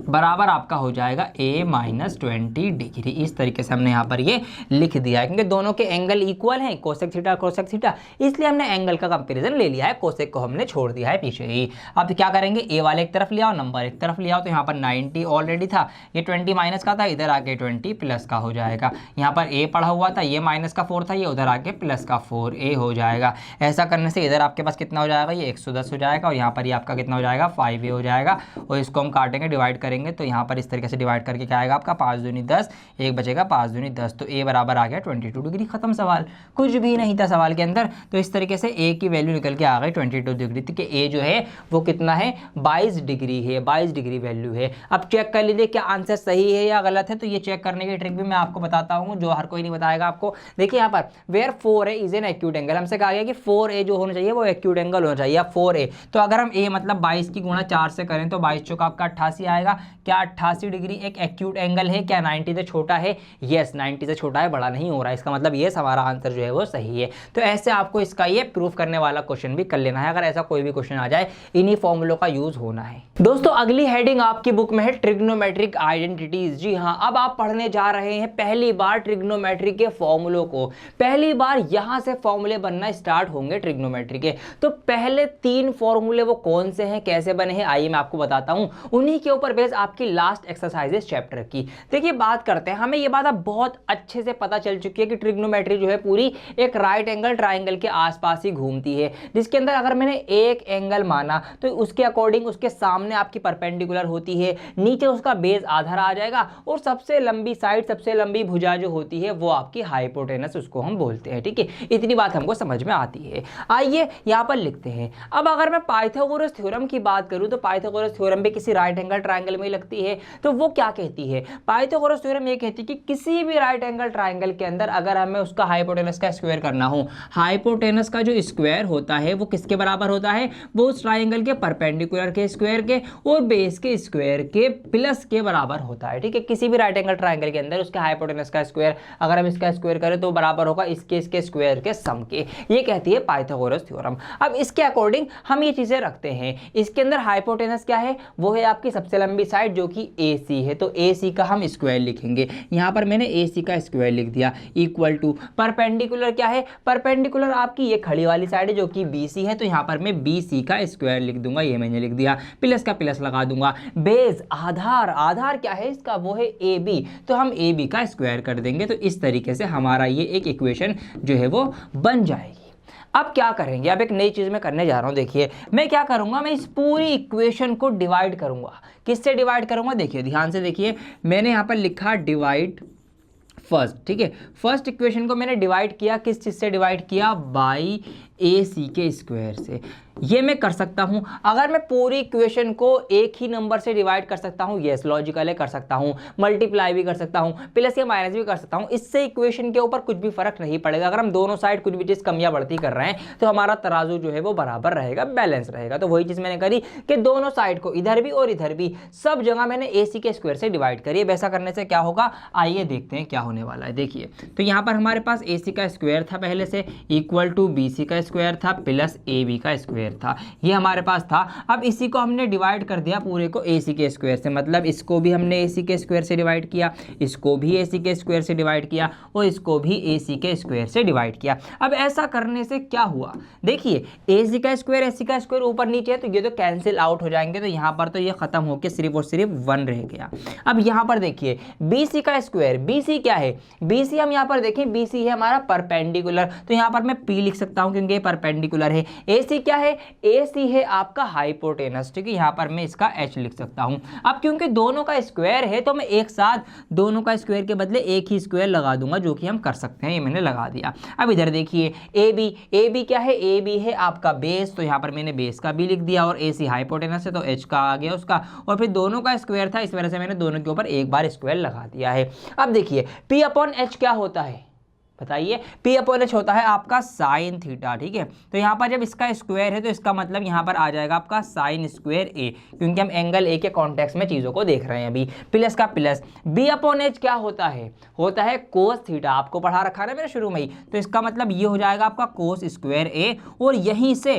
बराबर आपका हो जाएगा a माइनस 20 डिग्री। इस तरीके से हमने यहाँ पर ये लिख दिया है, क्योंकि दोनों के एंगल इक्वल हैं, कोसेक थीटा कोसेक थीटा, इसलिए हमने एंगल का कंपैरिजन ले लिया है, कोसेक को हमने छोड़ दिया है पीछे ही। अब क्या करेंगे, a वाले एक तरफ ले आओ, नंबर एक तरफ ले आओ, तो यहाँ पर 90 ऑलरेडी था, ये 20 माइनस का था, इधर आके 20 प्लस का हो जाएगा। यहाँ पर a पढ़ा हुआ था, ये माइनस का 4 था, ये उधर आके प्लस का 4a हो जाएगा। ऐसा करने से इधर आपके पास कितना हो जाएगा, ये 110 हो जाएगा, और यहाँ पर ये आपका कितना हो जाएगा, 5a हो जाएगा। और इसको हम काटेंगे, डिवाइड करेंगे, तो यहाँ पर इस तरीके से डिवाइड करके क्या आएगा आपका 5 दूनी 10, एक बचेगा 5 दूनी 10, तो a बराबर आ गया 22 डिग्री। खत्म सवाल, कुछ भी नहीं था सवाल के अंदर। तो इस तरीके से a की वैल्यू निकल के आ गई 22 डिग्री, तो a जो है वो कितना है, 22 डिग्री है, 22 डिग्री वैल्यू है। अब चेक कर लीजिए क्या आंसर सही है या गलत है, तो ये चेक करने की ट्रिक भी मैं आपको बताता हूँ, जो हर कोई नहीं बताएगा आपको। देखिए यहाँ पर where 4a is an acute angle, हमसे कहा गया कि 4a जो होना चाहिए वो एक्यूट एंगल होना चाहिए, 4a। तो अगर हम a मतलब 22 की गुणा 4 से करें तो 22 चौका आपका 88 आएगा। क्या 88 डिग्री एक एक्यूट एंगल है, क्या 90 से छोटा है, यस 90 से छोटा है, बड़ा नहीं हो रहा है, इसका मतलब ये हमारा आंसर जो है वो सही है। तो ऐसे आपको इसका ये प्रूफ करने वाला क्वेश्चन भी कर लेना है, अगर ऐसा कोई भी क्वेश्चन आ जाए इन्हीं फॉर्मूलों का यूज होना है। दोस्तों अगली हेडिंग आपकी बुक में है ट्रिग्नोमेट्रिक आइडेंटिटीज। जी हाँ, अब आप पढ़ने जा रहे हैं पहली बार ट्रिग्नोमेट्री के फॉर्मूलों को, पहली बार यहां से फॉर्मूले बनना स्टार्ट होंगे ट्रिग्नोमेट्री के। तो पहले 3 फॉर्मूले वो कौन से हैं, कैसे बने हैं, आइए मैं आपको बताता हूं, उन्हीं के ऊपर बेस आपकी लास्ट एक्सरसाइजेस चैप्टर की। देखिए बात करते हैं, हमें ये बात अब बहुत अच्छे से पता चल चुकी है कि ट्रिग्नोमेट्री जो है पूरी एक राइट एंगल ट्राइंगल के आसपास ही घूमती है, जिसके अंदर अगर मैंने एक एंगल माना तो उसके अकॉर्डिंग उसके सामने आपकी परपेंडिकुलर होती है, नीचे उसका बेस आधा आ जाएगा, और सबसे लंबी साइड सबसे लंबी भुजा जो होती है वो आपकी हाइपोटेनस उसको हम बोलते हैं, ठीक है। इतनी बात हमको समझ में आती है। आइए यहाँ पर लिखते हैं। अब अगर मैं पाइथागोरस थ्योरम की बात करूं तो पाइथागोरस थ्योरम भी किसी राइट एंगल ट्राइंगल में लगती है। तो वो क्या कहती है, पाइथागोरस थ्योरम ये कहती है कि किसी भी राइट एंगल ट्राइंगल के अंदर अगर हमें उसका हाइपोटेनस का स्क्वायर करना हो, हाइपोटेनस का जो स्क्वायर होता है वो किसके बराबर होता है, वो उस ट्राइंगल के परपेंडिकुलर के स्क्वायर के और बेस के स्क्वायर के प्लस के बराबर होता है। ठीक है, किसी भी राइट एंगल ट्राइंगल के अंदर उसके हाइपोटेनस का स्क्वायर अगर हम इसका स्क्वायर करें तो बराबर होगा इसके स्क्वायर के सम के। ये कहती है पाइथागोरस थ्योरम। अब इसके अकॉर्डिंग हम ये चीजें रखते हैं। इसके अंदर हाइपोटेनस क्या है, वो है आपकी सबसे लंबी साइड जो कि AC है, तो AC का हम स्क्वायर लिखेंगे। यहां पर मैंने AC का स्क्वायर लिख दिया इक्वल टू परपेंडिकुलर क्या है, परपेंडिकुलर आपकी ये खड़ी वाली साइड है जो कि BC है, तो यहां पर मैं BC का स्क्वायर लिख दूंगा, ये मैंने लिख दिया, प्लस का प्लस लगा दूंगा। बेस आधार, आधार क्या है इसका, वो है AB, तो हम AB का स्क्वायर कर देंगे। तो इस तरीके से हमारा ये एक इक्वेशन जो है वो बन जाएगी। अब क्या करेंगे, अब एक नई चीज मैं करने जा रहा हूं। देखिए मैं क्या करूंगा, मैं इस पूरी इक्वेशन को डिवाइड करूंगा। किससे डिवाइड करूंगा, देखिए ध्यान से देखिए, मैंने यहां पर लिखा डिवाइड फर्स्ट। ठीक है, फर्स्ट इक्वेशन को मैंने डिवाइड किया, किस चीज से डिवाइड किया, बाई AC के स्क्वायर से। ये मैं कर सकता हूं। अगर मैं पूरी इक्वेशन को एक ही नंबर से डिवाइड कर सकता हूं, यस लॉजिकल है, कर सकता हूं, मल्टीप्लाई भी कर सकता हूं, प्लस या माइनस भी कर सकता हूं, इससे इक्वेशन के ऊपर कुछ भी फर्क नहीं पड़ेगा। अगर हम दोनों साइड कुछ भी चीज कम या बढ़ती कर रहे हैं तो हमारा तराजू जो है वो बराबर रहेगा, बैलेंस रहेगा। तो वही चीज मैंने करी कि दोनों साइड को इधर भी और इधर भी सब जगह मैंने AC के स्क्वायर से डिवाइड करी। वैसा करने से क्या होगा, आइए देखते हैं क्या होने वाला है। देखिए तो यहां पर हमारे पास AC का स्क्वायर था पहले से, इक्वल टू BC का स्क्वायर था प्लस AB का स्क्वायर था, ये हमारे पास था। अब इसी को हमने डिवाइड कर दिया पूरे को AC के स्क्वायर से, मतलब इसको भी हमने AC के स्क्वायर से डिवाइड किया, इसको भी AC के स्क्वायर से डिवाइड किया और इसको भी AC के स्क्वायर से डिवाइड किया। अब ऐसा करने से क्या हुआ, देखिए AC का स्क्वायर ऊपर नीचे है तो ये तो कैंसिल आउट हो जाएंगे, तो यहाँ पर तो ये खत्म होकर सिर्फ और सिर्फ 1 रह गया। अब यहाँ पर देखिए BC का स्क्वायर, BC क्या है, BC हम यहाँ पर देखें BC है हमारा परपेंडिकुलर, तो यहाँ पर मैं P लिख सकता हूँ क्योंकि परपेंडिकुलर है। AC क्या है, AC है आपका हाइपोटेनस। ठीक है, यहाँ पर मैं इसका H लिख सकता हूँ। अब क्योंकि दोनों का स्क्वायर है तो मैं एक साथ दोनों का स्क्वायर के बदले एक ही स्क्वायर लगा दूंगा, जो कि हम कर सकते हैं, ये मैंने लगा दिया। अब इधर देखिए AB क्या है, AB है आपका बेस, तो यहाँ पर मैंने बेस का भी लिख दिया और AC हाइपोटेनस है तो H का आ गया उसका, और फिर दोनों का स्क्वायर था इस वजह से मैंने दोनों के ऊपर एक बार स्क्वायर लगा दिया है। अब देखिए P/H क्या होता है, बताइए, P/H होता है आपका साइन थीटा। ठीक है, तो यहाँ पर जब इसका स्क्वायर है तो इसका मतलब यहाँ पर आ जाएगा आपका साइन स्क्वायर A, क्योंकि हम एंगल A के कॉन्टेक्स्ट में चीज़ों को देख रहे हैं अभी, प्लस का प्लस। B/H क्या होता है कोस थीटा, आपको पढ़ा रखा है ना मैंने शुरू में ही, तो इसका मतलब ये हो जाएगा आपका कोस स्क्वायर A, और यहीं से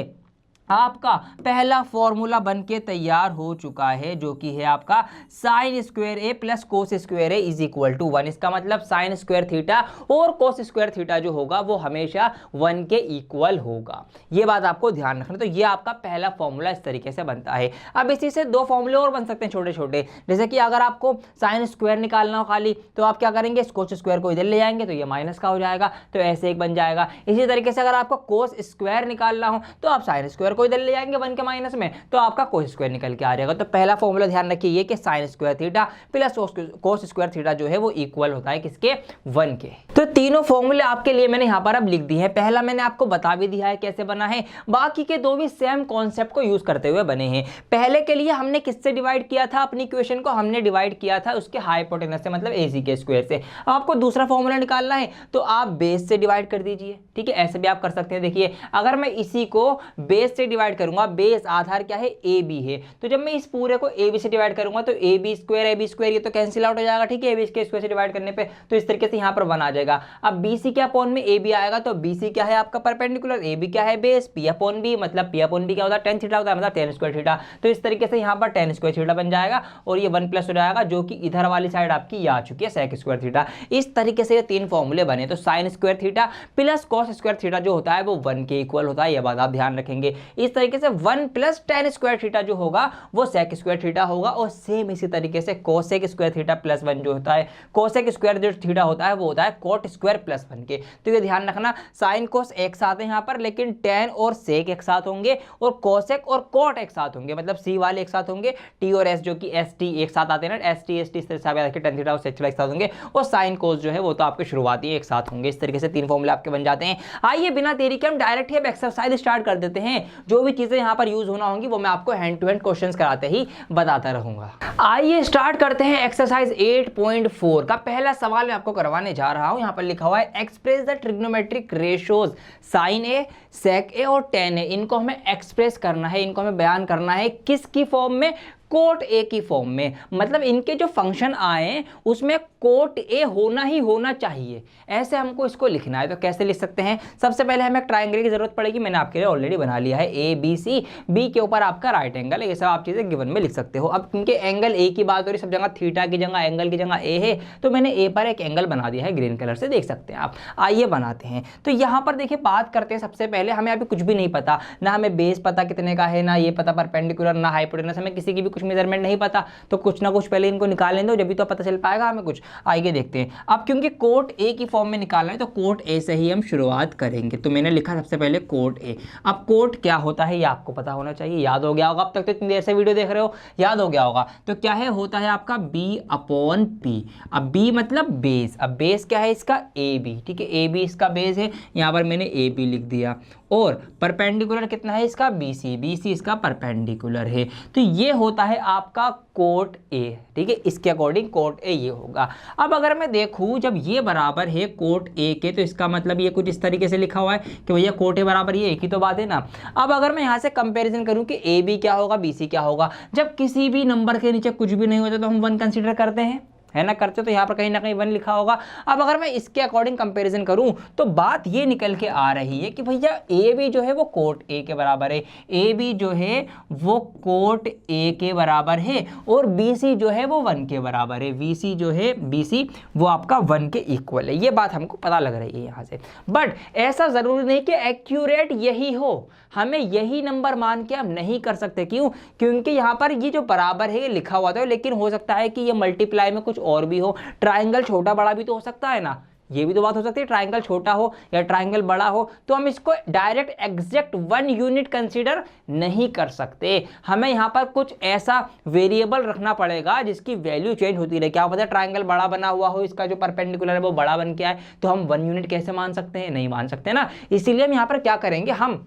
आपका पहला फॉर्मूला बन के तैयार हो चुका है जो कि है आपका sine square A plus cos square A is equal to 1। इसका मतलब साइन स्क्वायर थीटा और कोस स्क्वायर थीटा जो होगा वो हमेशा 1 के इक्वल होगा। ये बात आपको ध्यान रखना। तो ये आपका पहला फॉर्मूला इस तरीके से बनता है। अब इसी से 2 फॉर्मूले और बन सकते हैं छोटे छोटे, जैसे कि अगर आपको साइन स्क्वायर निकालना हो खाली तो आप क्या करेंगे, कोस स्क्वायर को इधर ले जाएंगे तो ये माइनस का हो जाएगा, तो ऐसे एक बन जाएगा। इसी तरीके से अगर आपको कोस स्क्वायर निकालना हो तो आप साइन स्क्वायर को इधर ले जाएंगे 1 के माइनस में, तो आपका कोस स्क्वायर निकल के आ जाएगा। तो पहला फॉर्मूला ध्यान रखिए ये कि sine square theta plus cos square theta जो है वो इक्वल होता है किसके, 1 के। तो तीनों फॉर्मूले आपके लिए मैंने यहाँ पर अब लिख दिए हैं। पहला मैंने आपको बता भी दिया है कैसे बना है, बाकी के 2 भी सेम कॉन्सेप्ट को यूज करते हुए बने हैं। पहले के लिए हमने किससे डिवाइड किया था, अपनी इक्वेशन को हमने डिवाइड किया था उसके हाइपोटेनस से, मतलब AC के स्क्वायर से। अब आपको दूसरा फॉर्मूला निकालना है तो आप बेस से डिवाइड कर दीजिए। ठीक है, ऐसे भी आप कर सकते हैं। देखिए अगर मैं इसी को बेस से डिवाइड करूंगा, बेस आधार क्या है, AB है, तो जब मैं इस पूरे को AB से डिवाइड करूंगा तो AB स्क्वायर ये तो कैंसिल आउट हो जाएगा। ठीक है, AB के स्क्वायर से डिवाइड करने पे तो इस तरीके से यहाँ पर 1 आ जाएगा। अब BC के अपॉन में AB आएगा, तो BC क्या है आपका परपेंडिकुलर, AB क्या है बेस, P/B, मतलब P/B क्या होता है, tan थीटा होता है, मतलब tan स्क्वायर थीटा। तो इस तरीके से यहाँ पर tan स्क्वायर थीटा बन जाएगा और ये 1 प्लस हो जाएगा, जो कि इधर वाली साइड आपकी ये आ चुकी है sec स्क्वायर थीटा। इस तरीके से ये 3 फॉर्मूले बने। तो sine square theta plus cos square theta जो होता है वो 1 के इक्वल होता है, ये बात आप ध्यान रखेंगे। इस तरीके से 1 प्लस tan स्क्वायर थीटा जो होगा वो sec स्क्वायर थीटा होगा, और सेम इसी तरीके से cosec स्क्वायर थीटा प्लस 1 जो होता है, cosec स्क्वायर जो थीटा होता है वो होता है cot स्क्वायर प्लस 1 के। तो ये ध्यान रखना, साइन कोस एक साथ है यहाँ पर, लेकिन tan और sec एक साथ होंगे और cosec और cot एक साथ होंगे, मतलब c वाले एक साथ होंगे, t और s जो कि st एक साथ आते हैं ना, st इस तरह से tan थीटा और sec थीटा एक साथ होंगे, और साइन कोस जो है वो तो आपके शुरुआती एक साथ होंगे। इस तरीके से 3 फॉर्मूले आपके बन जाते हैं। आइए बिना देरी के हम डायरेक्ट ही अब एक्सरसाइज स्टार्ट कर देते हैं। जो भी चीज़ें यहाँ पर यूज़ होना होंगी वो मैं आपको हैंड टू हैंड क्वेश्चंस कराते ही बताता रहूँगा। आइए स्टार्ट करते हैं एक्सरसाइज 8.4 का पहला सवाल मैं आपको करवाने जा रहा हूँ। यहाँ पर लिखा हुआ है express the trigonometric ratios sine A, sec A और टेन ए। इनको हमें एक्सप्रेस करना है, इनको हमें बयान करना है किसकी फॉर्म में? कोट ए की फॉर्म में। मतलब इनके जो फंक्शन आए उसमें कोट ए होना ही होना चाहिए, ऐसे हमको इसको लिखना है। तो कैसे लिख सकते हैं? सबसे पहले हमें एक ट्रायंगल की जरूरत पड़ेगी, मैंने आपके लिए ऑलरेडी बना लिया है ए बी सी, बी के ऊपर आपका राइट एंगल है, ये सब आप चीज़ें गिवन में लिख सकते हो। अब क्योंकि एंगल ए की बात हो रही, सब जगह थीटा की जगह एंगल की जगह ए है, तो मैंने ए पर एक एंगल बना दिया है ग्रीन कलर से, देख सकते हैं आप। आइए बनाते हैं। तो यहाँ पर देखिए बात करते हैं, सबसे पहले हमें अभी कुछ भी नहीं पता, ना हमें बेस पता कितने का है, ना ये पता परपेंडिकुलर, ना हाइपोटेनस, हमें किसी की भी कुछ मेजरमेंट नहीं पता। तो कुछ ना कुछ पहले इनको निकाल दो, जब भी तो पता चल पाएगा हमें कुछ। आइए देखते हैं। अब क्योंकि कोट ए की फॉर्म में निकालना है तो कोट ए से ही हम शुरुआत करेंगे। तो मैंने लिखा सबसे पहले कोट ए। अब कोट क्या होता है ये आपको पता होना चाहिए, याद हो गया होगा, अब तक तो इतनी देर से वीडियो देख रहे हो, याद हो गया होगा। तो क्या है, होता है आपका बी अपॉन पी। अब बी मतलब बेस, अब बेस क्या है इसका? ए बी, ठीक है, ए बी इसका बेस है, यहाँ पर मैंने ए बी लिख दिया। और परपेंडिकुलर कितना है इसका? बी सी, बी सी इसका परपेंडिकुलर है। तो ये होता है आपका कोट ए, ठीक है, इसके अकॉर्डिंग कोट ए ये होगा। अब अगर मैं देखूं जब ये बराबर है कोट ए के, तो इसका मतलब ये कुछ इस तरीके से लिखा हुआ है कि भैया कोट ए बराबर ये एक ही तो बात है ना। अब अगर मैं यहाँ से कंपैरिजन करूं कि ए बी क्या होगा, बी सी क्या होगा, जब किसी भी नंबर के नीचे कुछ भी नहीं होता तो हम 1 कंसीडर करते हैं, है ना, करते। तो यहाँ पर कहीं ना कहीं 1 लिखा होगा। अब अगर मैं इसके अकॉर्डिंग कंपैरिजन करूं तो बात ये निकल के आ रही है कि भैया ए बी जो है वो कोट ए के बराबर है, ए बी जो है वो कोट ए के बराबर है, और बी सी जो है वो 1 के बराबर है, बी सी जो है बी सी वो आपका 1 के इक्वल है। ये बात हमको पता लग रही है यहाँ से। बट ऐसा जरूरी नहीं कि एक्यूरेट यही हो, हमें यही नंबर मान के हम नहीं कर सकते। क्यों? क्योंकि यहाँ पर ये जो बराबर है ये लिखा हुआ था, लेकिन हो सकता है कि ये मल्टीप्लाई में कुछ और भी हो, ट्राइंगल छोटा बड़ा भी तो हो सकता है ना, ये भी तो बात हो सकती है, ट्राइंगल छोटा हो या ट्राइंगल बड़ा हो। तो हम इसको डायरेक्ट एग्जैक्ट 1 यूनिट कंसीडर नहीं कर सकते, हमें यहाँ पर कुछ ऐसा वेरिएबल रखना पड़ेगा जिसकी वैल्यू चेंज होती रहे। क्या पता ट्राइंगल बड़ा बना हुआ हो, इसका जो परपेंडिकुलर है वो बड़ा बन के आए, तो हम 1 यूनिट कैसे मान सकते हैं? नहीं मान सकते ना। इसीलिए हम यहाँ पर क्या करेंगे, हम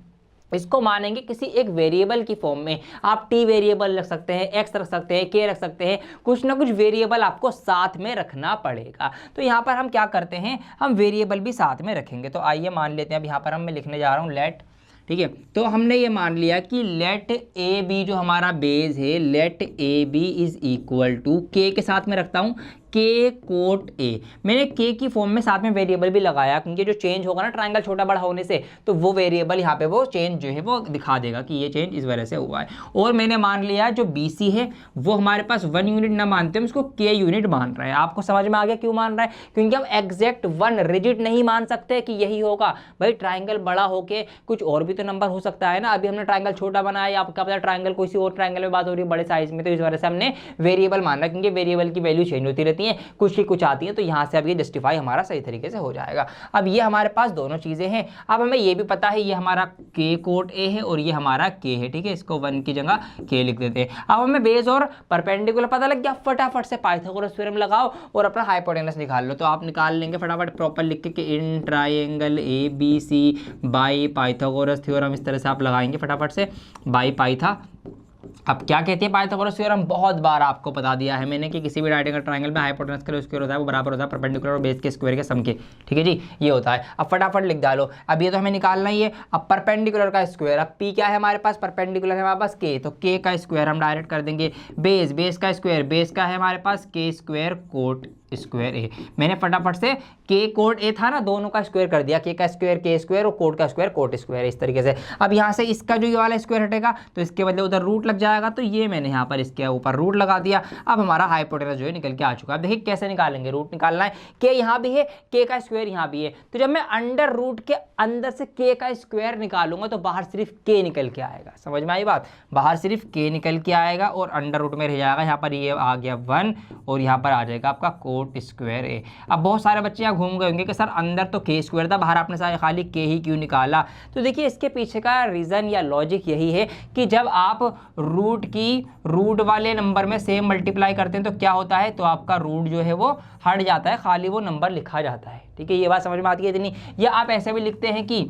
इसको मानेंगे किसी एक वेरिएबल की फॉर्म में। आप टी वेरिएबल रख सकते हैं, एक्स रख सकते हैं, के रख सकते हैं, कुछ ना कुछ वेरिएबल आपको साथ में रखना पड़ेगा। तो यहाँ पर हम क्या करते हैं, हम वेरिएबल भी साथ में रखेंगे। तो आइए मान लेते हैं, अब यहाँ पर मैं लिखने जा रहा हूँ लेट, ठीक है। तो हमने ये मान लिया कि लेट ए बी जो हमारा बेस है, let A B is equal to K के साथ में रखता हूँ के कोट ए। मैंने के की फॉर्म में साथ में वेरिएबल भी लगाया, क्योंकि जो चेंज होगा ना ट्रायंगल छोटा बड़ा होने से, तो वो वेरिएबल यहाँ पे वो चेंज जो है वो दिखा देगा कि ये चेंज इस वजह से हुआ है। और मैंने मान लिया जो बी सी है वो हमारे पास 1 यूनिट ना मानते हम उसको के यूनिट मान रहे हैं। आपको समझ में आ गया क्यों मान रहा है? क्योंकि हम एग्जैक्ट 1 रिजिड नहीं मान सकते कि यही होगा। भाई ट्राइंगल बड़ा होके कुछ और भी तो नंबर हो सकता है ना। अभी हमने ट्राइंगल छोटा बनाया, आपका पता ट्राइंगल कोई और ट्राइंगल में बात हो रही है बड़े साइज में, तो इस वजह से हमने वेरिएबल माना, क्योंकि वेरिएबल की वैल्यू चेंज होती रहती है, कुछ ही कुछ आती है। तो यहाँ से अब ये जस्टिफाई हमारा सही तरीके से हो जाएगा। अब ये हमारे पास दोनों चीजें हैं। अब हमें ये भी पता है ये हमारा के कोट ए है और ये हमारा के है, ठीक है, इसको 1 की जगह के लिख देते हैं। अब हमें बेस और परपेंडिकुलर पता लग गया, फटाफट से पाइथागोरस थ्योरम लगाओ और अपना हाइपोटेनस निकाल लो। तो आप निकाल लेंगे फटाफट प्रॉपर लिख के कि in triangle A B C by Pythagoras theorem, इस तरह से आप लगाएंगे फटाफट से बाई पाइथा। अब क्या कहती है पाइथागोरस थ्योरम? बहुत बार आपको बता दिया है मैंने कि किसी भी डायरेक्ट ट्रायंगल में हाइपोटेनस का स्क्वायर होता है वो बराबर होता है परपेंडिकुलर और बेस के स्क्वायर के सम के, ठीक है जी, ये होता है। अब फटाफट लिख डालो। अब ये तो हमें निकालना ही है। अब परपेंडिकुलर का स्क्वायर, अब पी क्या है हमारे पास? परपेंडिकुलर है हमारे पास के, तो के का स्क्वायर हम डायरेक्ट कर देंगे। बेस, बेस का स्क्वायर, बेस का है हमारे पास के स्क्वायर कोट स्क्वायर ए। मैंने फटाफट से के कोट ए था ना, दोनों का स्क्वायर कर दिया, के का स्क्वायर के स्क्वायर और कोट का स्क्वायर कोट स्क्वायर, इस तरीके से। अब यहाँ से इसका जो ये वाला स्क्वायर हटेगा तो इसके बदले उधर रूट लग जाएगा, तो ये मैंने यहाँ पर इसके ऊपर रूट लगा दिया। अब हमारा हाइपोटेनस जो है निकल के आ चुका है। अब देखिए कैसे निकालेंगे, रूट निकालना है, के यहाँ भी है, के का स्क्वायर यहाँ भी है, तो जब मैं अंडर रूट के अंदर से के का स्क्वायर निकालूंगा तो बाहर सिर्फ के निकल के आएगा। समझ में आई बात? बाहर सिर्फ के निकल के आएगा और अंडर रूट में रह जाएगा, यहाँ पर ये आ गया 1 और यहाँ पर आ जाएगा आपका कोट स्क्वायर ए। अब बहुत सारे बच्चे यहाँ घूम गए होंगे कि सर अंदर तो के स्क्वायर था, बाहर आपने सारे खाली के ही क्यों निकाला? तो देखिए इसके पीछे का रीज़न या लॉजिक यही है कि जब आप रूट की रूट वाले नंबर में सेम मल्टीप्लाई करते हैं तो क्या होता है, तो आपका रूट जो है वो हट जाता है, खाली वो नंबर लिखा जाता है, ठीक है। ये बात समझ में आती है इतनी? या आप ऐसे भी लिखते हैं कि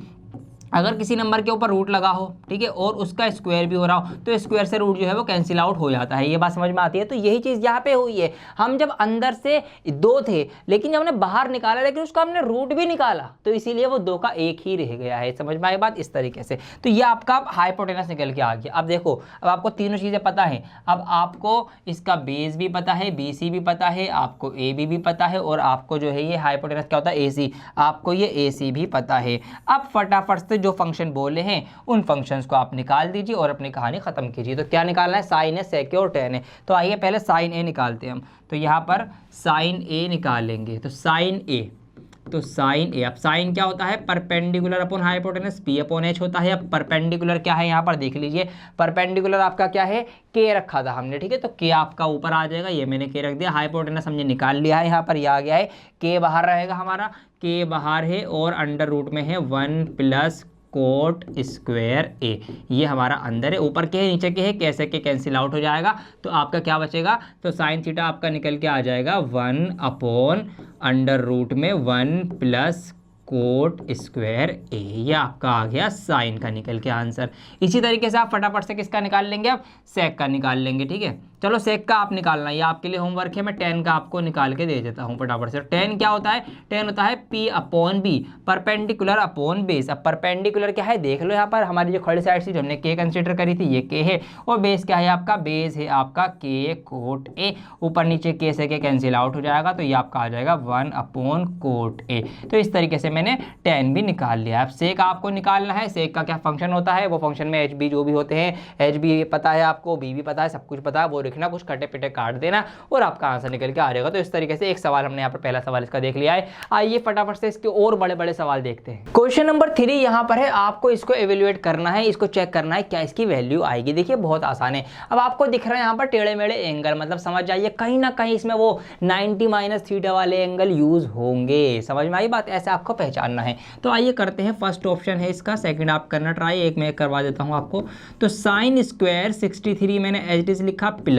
अगर किसी नंबर के ऊपर रूट लगा हो, ठीक है, और उसका स्क्वायर भी हो रहा हो, तो स्क्वायर से रूट जो है वो कैंसिल आउट हो जाता है। ये बात समझ में आती है। तो यही चीज़ यहाँ पे हुई है। हम जब अंदर से 2 थे, लेकिन जब हमने बाहर निकाला, लेकिन उसका हमने रूट भी निकाला, तो इसीलिए वो 2 का 1 ही रह गया है। समझ में आई बात? इस तरीके से तो ये आपका हाइपोटेनस निकल के आ गया। अब देखो, अब आपको तीनों चीज़ें पता है। अब आपको इसका बेस भी पता है, BC भी पता है, आपको AB भी पता है, और आपको जो है ये हाइपोटेनस क्या होता है, AC, आपको ये AC भी पता है। अब फटाफट से जो फंक्शन बोले हैं उन फंक्शंस को आप निकाल दीजिए और अपनी कहानी खत्म कीजिए। तो क्या निकालना है? साइन है, सेक और टेन है। तो आइए पहले साइन ए निकालते हैं हम। तो यहाँ पर साइन ए निकालेंगे। तो साइन ए, तो साइन ए, अब साइन क्या होता है? Perpendicular upon hypotenuse, P upon H होता है। अब परपेंडिकुलर क्या है यहाँ पर देख लीजिए। परपेंडिकुलर आपका क्या है? K रखा था हमने, ठीक है, तो K आपका ऊपर आ जाएगा, ये मैंने K रख दिया। हाइपोटेनस हमने निकाल लिया है, यहाँ पर ये आ गया है। K बाहर रहेगा हमारा, K बाहर है, और अंडर रूट में है 1 प्लस कोट स्क्वायर ए, ये हमारा अंदर है। ऊपर के है, नीचे के है, कैसे के कैंसिल आउट हो जाएगा। तो आपका क्या बचेगा? तो साइन थीटा आपका निकल के आ जाएगा 1 अपॉन अंडर रूट में 1 प्लस कोट स्क्वायर ए, ये आपका आ गया साइन का निकल के आंसर। इसी तरीके से आप फटाफट से किसका निकाल लेंगे? अब सेक का निकाल लेंगे, ठीक है। चलो सेक का आप निकालना, ये आपके लिए होमवर्क है। मैं टेन का आपको निकाल के दे देता हूँ फटाफट से। टेन क्या होता है? टेन होता है P upon B, perpendicular upon base. अब परपेंडिकुलर क्या है देख लो, यहाँ पर हमारी जो खड़ी साइड थी जो हमने K कंसिडर करी थी, ये K है, और बेस क्या है आपका? बेस है आपका K कोट A। ऊपर नीचे K से K कैंसिल आउट हो जाएगा, तो ये आपका आ जाएगा 1 अपॉन कोट A। तो इस तरीके से मैंने टेन भी निकाल लिया। अब सेक आपको निकालना है। सेक का क्या फंक्शन होता है? वो फंक्शन में HB जो भी होते हैं, HB पता है आपको, B भी पता है, सब कुछ पता है, वो लिखना, कुछ कटे पिटे काट देना और आपका आंसर निकल के आ जाएगा। तो इस तरीके से एक सवाल हमने यहाँ पर पहला सवाल इसका देख लिया है। आइए फटाफट से इसके और बड़े बड़े सवाल देखते हैं। क्वेश्चन नंबर 3 यहाँ पर है। आपको इसको एवेल्युएट करना है, इसको चेक करना है क्या इसकी वैल्यू आएगी। देखिए बहुत आसान है। अब आपको दिख रहा है यहाँ पर टेढ़े मेढ़े एंगल, मतलब समझ जाइए कहीं ना कहीं इसमें वो 90 माइनस थीटा वाले एंगल यूज होंगे। समझ में आई बात? ऐसे आपको पहचानना है। तो आइए करते हैं। फर्स्ट ऑप्शन है इसका, सेकंड आप करना ट्राई, एक मैं करवा देता हूँ आपको। तो साइन स्क्वायर 63 मैंने एज इट इज लिखा प्लस।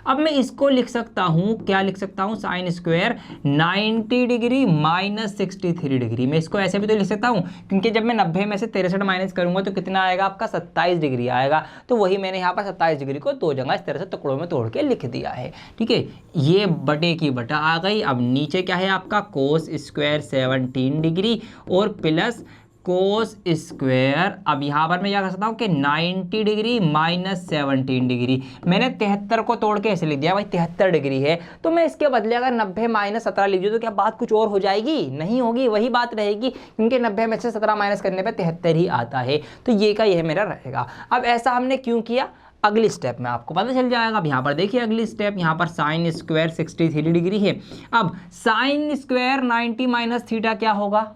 अब मैं इसको लिख सकता हूँ, क्या लिख सकता हूँ? Sine square 90 degree minus 63 degree. मैं इसको ऐसे भी तो लिख सकता हूँ, क्योंकि जब मैं 90 में से 63 माइनस करूंगा तो कितना आएगा आपका? 27 डिग्री आएगा। तो वही मैंने यहाँ पर 27 डिग्री को 2 जगह इस तरह से टुकड़ों में तोड़ के लिख दिया है, ठीक है। ये बटे की बटा आ गई। अब नीचे क्या है आपका? कोस स्क्वायर 17 डिग्री और प्लस कोस स्क्वायर, अब यहाँ पर मैं क्या कर सकता हूँ कि 90 डिग्री माइनस 17 डिग्री। मैंने 73 को तोड़ के ऐसे लिख दिया, भाई 73 डिग्री है, तो मैं इसके बदले अगर 90 माइनस 17 लिख दूँ तो क्या बात कुछ और हो जाएगी? नहीं होगी, वही बात रहेगी, क्योंकि 90 में से 17 माइनस करने पर 73 ही आता है। तो ये का यह मेरा रहेगा। अब ऐसा हमने क्यों किया? अगली स्टेप में आपको पता चल जाएगा। अब यहाँ पर देखिए अगली स्टेप, यहाँ पर साइन स्क्वायर 63 डिग्री है। अब साइन स्क्वायर 90 माइनस थीटा क्या होगा?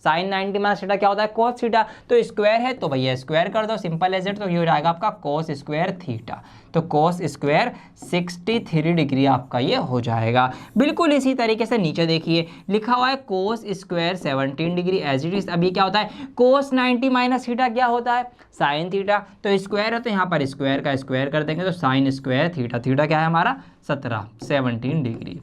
साइन 90 माइनस थीटा क्या होता है? Cos theta. तो स्क्वायर है तो भैया स्क्वायर कर दो, सिंपल एज इट। तो ये हो जाएगा आपका कोस स्क्वायर थीटा। तो कोस स्क्वायर 63 डिग्री आपका ये हो जाएगा। बिल्कुल इसी तरीके से नीचे देखिए लिखा हुआ है cos square 17 degree as it is. अभी क्या होता है? कोस 90 माइनस थीटा क्या होता है? Sine theta. तो स्क्वायर है तो यहाँ पर स्क्वायर का स्क्वायर कर देंगे, तो साइन स्क्वायर थीटा। थीटा क्या है हमारा? 17 डिग्री।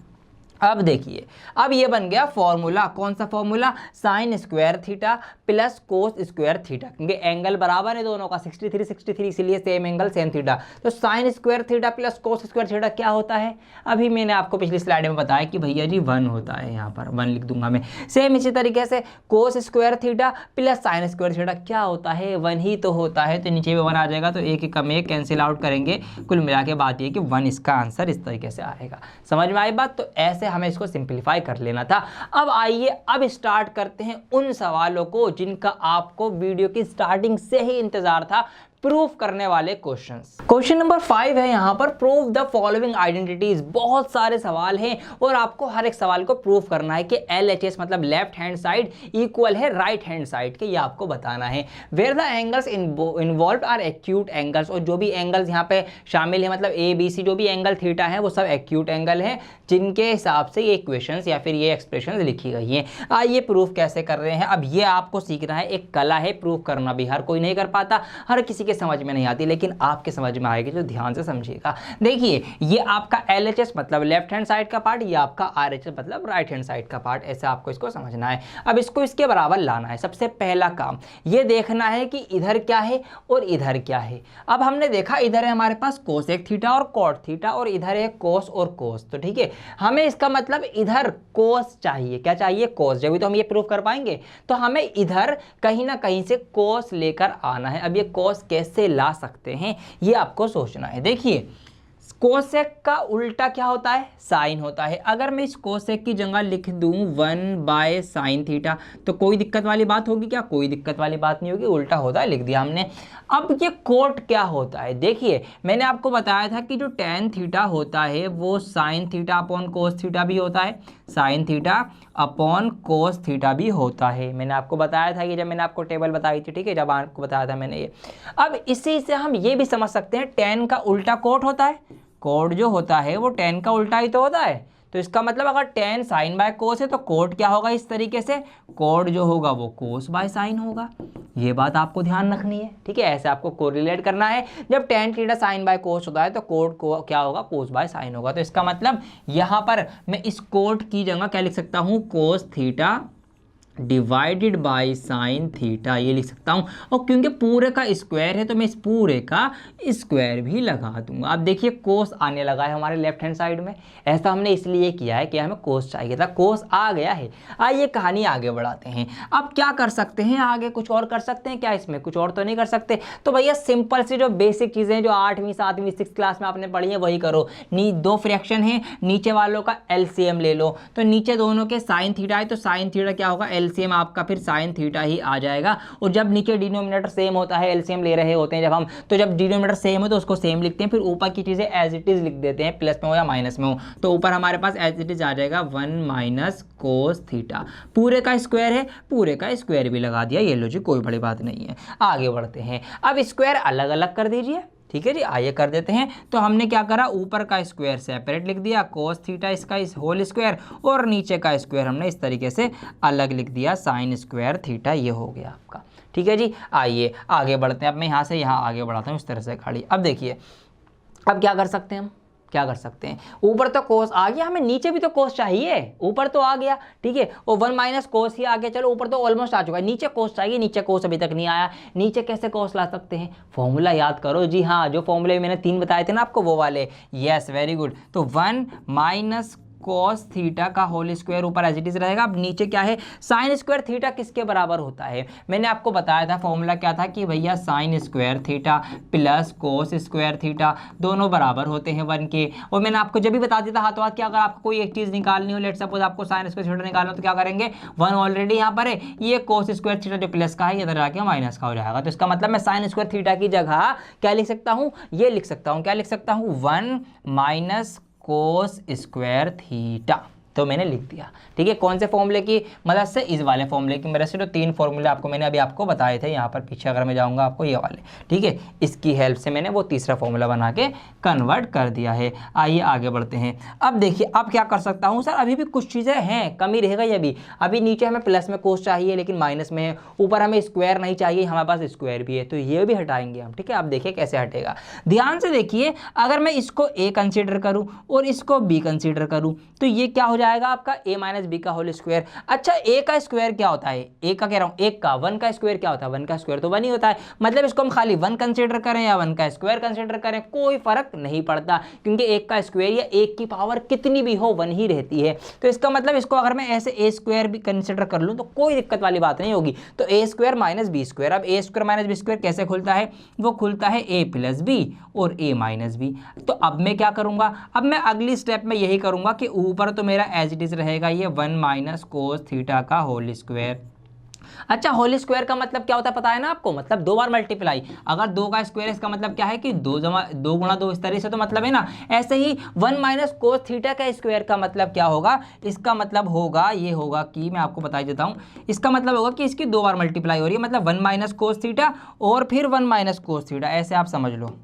अब देखिए, अब ये बन गया फॉर्मूला। कौन सा formula? Sine square theta plus cos square theta, क्योंकि एंगल बराबर है दोनों का, 63 इसीलिए सेम एंगल सेम थीटा। तो sine square theta plus cos square theta क्या होता है? अभी मैंने आपको पिछली स्लाइड में बताया कि भैया जी 1 होता है, यहाँ पर 1 लिख दूंगा मैं। सेम इसी तरीके से cos square theta plus sine square theta क्या होता है? 1 ही तो होता है। तो नीचे भी 1 आ जाएगा, तो एक कम एक कैंसिल आउट करेंगे, कुल मिला के बात ये कि 1 इसका आंसर इस तरीके से आएगा। समझ में आई बात? तो ऐसे हमें इसको सिंपलीफाई कर लेना था। अब आइए अब स्टार्ट करते हैं उन सवालों को जिनका आपको वीडियो की स्टार्टिंग से ही इंतजार था, प्रूफ करने वाले क्वेश्चंस। क्वेश्चन नंबर 5 है यहाँ पर, प्रूव द फॉलोइंग आइडेंटिटीज। बहुत सारे सवाल हैं और आपको हर एक सवाल को प्रूफ करना है कि LHS मतलब लेफ्ट हैंड साइड इक्वल है राइट हैंड साइड के, ये आपको बताना है। Where the angles involved are acute angles, और जो भी एंगल्स यहाँ पे शामिल है, मतलब ABC जो भी एंगल थीटा है वो सब एक्यूट एंगल है, जिनके हिसाब से ये इक्वेशंस या फिर ये एक्सप्रेशन लिखी गई हैं। आइए प्रूफ कैसे कर रहे हैं। अब ये आपको सीखना है, एक कला है, प्रूफ करना भी हर कोई नहीं कर पाता, हर किसी के समझ में नहीं आती, लेकिन आपके समझ में आएगी जो ध्यान से समझिएगा। देखिए ये आपका LHS मतलब लेफ्ट हैंड साइड का पार्ट, ये आपका RHS मतलब राइट हैंड साइड का पार्ट, ऐसे आपको इसको समझना है। अब इसको इसके बराबर लाना है। सबसे पहला काम ये देखना है कि इधर क्या है और इधर क्या है। अब हमने देखा इधर है हमारे पास कोसेक थीटा और कॉट थीटा, और इधर है कोस और कोस। तो ठीक है, हमें इसका मतलब इधर कोस चाहिए। क्या चाहिए? कोस। जब भी तो हम ये प्रूव कर पाएंगे, तो हमें इधर कहीं ना कहीं से कोस लेकर आना है। अब ये कोस कैसे ला सकते हैं ये आपको सोचना है। देखिए कोसेक का उल्टा क्या होता है? साइन होता है। अगर मैं इस कोसेक की जगह लिख दूं 1/sin थीटा, तो कोई दिक्कत वाली बात होगी क्या? कोई दिक्कत वाली बात नहीं होगी, उल्टा होता है, लिख दिया हमने। अब ये कोट क्या होता है? देखिए मैंने आपको बताया था कि जो tan थीटा होता है वो sin theta upon cos theta भी होता है, sin theta upon cos theta भी होता है। मैंने आपको बताया था कि जब मैंने आपको टेबल बताई थी, ठीक है, जब आपको बताया था मैंने ये। अब इसी से हम ये भी समझ सकते हैं tan का उल्टा कोट होता है। कोट जो होता है वो tan का उल्टा ही तो होता है। तो इसका मतलब अगर tan sin बाय कोस है तो कोट क्या होगा? इस तरीके से कोट जो होगा वो कोस बाय साइन होगा। ये बात आपको ध्यान रखनी है, ठीक है। ऐसे आपको कोरिलेट करना है। जब tan theta sine by cos होता है तो कोट को क्या होगा? कोस बाय साइन होगा। तो इसका मतलब यहाँ पर मैं इस कोट की जगह क्या लिख सकता हूँ? Cos theta divided by sine theta, ये लिख सकता हूँ। और क्योंकि पूरे का स्क्वायर है तो मैं इस पूरे का स्क्वायर भी लगा दूंगा। अब देखिए कोस आने लगा है हमारे लेफ्ट हैंड साइड में। ऐसा हमने इसलिए किया है कि हमें कोस चाहिए था, कोस आ गया है। आइए कहानी आगे बढ़ाते हैं। अब क्या कर सकते हैं आगे? कुछ और कर सकते हैं क्या इसमें? कुछ और तो नहीं कर सकते। तो भैया सिंपल सी जो बेसिक चीज़ें जो 8वीं 7वीं 6th क्लास में आपने पढ़ी है वही करो। दो फ्रैक्शन है, नीचे वालों का LCM ले लो। तो नीचे दोनों के साइन थीटा है तो साइन थीटा क्या होगा? LCM आपका फिर साइन थीटा ही आ जाएगा। और जब नीचे डिनोमिनेटर सेम होता है, LCM ले रहे होते हैं जब हम, तो जब डिनोमिनेटर सेम है तो उसको सेम लिखते हैं, फिर ऊपर की चीज़ें एज इट इज लिख देते हैं, प्लस में हो या माइनस में हो। तो ऊपर हमारे पास एज इट इज आ जाएगा 1 माइनस कोस थीटा। पूरे का स्क्वायर है, पूरे का स्क्वायर भी लगा दिया। ये लो जी, कोई बड़ी बात नहीं है। आगे बढ़ते हैं। अब स्क्वायर अलग अलग कर दीजिए, ठीक है जी। आइए कर देते हैं। तो हमने क्या करा? ऊपर का स्क्वायर सेपरेट लिख दिया, कोस थीटा इसका इस होल स्क्वायर, और नीचे का स्क्वायर हमने इस तरीके से अलग लिख दिया, साइन स्क्वायर थीटा। ये हो गया आपका, ठीक है जी। आइए आगे बढ़ते हैं। अब मैं यहाँ से यहाँ आगे बढ़ाता हूँ इस तरह से गाड़ी। अब देखिए अब क्या कर सकते हैं हम? क्या कर सकते हैं? ऊपर तो कोस आ गया, हमें नीचे भी तो कोस चाहिए। ऊपर तो आ गया, ठीक है, और 1 माइनस कोस ही आ गया। चलो ऊपर तो ऑलमोस्ट आ चुका है, नीचे कोस चाहिए। नीचे कोस अभी तक नहीं आया। नीचे कैसे कोस ला सकते हैं? फॉर्मूला याद करो जी। हाँ, जो फॉर्मूले मैंने 3 बताए थे ना आपको, वो वाले। Yes, very good. तो 1 माइनस कॉस थीटा का होल स्क्वायर ऊपर एज इट इज रहेगा। अब नीचे क्या है? साइन स्क्वायर थीटा किसके बराबर होता है? मैंने आपको बताया था फॉर्मूला क्या था कि भैया sine square theta plus cos square theta दोनों बराबर होते हैं 1 के। और मैंने आपको जब भी बता दिया था हाथों हाथ कि अगर आपको कोई एक चीज़ निकालनी हो, लेट सपोज आपको साइन स्क्वायर थीटा निकालना हो, तो क्या करेंगे? 1 ऑलरेडी यहाँ पर है, ये कोस स्क्वायर थीटा जो प्लस का है इधर आके माइनस का हो जाएगा। तो इसका मतलब मैं साइन स्क्वायर थीटा की जगह क्या लिख सकता हूँ? ये लिख सकता हूँ। क्या लिख सकता हूँ? 1 माइनस कोस स्क्वायर थीटा। तो मैंने लिख दिया, ठीक है। कौन से फॉर्मूले की मदद से? इस वाले फॉर्मूले की मदद से। तो 3 फॉर्मूले आपको मैंने अभी आपको बताए थे। यहाँ पर पीछे अगर मैं जाऊँगा आपको ये वाले, ठीक है, इसकी हेल्प से मैंने वो तीसरा फॉर्मूला बना के कन्वर्ट कर दिया है। आइए आगे बढ़ते हैं। अब देखिए अब क्या कर सकता हूँ? सर अभी भी कुछ चीज़ें हैं, कमी रहेगा ये अभी नीचे हमें प्लस में कोस चाहिए लेकिन माइनस में है, ऊपर हमें स्क्वायर नहीं चाहिए, हमारे पास स्क्वायर भी है, तो ये भी हटाएंगे हम, ठीक है। अब देखिए कैसे हटेगा, ध्यान से देखिए। अगर मैं इसको A कंसीडर करूँ और इसको B कंसीडर करूँ तो ये क्या हो जाएगा आपका? A माइनस बी का होल स्क्वायर। अच्छा, A का स्क्वायर क्या होता है? A का कह रहा हूँ, 1 का 1 का स्क्वायर क्या होता है? 1 का स्क्वायर तो 1 ही होता है। मतलब इसको हम खाली 1 कंसीडर करें या 1 का स्क्वायर कंसीडर करें, कोई फर्क नहीं पड़ता, क्योंकि 1 का स्क्वायर या 1 की पावर कितनी भी हो 1 ही रहती है। तो इसका मतलब इसको अगर मैं ऐसे A स्क्वायर भी कंसीडर कर लूँ तो कोई दिक्कत वाली बात नहीं होगी। तो A square minus B square. अब A square minus B square कैसे खुलता है? वो खुलता है A प्लस बी और A माइनस बी। तो अब मैं क्या करूँगा? अब मैं अगली स्टेप में यही करूँगा कि ऊपर तो मेरा एज इट इज रहेगा ये 1 माइनस कोस थीटा का होल स्क्वायर। अच्छा, होल स्क्वायर का मतलब क्या होता है पता है ना आपको? मतलब 2 बार मल्टीप्लाई। अगर 2 का स्क्वायर इसका मतलब क्या है कि 2 गुणा 2 इस तरह से तो मतलब है ना। ऐसे ही 1 माइनस कोस थीटा का स्क्वायर का मतलब क्या होगा? इसका मतलब होगा, ये होगा कि मैं आपको बता देता हूँ, इसका मतलब होगा कि इसकी 2 बार मल्टीप्लाई हो रही है, मतलब 1 माइनस कोस थीटा और फिर 1 माइनस कोस थीटा, ऐसे आप समझ लो।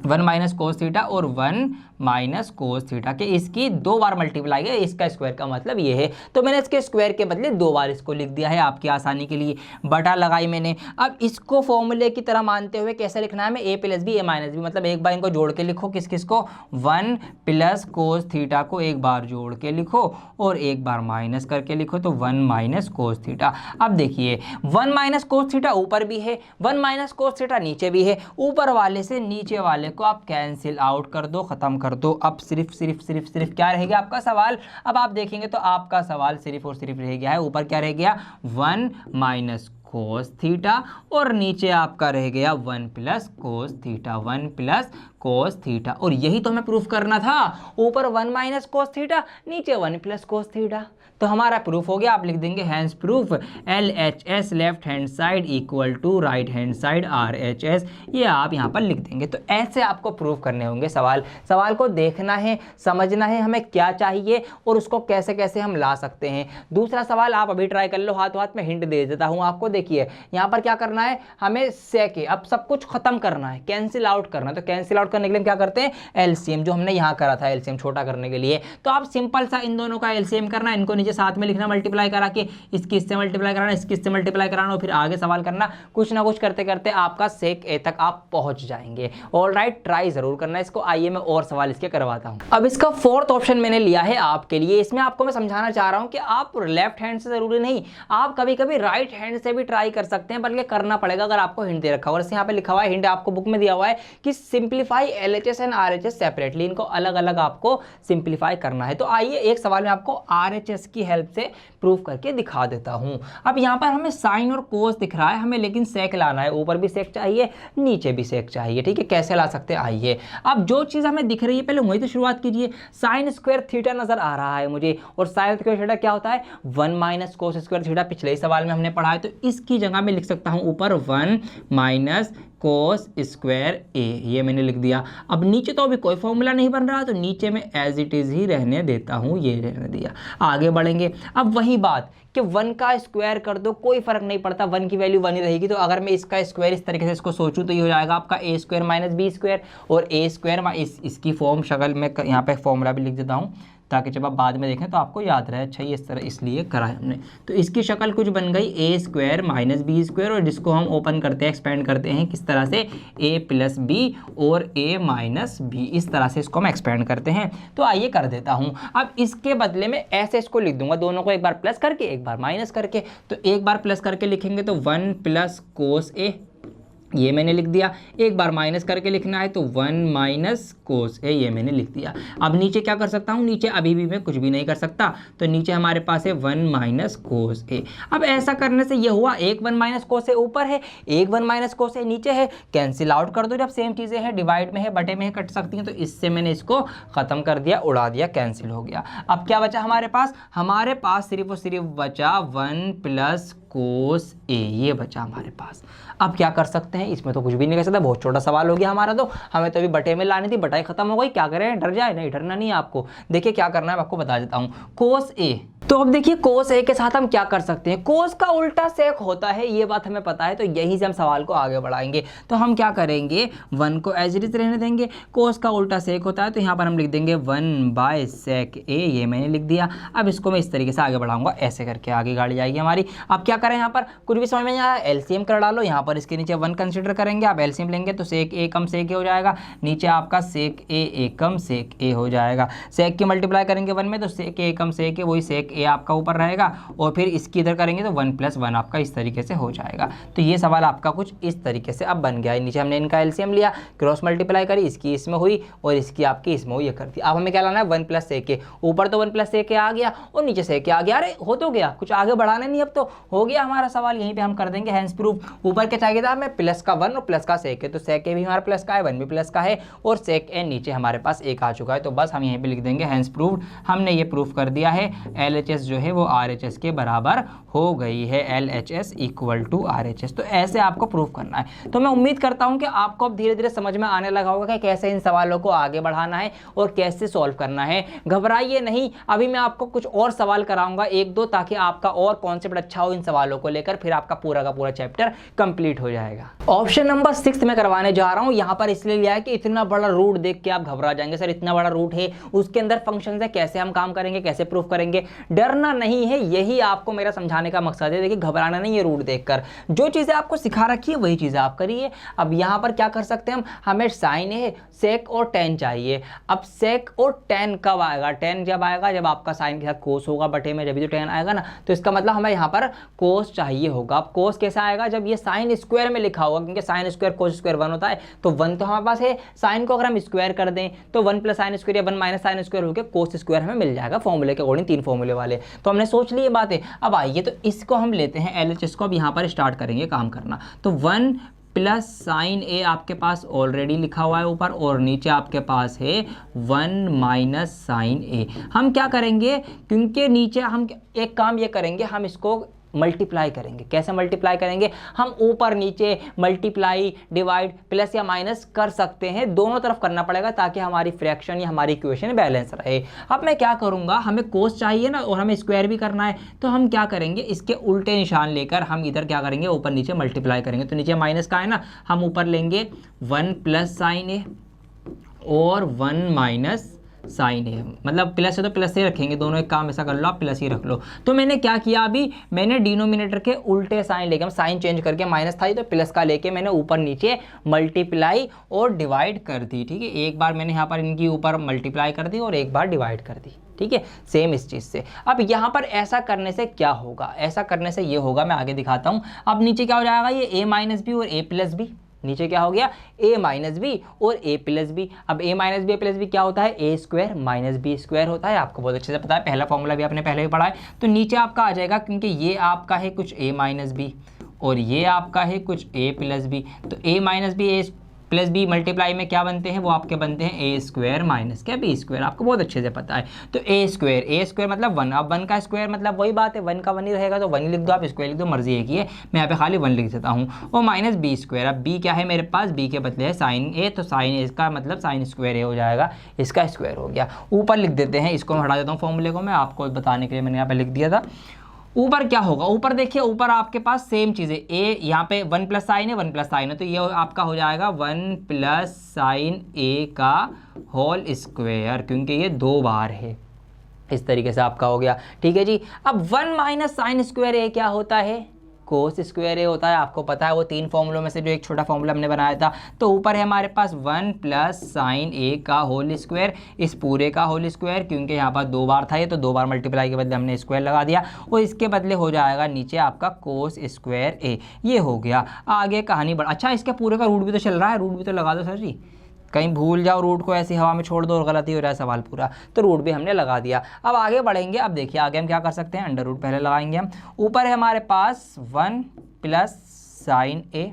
1 माइनस कोस थीटा और 1 माइनस कोस थीटा के इसकी 2 बार मल्टीप्लाई है, इसका स्क्वायर का मतलब ये है। तो मैंने इसके स्क्वायर के बदले 2 बार इसको लिख दिया है आपकी आसानी के लिए, बटा लगाई मैंने। अब इसको फॉर्मूले की तरह मानते हुए कैसे लिखना है हमें, a plus B A minus B, मतलब एक बार इनको जोड़ के लिखो, किस किस को, 1 प्लस कोस थीटा को एक बार जोड़ के लिखो और एक बार माइनस करके लिखो, तो 1 माइनस कोस थीटा। अब देखिए 1 माइनस कोस थीटा ऊपर भी है, 1 माइनस कोस थीटा नीचे भी है, ऊपर वाले से नीचे वाले को आप कैंसिल आउट कर दो, खत्म कर दो। अब सिर्फ क्या रह गया आपका सवाल, अब आप देखेंगे तो आपका सवाल सिर्फ और सिर्फ रह गया है, ऊपर क्या रह गया 1 माइनस कोस थीटा और नीचे आपका रह गया 1 plus cos theta, 1 plus cos theta. और यही तो हमें प्रूफ करना था, ऊपर 1 माइनस कोस थीटा, नीचे 1 प्लस कोस थीटा। तो हमारा प्रूफ हो गया। आप लिख देंगे hence proof LHS left hand side equal to right hand side RHS, ये आप यहाँ पर लिख देंगे। तो ऐसे आपको प्रूफ करने होंगे सवाल को देखना है, समझना है हमें क्या चाहिए और उसको कैसे कैसे हम ला सकते हैं। दूसरा सवाल आप अभी ट्राई कर लो, हाथ हाथ में हिंट दे देता हूँ आपको। देखिए यहाँ पर क्या करना है हमें, सेके अब सब कुछ खत्म करना है, कैंसिल आउट करना है। तो कैंसिल आउट करने के लिए क्या करते हैं, एलसीएम, जो हमने यहाँ करा था एलसीएम छोटा करने के लिए। तो आप सिंपल सा इन दोनों का एलसीएम करना, इनको नीचे साथ में लिखना, मल्टीप्लाई करा के इसकी इससे मल्टीप्लाई कराना, इसकी इससे मल्टीप्लाई कराना और फिर आगे सवाल करना। कुछ ना कुछ करते करते आपका सेक ए तक आप पहुंच जाएंगे। ऑलराइट, ट्राई जरूर करना इसको। आइए मैं और सवाल इसके करवाता हूं। अब इसका फोर्थ ऑप्शन मैंने लिया है आपके लिए। इसमें आपको मैं समझाना चाह रहा हूं कि आप लेफ्ट हैंड से जरूरी नहीं, आप कभी कभी राइट हैंड से भी ट्राई कर सकते हैं, बल्कि करना पड़ेगा अगर आपको हिंट दे रखा हो। और यहाँ पे लिखा हुआ है, हिंट आपको बुक में दिया हुआ है कि simplify LHS and RHS separately, इनको अलग अलग आपको सिंप्लीफाई करना है। तो आइए एक सवाल में आपको RHS की हेल्प से प्रूफ करके दिखा देता हूं। अब यहां पर हमें साइन और कोस दिख रहा है, हमें लेकिन सेक लाना है, ऊपर भी सेक चाहिए नीचे भी सेक चाहिए, ठीक है। कैसे ला सकते हैं, आइए। अब जो चीज हमें दिख रही है पहले वही तो शुरुआत कीजिए। साइन स्क्वायर थीटा नजर आ रहा है मुझे, और साइन स्क्वायर थीटा क्या होता है, 1 माइनस कोस स्क्वायर थीटा, पिछले ही सवाल में हमने पढ़ा है। तो इसकी जगह में लिख सकता हूं ऊपर 1 माइनस कोस स्क्वायर ए, ये मैंने लिख दिया। अब नीचे तो अभी कोई फॉर्मूला नहीं बन रहा, तो नीचे में एज इट इज ही रहने देता हूं, ये रहने दिया। आगे बढ़ेंगे। अब वही बात कि 1 का स्क्वायर कर दो, कोई फर्क नहीं पड़ता, 1 की वैल्यू 1 ही रहेगी। तो अगर मैं इसका स्क्वायर इस तरीके से इसको सोचूं तो ये हो जाएगा आपका ए स्क्वायर माइनस बी स्क्वायर, और ए स्क्वायर इसकी फॉर्म शक्ल में यहाँ पे फॉर्मूला भी लिख देता हूँ ताकि जब आप बाद में देखें तो आपको याद रहे। अच्छा, ये इस तरह इसलिए करा है हमने। तो इसकी शक्ल कुछ बन गई ए स्क्वायर माइनस बी स्क्वायर, और जिसको हम ओपन करते हैं, एक्सपेंड करते हैं किस तरह से, ए प्लस बी और ए माइनस बी, इस तरह से इसको हम एक्सपेंड करते हैं। तो आइए कर देता हूँ। अब इसके बदले में ऐसे इसको लिख दूंगा, दोनों को एक बार प्लस करके एक बार माइनस करके। तो एक बार प्लस करके लिखेंगे तो 1 प्लस कोस ए, ये मैंने लिख दिया। एक बार माइनस करके लिखना है तो 1 माइनस कोस ए, ये मैंने लिख दिया। अब नीचे क्या कर सकता हूँ, नीचे अभी भी मैं कुछ भी नहीं कर सकता, तो नीचे हमारे पास है 1 माइनस कोस ए। अब ऐसा करने से ये हुआ, एक 1 माइनस कोस ए ऊपर है, एक 1 माइनस कोस ए नीचे है, कैंसिल आउट कर दो। जब सेम चीज़ें हैं, डिवाइड में है बटे में है, कट सकती हैं, तो इससे मैंने इसको ख़त्म कर दिया, उड़ा दिया, कैंसिल हो गया। अब क्या बचा हमारे पास, हमारे पास सिर्फ और सिर्फ बचा 1 प्लस कोस ए, ये बचा हमारे पास। अब क्या कर सकते हैं, इसमें तो कुछ भी नहीं कर सकता, बहुत छोटा सवाल हो गया हमारा। तो हमें तो अभी बटे में लानी थी, बटाई खत्म हो गई, क्या करें, डर जाए, नहीं डरना नहीं है आपको। देखिए क्या करना है, आपको बता देता हूँ। कोस ए, तो अब देखिए कोस ए के साथ हम क्या कर सकते हैं, कोस का उल्टा सेक होता है, ये बात हमें पता है। तो यहीं से हम सवाल को आगे बढ़ाएंगे। तो हम क्या करेंगे, 1 को एज इट इज रहने देंगे, कोस का उल्टा सेक होता है, तो यहाँ पर हम लिख देंगे 1 बाय सेक ए, ये मैंने लिख दिया। अब इसको मैं इस तरीके से आगे बढ़ाऊंगा, ऐसे करके आगे गाड़ी जाएगी हमारी। अब क्या करें, यहाँ पर कुछ भी समझ में नहीं आया, एलसीएम कर डालो। यहाँ पर इसके नीचे 1 कंसिडर करेंगे, आप एलसीएम लेंगे तो सेक ए कम सेक ए हो जाएगा, नीचे आपका सेक ए कम सेक ए हो जाएगा। सेक की मल्टीप्लाई करेंगे 1 में तो सेक ए कम सेक ए, वही सेक ए आपका ऊपर रहेगा, और फिर इसकी इधर करेंगे तो 1 प्लस 1 आपका इस तरीके से हो जाएगा। तो ये सवाल आपका कुछ इस तरीके से अब बन गया है। नीचे हमने इनका एलसीएम लिया, क्रॉस मल्टीप्लाई करी, इसकी इसमें हुई और इसकी आपकी इसमें हुई, ये कर दी। अब हमें क्या लाना है, 1 प्लस सेक ए, ऊपर तो 1 प्लस सेक ए आ गया और नीचे सेक ए आ गया। अरे हो तो गया, कुछ आगे बढ़ाना नहीं, अब तो हो गया हमारा सवाल, यहीं पे हम कर देंगे हैंस प्रूफ। ऊपर क्या चाहिए था हमें, प्लस का 1 और प्लस का सेक ए, तो सेक ए भी हमारा प्लस का है, 1 भी प्लस का है, और सेक ए नीचे हमारे पास 1 आ चुका है। तो बस हम यहीं पे लिख देंगे हैंस प्रूफ। हमने ये प्रूफ कर दिया है, LHS जो है वो RHS के बराबर हो गई है, LHS इक्वल टू RHS। तो ऐसे आपको प्रूफ करना है। तो मैं उम्मीद करता हूं कि आपको अब धीरे धीरे समझ में आने लगा होगा कि कैसे इन सवालों को आगे बढ़ाना है और कैसे सॉल्व करना है। घबराइए नहीं, अभी मैं आपको कुछ और सवाल कराऊंगा एक दो, ताकि आपका और कॉन्सेप्ट अच्छा हो इन सवालों को लेकर, फिर आपका पूरा का पूरा चैप्टर कंप्लीट हो जाएगा। ऑप्शन नंबर 6 में करवाने जा रहा हूं। यहां पर इसलिए लिया है कि इतना बड़ा रूट देख के आप घबरा जाएंगे, सर इतना बड़ा रूट है, उसके अंदर फंक्शन है, कैसे हम काम करेंगे, कैसे प्रूफ करेंगे। डरना नहीं है, यही आपको मेरा समझाने का मकसद है। देखिए घबराना नहीं है रूट देखकर, जो चीजें आपको सिखा रखी है वही चीजें आप करिए। अब यहां पर क्या कर सकते हैं हमें साइन है, सेक और टेन चाहिए। अब सेक और टेन कब आएगा? टेन जब आएगा जब आपका साइन के साथ कोस होगा बटे में, जब भी तो टेन आएगा ना, तो इसका मतलब हमें यहाँ पर कोस चाहिए होगा। अब कोस कैसा आएगा? जब ये साइन स्क्वायर में लिखा होगा, क्योंकि साइन स्क्वायर कोस स्क्वायर 1 होता है, तो 1 तो हमारे पास है। साइन को अगर हम स्क्वायर कर दें तो 1 प्लस साइन स्क्वायर या 1 माइनस साइन स्क्वायर होकर कोस स्क्वायर हमें मिल जाएगा फॉर्मूले के अकॉर्डिंग, 3 फॉर्मूले वाले। तो हमने सोच ली ये बातें। अब आइए तो इसको हम लेते हैं LHS को, अब यहाँ पर स्टार्ट करेंगे काम करना। तो 1 प्लस साइन ए आपके पास ऑलरेडी लिखा हुआ है ऊपर, और नीचे आपके पास है 1 माइनस साइन ए। हम क्या करेंगे, क्योंकि नीचे हम एक काम ये करेंगे, हम इसको मल्टीप्लाई करेंगे। कैसे मल्टीप्लाई करेंगे? हम ऊपर नीचे मल्टीप्लाई, डिवाइड, प्लस या माइनस कर सकते हैं, दोनों तरफ करना पड़ेगा ताकि हमारी फ्रैक्शन या हमारी इक्वेशन बैलेंस रहे। अब मैं क्या करूंगा, हमें कोस चाहिए ना और हमें स्क्वायर भी करना है, तो हम क्या करेंगे, इसके उल्टे निशान लेकर हम इधर क्या करेंगे, ऊपर नीचे मल्टीप्लाई करेंगे। तो नीचे माइनस का है ना, हम ऊपर लेंगे 1 प्लस साइन ए और 1 माइनस साइन है, मतलब प्लस है तो प्लस ही रखेंगे, दोनों एक काम ऐसा कर लो, आप प्लस ही रख लो। तो मैंने क्या किया, अभी मैंने डिनोमिनेटर के उल्टे साइन लेके, हम साइन चेंज करके, माइनस था तो प्लस का लेके मैंने ऊपर नीचे मल्टीप्लाई और डिवाइड कर दी। ठीक है, एक बार मैंने यहाँ पर इनकी ऊपर मल्टीप्लाई कर दी और एक बार डिवाइड कर दी। ठीक है, सेम इस चीज़ से। अब यहाँ पर ऐसा करने से क्या होगा, ऐसा करने से ये होगा, मैं आगे दिखाता हूँ। अब नीचे क्या हो जाएगा, ये a माइनस बी और a प्लस बी, नीचे क्या हो गया, a माइनस बी और a प्लस बी। अब a minus B plus B क्या होता है, a square minus B square होता है, आपको बहुत अच्छे से पता है, पहला फॉर्मूला भी आपने पहले भी पढ़ा है। तो नीचे आपका आ जाएगा, क्योंकि ये आपका है कुछ a माइनस बी और ये आपका है कुछ a प्लस बी, तो a minus B a plus B multiply में क्या बनते हैं, वो आपके बनते हैं ए स्क्वायर माइनस क्या बी स्क्वायर, आपको बहुत अच्छे से पता है। तो ए स्क्वायर मतलब 1, अब 1 का स्क्वायर मतलब वही बात है, 1 का 1 ही रहेगा, तो 1 ही लिख दो, आप स्क्वायर लिख दो, मर्जी एक ही है, मैं यहाँ पे खाली 1 लिख देता हूँ। और माइनस बी स्क्वायर, अब बी क्या है मेरे पास, बी के बदले है साइन ए, तो साइन ए का मतलब साइन स्क्वायर ए हो जाएगा, इसका स्क्वायर हो गया। ऊपर लिख देते हैं, इसको मैं हटा देता हूँ फॉर्मूले को, मैं आपको बताने के लिए मैंने यहाँ पे लिख दिया था। ऊपर क्या होगा, ऊपर देखिए, ऊपर आपके पास सेम चीज़ है, ए यहाँ पे 1 प्लस साइन है, 1 प्लस साइन है, तो ये आपका हो जाएगा 1 प्लस साइन ए का होल स्क्वायर, क्योंकि ये 2 बार है। इस तरीके से आपका हो गया। ठीक है जी। अब 1 माइनस साइन स्क्वायर ए क्या होता है, कोस स्क्वायर ए होता है, आपको पता है, वो 3 फॉर्मूलों में से जो एक छोटा फॉर्मूला हमने बनाया था। तो ऊपर है हमारे पास 1 प्लस साइन ए का होल स्क्वायर, इस पूरे का होल स्क्वायर, क्योंकि यहाँ पर 2 बार था ये, तो 2 बार मल्टीप्लाई के बदले हमने स्क्वायर लगा दिया, और इसके बदले हो जाएगा नीचे आपका कोस स्क्वायर ए। ये हो गया, आगे कहानी बढ़। अच्छा, इसके पूरे का रूट भी तो चल रहा है, रूट भी तो लगा दो सर जी, कहीं भूल जाओ रूट को, ऐसी हवा में छोड़ दो और गलती हो रहा है सवाल पूरा, तो रूट भी हमने लगा दिया। अब आगे बढ़ेंगे, अब देखिए आगे हम क्या कर सकते हैं, अंडर रूट पहले लगाएंगे हम। ऊपर है हमारे पास 1 प्लस साइन ए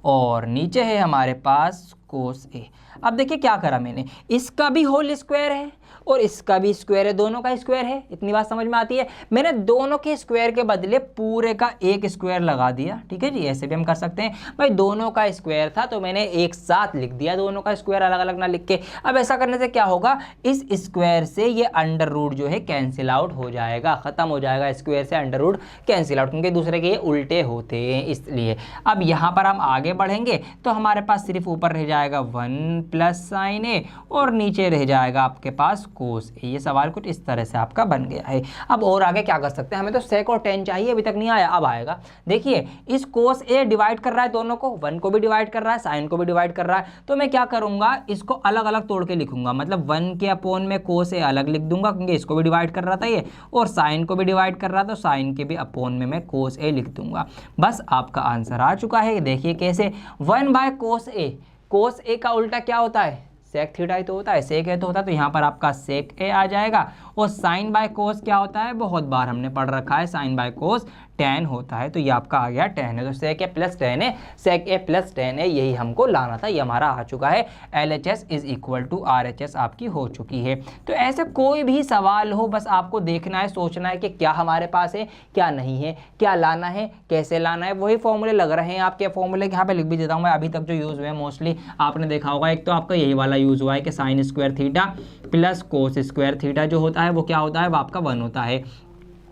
और नीचे है हमारे पास कोस ए। अब देखिए क्या करा मैंने, इसका भी होल स्क्वायर है और इसका भी स्क्वायर है, दोनों का स्क्वायर है, इतनी बात समझ में आती है। मैंने दोनों के स्क्वायर के बदले पूरे का एक स्क्वायर लगा दिया। ठीक है जी, ऐसे भी हम कर सकते हैं भाई, दोनों का स्क्वायर था तो मैंने एक साथ लिख दिया, दोनों का स्क्वायर अलग अलग ना लिख के। अब ऐसा करने से क्या होगा, इस स्क्वायर से ये अंडर रूट जो है कैंसिल आउट हो जाएगा, खत्म हो जाएगा, स्क्वायर से अंडर रूट कैंसिल आउट, क्योंकि दूसरे के ये उल्टे होते हैं इसलिए। अब यहाँ पर हम आगे बढ़ेंगे तो हमारे पास सिर्फ ऊपर रह जाएगा 1 प्लस साइन ए और नीचे रह जाएगा आपके पास कोस ए। ये सवाल कुछ इस तरह से आपका बन गया है। अब और आगे क्या कर सकते हैं, हमें तो सेक और टेन चाहिए, अभी तक नहीं आया, अब आएगा। देखिए इस कोस ए डिवाइड कर रहा है दोनों को, 1 को भी डिवाइड कर रहा है, साइन को भी डिवाइड कर रहा है, तो मैं क्या करूंगा, इसको अलग अलग तोड़ के लिखूंगा, मतलब 1 के अपोन में कोस ए अलग लिख दूंगा, क्योंकि इसको भी डिवाइड कर रहा था ये, और साइन को भी डिवाइड कर रहा था, तो साइन के भी अपोन में मैं कोस ए लिख दूंगा। बस आपका आंसर आ चुका है। देखिए कैसे, 1 बाय कोस ए, कोस ए का उल्टा क्या होता है, सेक थीटा ही तो होता है, सेक ए तो होता है, तो यहाँ पर आपका सेक ए आ जाएगा। और साइन बाय कोस क्या होता है, बहुत बार हमने पढ़ रखा है, साइन बाय कोस 10 होता है, तो ये आपका आ गया 10 है, तो sec a प्लस 10 है, sec a प्लस 10 है, यही हमको लाना था, ये हमारा आ चुका है। LHS is equal to RHS आपकी हो चुकी है। तो ऐसे कोई भी सवाल हो, बस आपको देखना है, सोचना है कि क्या हमारे पास है, क्या नहीं है, क्या लाना है, कैसे लाना है, वही फॉर्मूले लग रहे हैं आपके। फॉर्मूले यहाँ पे लिख भी देता हूँ मैं, अभी तक जो यूज़ हुए हैं मोस्टली आपने देखा होगा। एक तो आपका यही वाला यूज़ हुआ है कि sine square theta plus cos square theta जो होता है वो क्या होता है, वो आपका 1 होता है।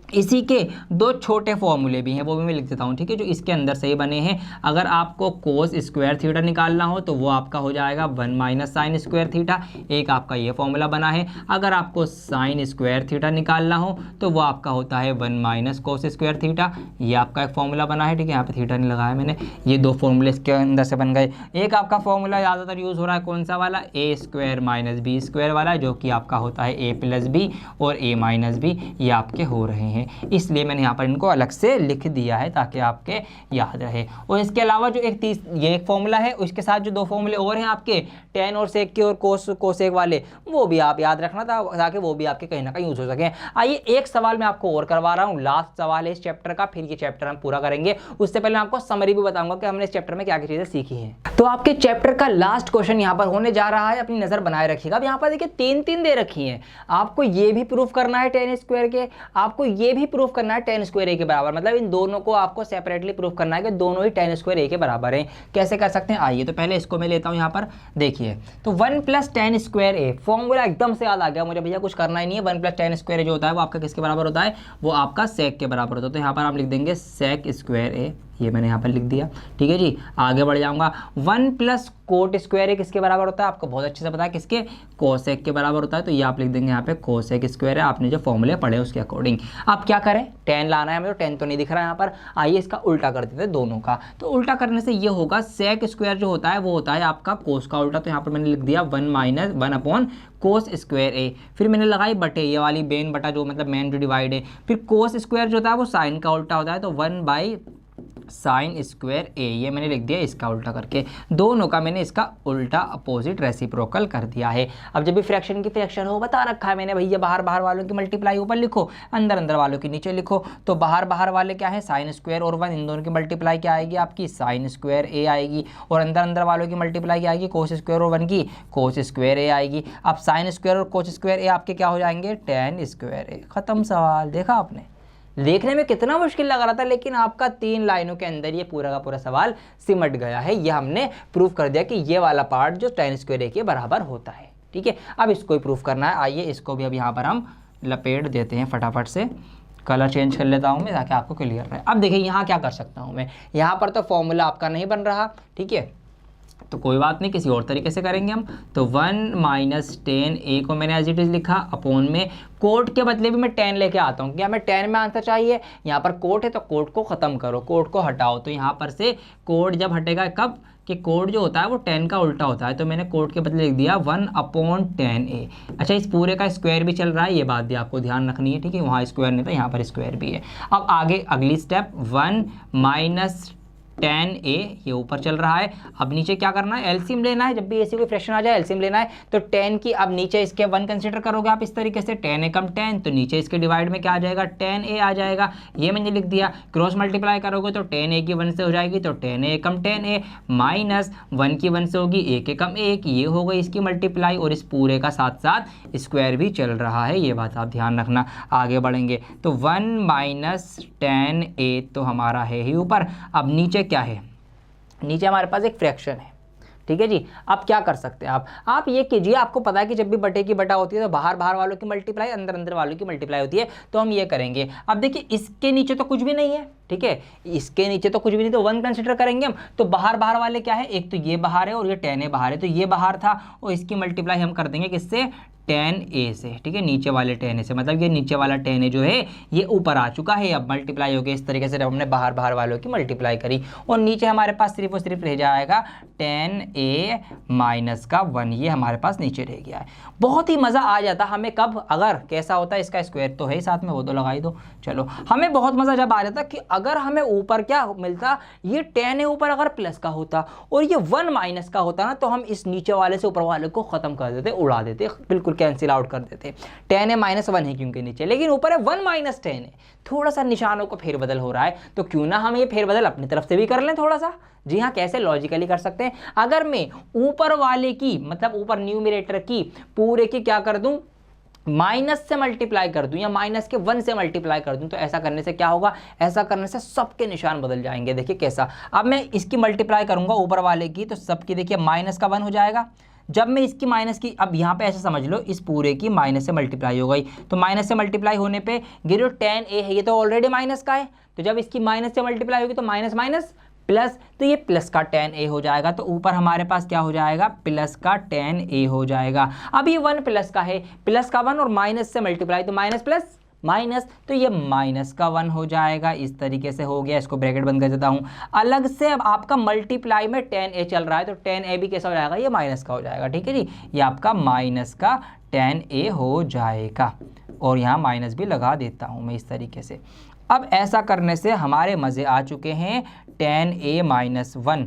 इसी के दो छोटे फॉर्मूले भी हैं, वो भी मैं लिख देता हूँ, ठीक है, जो इसके अंदर से ही bने हैं। अगर आपको कोस स्क्वायर थीटा निकालना हो तो वो आपका हो जाएगा 1 माइनस साइन स्क्वायर थीटा, एक आपका ये फॉर्मूला बना है। अगर आपको साइन स्क्वायर थीटा निकालना हो तो वो आपका होता है 1 माइनस कोस स्क्वायर थीटा, ये आपका एक फॉर्मूला बना है, ठीक है, यहाँ पे थीटा नहीं लगाया मैंने। ये दो फॉर्मूले इसके अंदर से बन गए। एक आपका फॉर्मूला ज़्यादातर यूज़ हो रहा है कौन सा वाला, ए स्क्वायर माइनस बी स्क्वायर वाला, जो कि आपका होता है ए प्लस बी और ए माइनस बी, ये आपके हो रहे हैं, इसलिए मैंने यहाँ पर इनको अलग से लिख दिया है ताकि आपके याद रहे। और इसके अलावा जो ये एक फॉर्मूला है, उसके साथ जो दो फॉर्मूले और हैं आपके टेन और सेक के और कोसेक वाले, वो भी आप याद रखना था ताकि वो भी आपके कहीं ना कहीं यूज हो सके। आइए एक सवाल मैं आपको और करवा रहा हूँ, लास्ट सवाल है इस चैप्टर का, फिर ये चैप्टर हम पूरा करेंगे। उससे पहले मैं आपको समरी भी बताऊंगा कि हमने इस चैप्टर में क्या क्या चीजें सीखी हैं। तो आपके चैप्टर का लास्ट क्वेश्चन यहाँ पर होने जा रहा है, अपनी नजर बनाए रखिएगा। अब यहाँ पर देखिए 3 दे रखी है, आपको ये भी प्रूफ करना है टेन स्क्वायर के, आपको ये भी प्रूफ करना है टेन स्क्वायर ए के बराबर, मतलब इन दोनों को आपको सेपरेटली प्रूफ करना है कि दोनों ही टेन स्क्वायर ए के बराबर हैं। कैसे कर सकते हैं, आइए तो पहले इसको मैं लेता हूं यहाँ पर, देखिए तो 1 प्लस टेन स्क्वायर ए, फॉर्मूला एकदम से याद आ गया मुझे, भैया कुछ करना ही नहीं है। 1 प्लस टेन स्क्वायर ए जो होता है वो आपका किसके बराबर होता है, वो आपका सेक के बराबर होता है। तो यहाँ पर आप लिख देंगे सेक स्क्वायर ए, ये मैंने यहाँ पर लिख दिया, ठीक है जी। आगे बढ़ जाऊंगा, 1 प्लस कोट स्क्वायर ए किसके बराबर होता है, आपको बहुत अच्छे से पता है किसके, कोसेक के बराबर होता है। तो ये आप लिख देंगे यहाँ पे कोसेक स्क्वायर है, आपने जो फॉर्मूले पढ़े उसके अकॉर्डिंग। अब क्या करें, टेन लाना है हमें, तो टेन तो नहीं दिख रहा है यहाँ पर, आइए इसका उल्टा कर देते हैं दोनों का। तो उल्टा करने से ये होगा, सेक स्क्वायर जो होता है वो होता है आपका कोस का उल्टा, तो यहाँ पर मैंने लिख दिया 1 माइनस 1 अपॉन कोस स्क्वायर ए, फिर मैंने लगाई बटे, ये वाली बेन बटा जो मतलब मेन जो डिवाइड है, फिर कोस स्क्वायर जो होता है वो साइन का उल्टा होता है, तो 1 बाई साइन स्क्वायर ए, ये मैंने लिख दिया इसका उल्टा करके, दोनों का मैंने इसका उल्टा अपोजिट रेसिप्रोकल कर दिया है। अब जब भी फ्रैक्शन की फ्रैक्शन हो, बता रखा है मैंने भैया, बाहर बाहर वालों की मल्टीप्लाई ऊपर लिखो, अंदर अंदर वालों की नीचे लिखो। तो बाहर बाहर वाले क्या है, साइन स्क्वायर और 1, इन दोनों की मल्टीप्लाई क्या आएगी आपकी, साइन स्क्वायर ए आएगी, और अंदर अंदर वालों की मल्टीप्लाई क्या आएगी, कोस स्क्वायर और 1 की कोस स्क्वायर ए आएगी। अब साइन स्क्वायर और कोस स्क्वायर ए आपके क्या हो जाएंगे, टेन स्क्वायर ए, खत्म सवाल। देखा आपने, देखने में कितना मुश्किल लग रहा था, लेकिन आपका 3 लाइनों के अंदर ये पूरा का पूरा सवाल सिमट गया है। ये हमने प्रूफ कर दिया कि ये वाला पार्ट जो टेन स्क्वायर ए के बराबर होता है, ठीक है। अब इसको ही प्रूफ करना है, आइए इसको भी अब यहाँ पर हम लपेट देते हैं फटाफट से, कलर चेंज कर लेता हूँ मैं ताकि आपको क्लियर रहे। अब देखिए यहाँ क्या कर सकता हूँ मैं, यहाँ पर तो फॉर्मूला आपका नहीं बन रहा, ठीक है, तो कोई बात नहीं, किसी और तरीके से करेंगे हम। तो 1 माइनस टेन ए को मैंने एज इट इज लिखा, अपॉन में कोट के बदले भी मैं 10 लेके आता हूँ, क्या हमें 10 में आंसर चाहिए, यहाँ पर कोट है तो कोट को ख़त्म करो, कोट को हटाओ, तो यहाँ पर से कोट जब हटेगा कब, कि कोड जो होता है वो 10 का उल्टा होता है, तो मैंने कोड के बदले लिख दिया 1 अपॉन 10 ए। अच्छा, इस पूरे का स्क्वायर भी चल रहा है, ये बात भी आपको ध्यान रखनी है, ठीक है, वहाँ स्क्वायर नहीं था, यहाँ पर स्क्वायर भी है। अब आगे अगली स्टेप, 1 माइनस 10 ए, ये ऊपर चल रहा है। अब नीचे क्या करना है, एलसीएम लेना है, जब भी ऐसी कोई फ्रैक्शन आ जाए एलसीएम लेना है। तो 10 की अब नीचे इसके 1 कंसीडर करोगे आप इस तरीके से, 10 ए कम 10, तो नीचे इसके डिवाइड में क्या आ जाएगा, 10 ए आ जाएगा, ये मैंने लिख दिया। क्रॉस मल्टीप्लाई करोगे तो 10 ए की 1 से हो जाएगी, तो 10 ए कम 10 ए माइनस 1 की 1 से होगी, ए के कम 1, ये हो गई इसकी मल्टीप्लाई, और इस पूरे का साथ साथ स्क्वायर भी चल रहा है, ये बात आप ध्यान रखना। आगे बढ़ेंगे तो 1 माइनस 10 ए तो हमारा है ही ऊपर। अब नीचे क्या है, नीचे हमारे पास एक फ्रैक्शन है, ठीक है जी। अब क्या कर सकते हैं आप ये कीजिए, आपको पता है कि जब भी बटे की बटा होती है तो बाहर बाहर वालों की मल्टीप्लाई, अंदर अंदर वालों की मल्टीप्लाई होती है, तो हम ये करेंगे। अब देखिए इसके नीचे तो कुछ भी नहीं है, ठीक है, इसके नीचे तो कुछ भी नहीं, तो 1 कंसीडर करेंगे हम। तो बाहर बाहर वाले क्या है, एक तो ये बाहर है और ये 10 ए बाहर है, तो ये बाहर था और इसकी मल्टीप्लाई हम कर देंगे किससे, 10 ए से, ठीक है, नीचे वाले 10 ए से, मतलब ये नीचे वाला 10 ए जो है ये ऊपर आ चुका है, अब मल्टीप्लाई हो गया इस तरीके से जब हमने बाहर बाहर वालों की मल्टीप्लाई करी, और नीचे हमारे पास सिर्फ और सिर्फ रह जाएगा 10 ए माइनस का 1, ये हमारे पास नीचे रह गया है। बहुत ही मज़ा आ जाता हमें कब, अगर कैसा होता है, इसका स्क्वायर तो है ही साथ में, वो तो लगा ही दो, चलो, हमें बहुत मज़ा जब आ जाता कि अगर हमें ऊपर क्या मिलता, ये tan a ऊपर अगर प्लस का होता और ये 1 माइनस का होता ना, तो हम इस नीचे वाले से ऊपर वाले को खत्म कर देते, उड़ा देते, बिल्कुल कैंसिल आउट कर देते। tan a -1 है क्योंकि नीचे, लेकिन ऊपर है 1 माइनस tan a, थोड़ा सा निशानों को फेरबदल हो रहा है, तो क्यों ना हम ये फेरबदल अपनी तरफ से भी कर लें थोड़ा सा। जी हाँ, कैसे, लॉजिकली कर सकते हैं। अगर मैं ऊपर वाले की मतलब ऊपर न्यूमरेटर की पूरे की क्या कर दूं, माइनस से मल्टीप्लाई कर दूं या माइनस के 1 से मल्टीप्लाई कर दूं, तो ऐसा करने से क्या होगा, ऐसा करने से सबके निशान बदल जाएंगे। देखिए कैसा, अब मैं इसकी मल्टीप्लाई करूंगा ऊपर वाले की, तो सबकी देखिए माइनस का 1 हो जाएगा। जब मैं इसकी माइनस की, अब यहाँ पे ऐसे समझ लो, इस पूरे की माइनस से मल्टीप्लाई हो गई, तो माइनस से मल्टीप्लाई होने पे ये जो tan a है ये तो ऑलरेडी माइनस का है, तो जब इसकी माइनस से मल्टीप्लाई होगी तो माइनस माइनस प्लस, तो ये प्लस का tan a हो जाएगा। तो ऊपर हमारे पास क्या हो जाएगा, प्लस का tan a हो जाएगा। अब ये 1 प्लस का है, प्लस का 1 और माइनस से मल्टीप्लाई, तो माइनस प्लस माइनस, तो ये माइनस का 1 हो जाएगा। इस तरीके से हो गया, इसको ब्रैकेट बंद कर देता हूँ अलग से। अब आपका मल्टीप्लाई में tan a चल रहा है, तो tan a भी कैसा हो जाएगा, ये माइनस का हो जाएगा। ठीक है जी, ये आपका माइनस का tan a हो जाएगा, और यहाँ माइनस भी लगा देता हूँ मैं इस तरीके से। अब ऐसा करने से हमारे मज़े आ चुके हैं। tan a -1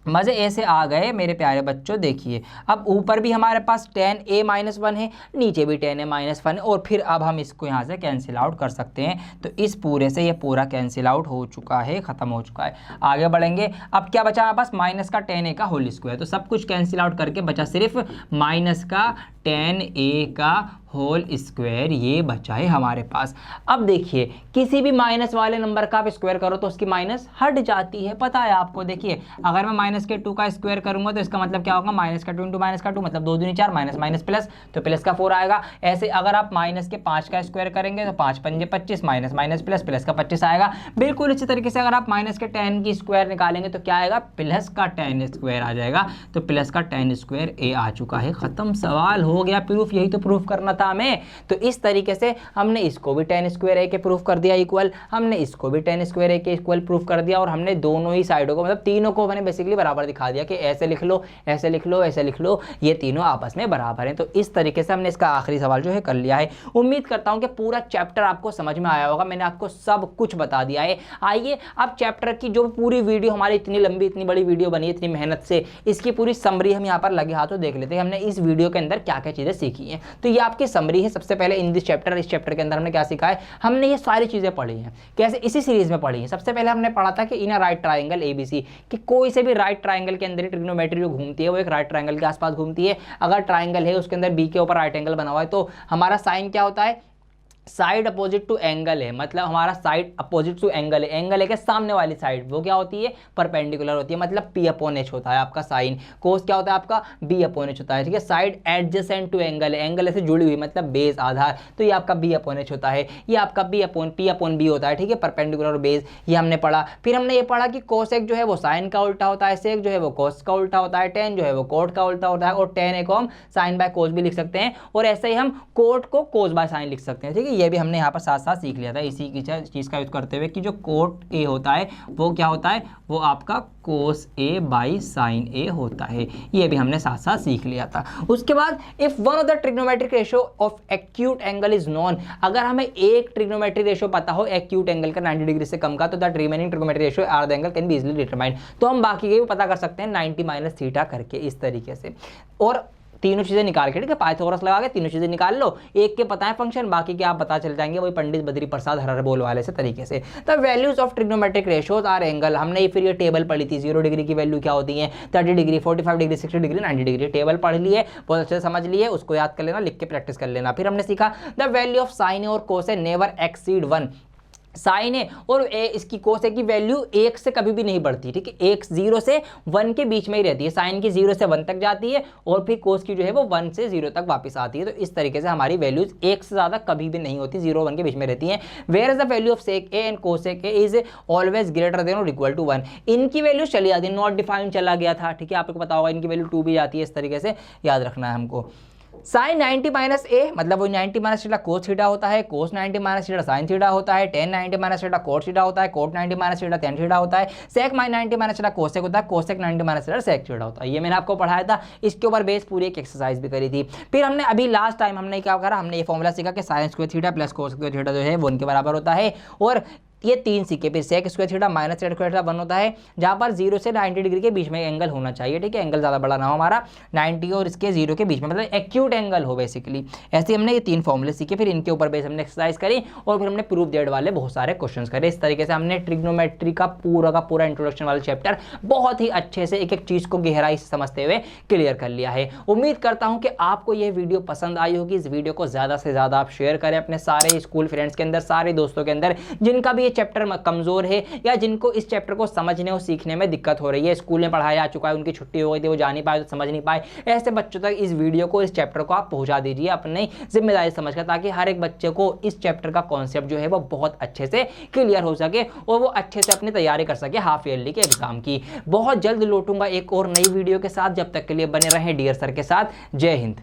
मज़े ऐसे आ गए मेरे प्यारे बच्चों। देखिए अब ऊपर भी हमारे पास tan a -1 है, नीचे भी tan a -1 है, और फिर अब हम इसको यहाँ से कैंसिल आउट कर सकते हैं। तो इस पूरे से ये पूरा कैंसिल आउट हो चुका है, ख़त्म हो चुका है। आगे बढ़ेंगे, अब क्या बचा हमारे पास, माइनस का tan a का होल स्क्वायर, तो सब कुछ कैंसिल आउट करके बचा सिर्फ माइनस का tan a का होल स्क्वायर, ये बचा है हमारे पास। अब देखिए किसी भी माइनस वाले नंबर का आप स्क्वायर करो तो उसकी माइनस हट जाती है, पता है आपको। देखिए अगर मैं माइनस के 2 का स्क्वायर करूंगा तो इसका मतलब क्या होगा, माइनस का 2 इंटू माइनस का 2 मतलब 2 दूनी 4, माइनस माइनस प्लस, तो प्लस का 4 आएगा। ऐसे अगर आप माइनस के 5 का स्क्वायर करेंगे तो 5 पंजे 25, माइनस माइनस प्लस, प्लस का 25 आएगा। बिल्कुल इसी तरीके से अगर आप माइनस के tan की स्क्वायर निकालेंगे तो क्या आएगा, प्लस का tan स्क्वायर आ जाएगा। तो प्लस का tan स्क्वायर a आ चुका है, खत्म, सवाल हो गया प्रूफ। यही तो प्रूफ करना था हमें। तो इस तरीके से हमने इसको भी tan स्क्वायर a के प्रूफ कर दिया इक्वल, हमने इसको भी tan स्क्वायर a के इक्वल प्रूफ कर दिया, और हमने दोनों ही साइडों को मतलब तीनों को मैंने बेसिकली बराबर दिखा दिया कि ऐसे लिख लो, ऐसे लिख लो, ऐसे लिख लो, ये तीनों आपस में बराबर हैं। तो इस तरीके से हमने इसका आखिरी सवाल जो है कर लिया है। उम्मीद करता हूं कि पूरा चैप्टर आपको समझ में आया होगा, मैंने आपको सब कुछ बता दिया है। आइए अब चैप्टर की जो पूरी वीडियो हमारी इतनी लंबी इतनी बड़ी वीडियो बनी है इतनी मेहनत से, इसकी पूरी समरी हम यहाँ पर लगे हाथों देख लेते हैं हमने इस वीडियो के अंदर क्या क्या चीज़ें सीखी हैं। तो ये आपकी समरी है। सबसे पहले इन दिस चैप्टर, इस चैप्टर के अंदर हमने क्या सीखा है, हमने ये सारी चीज़ें पढ़ी हैं। कैसे, इसी सीरीज में पढ़ी हैं। सबसे पहले हमने पढ़ा था कि इन अ राइट ट्राइंगल ABC, कि कोई से भी राइट ट्राइंगल के अंदर ट्रिग्नोमेट्री जो घूमती है वो एक राइट ट्राइंगल के आसपास घूमती है। अगर ट्राइंगल है उसके अंदर B के ऊपर राइट एंगल बना हुआ है तो हमारा साइन क्या होता है, साइड अपोजिट टू एंगल है, मतलब हमारा साइड अपोजिट टू एंगल है। एंगल है कि सामने वाली साइड, वो क्या होती है, परपेंडिकुलर होती है, मतलब P/H होता है आपका साइन। कोस क्या होता है आपका, B/H होता है। ठीक है, साइड एडजेसेंट टू एंगल है, एंगल से जुड़ी हुई मतलब बेस आधार, तो ये आपका B/H होता है। ये आपका P/B होता है। ठीक है, परपेंडिकुलर और बेस, ये हमने पढ़ा। फिर हमने ये पढ़ा कि कोसेक जो है वो साइन का उल्टा होता है, सेक जो है वो कोस का उल्टा होता है, टेन जो है वो कोट का उल्टा होता है, और टेन को हम साइन बाय कोस भी लिख सकते हैं, और ऐसे ही हम कोट को कोस बाय साइन लिख सकते हैं। ठीक है, ये भी हमने यहाँ पर साथ साथ सीख लिया था इसी की चीज़ का यूज करते हुए कि जो कोट ए होता है वो क्या होता है, वो आपका कोस ए बाई साइन ए होता है। ये भी हमने साथ साथ सीख लिया था। उसके बाद if one of the trigonometric ratio of acute angle is known, अगर हमें एक ट्रिग्नोमेट्रिक रेशियो पता हो एक्यूट एंगल का 90 डिग्री से कम का, तो that remaining trigonometric ratio are the angle can be easily determined, तो हम बाकी के भी पता कर सकते हैं 90 माइनस थीटा करके इस तरीके से। और तीनों चीजें निकाल के, ठीक है, पाइथागोरस लगा के तीनों चीजें निकाल लो, एक के पता है फंक्शन, बाकी के आप पता चल जाएंगे वही पंडित बद्री प्रसाद हर बोल वाले से तरीके से। The values of trigonometric ratios R angle, हमने फिर ये टेबल पढ़ी थी, 0 डिग्री की वैल्यू क्या होती है, 30 degree, 45 degree, 60 degree, 90 degree, table पढ़ लिए, बहुत अच्छे से समझ लिए, उसको याद कर लेना, लिख के प्रैक्टिस कर लेना। फिर हमने सीखा द वैल्यू ऑफ साइन और कोस नेवर एक्सीड 1, साइन है और इसकी कोस की वैल्यू 1 से कभी भी नहीं बढ़ती। ठीक है, 1 0 से 1 के बीच में ही रहती है, साइन की 0 से 1 तक जाती है और फिर कोस की जो है वो 1 से 0 तक वापस आती है। तो इस तरीके से हमारी वैल्यूज 1 से ज़्यादा कभी भी नहीं होती, 0 1 के बीच में रहती हैं। Where is the value of sec A and cosec A is always greater than और इक्वल टू 1, इनकी वैल्यू चली जाती है, नॉट डिफाइंड चला गया था। ठीक है, आपको पता होगा इनकी वैल्यू 2 भी जाती है, इस तरीके से याद रखना है हमको। साइन 90 माइनस ए मतलब वो 90 माइनस थीटा कोस थीटा होता है, cos 90 minus theta sine theta होता है, tan 90 minus theta cot theta होता है, cot 90 minus theta tan theta होता है, सेक 90 माइनस थीटा कोसेक होता है, cosec 90 minus theta sec theta होता है। ये मैंने आपको पढ़ाया था, इसके ऊपर बेस पूरी एक एक्सरसाइज भी करी थी। फिर हमने अभी लास्ट टाइम हमने क्या करा, हमने ये फॉर्मूला सीखा कि sine square theta plus cos square theta जो है वो उनके बराबर होता है, और ये 3 सीखे। फिर sec square theta minus sec square theta 1 होता है, जहां पर 0 से 90 डिग्री के बीच में एंगल होना चाहिए, ठीक है, एंगल ज्यादा बड़ा ना हो हमारा, 90 और इसके 0 के बीच में, मतलब एक्यूट एंगल हो बेसिकली। ऐसे हमने ये 3 फॉर्मूले सीखे, फिर इनके ऊपर बेस हमने एक्सरसाइज करी और फिर हमने प्रूफ दैट वाले बहुत सारे क्वेश्चंस करे। इस तरीके से हमने ट्रिग्नोमेट्री का पूरा इंट्रोडक्शन वाला चैप्टर बहुत ही अच्छे से एक एक चीज को गहराई से समझते हुए क्लियर कर लिया है। उम्मीद करता हूं कि आपको यह वीडियो पसंद आई होगी। इस वीडियो को ज्यादा से ज्यादा आप शेयर करें अपने सारे स्कूल फ्रेंड्स के अंदर, सारे दोस्तों के अंदर जिनका भी ये चैप्टर कमजोर है या जिनको इस चैप्टर को समझने और सीखने में दिक्कत हो रही है, स्कूल में पढ़ाया जा चुका है, उनकी छुट्टी हो गई थी, वो जा नहीं पाए तो समझ नहीं पाए, ऐसे बच्चों तक इस वीडियो को, इस चैप्टर को आप पहुंचा दीजिए अपनी जिम्मेदारी समझकर, ताकि हर एक बच्चे को इस चैप्टर का कॉन्सेप्ट जो है वो बहुत अच्छे से क्लियर हो सके और वो अच्छे से अपनी तैयारी कर सके हाफ ईयरली के एग्जाम की। बहुत जल्द लौटूंगा एक और नई वीडियो के साथ, जब तक के लिए बने रहें डियर सर के साथ। जय हिंद।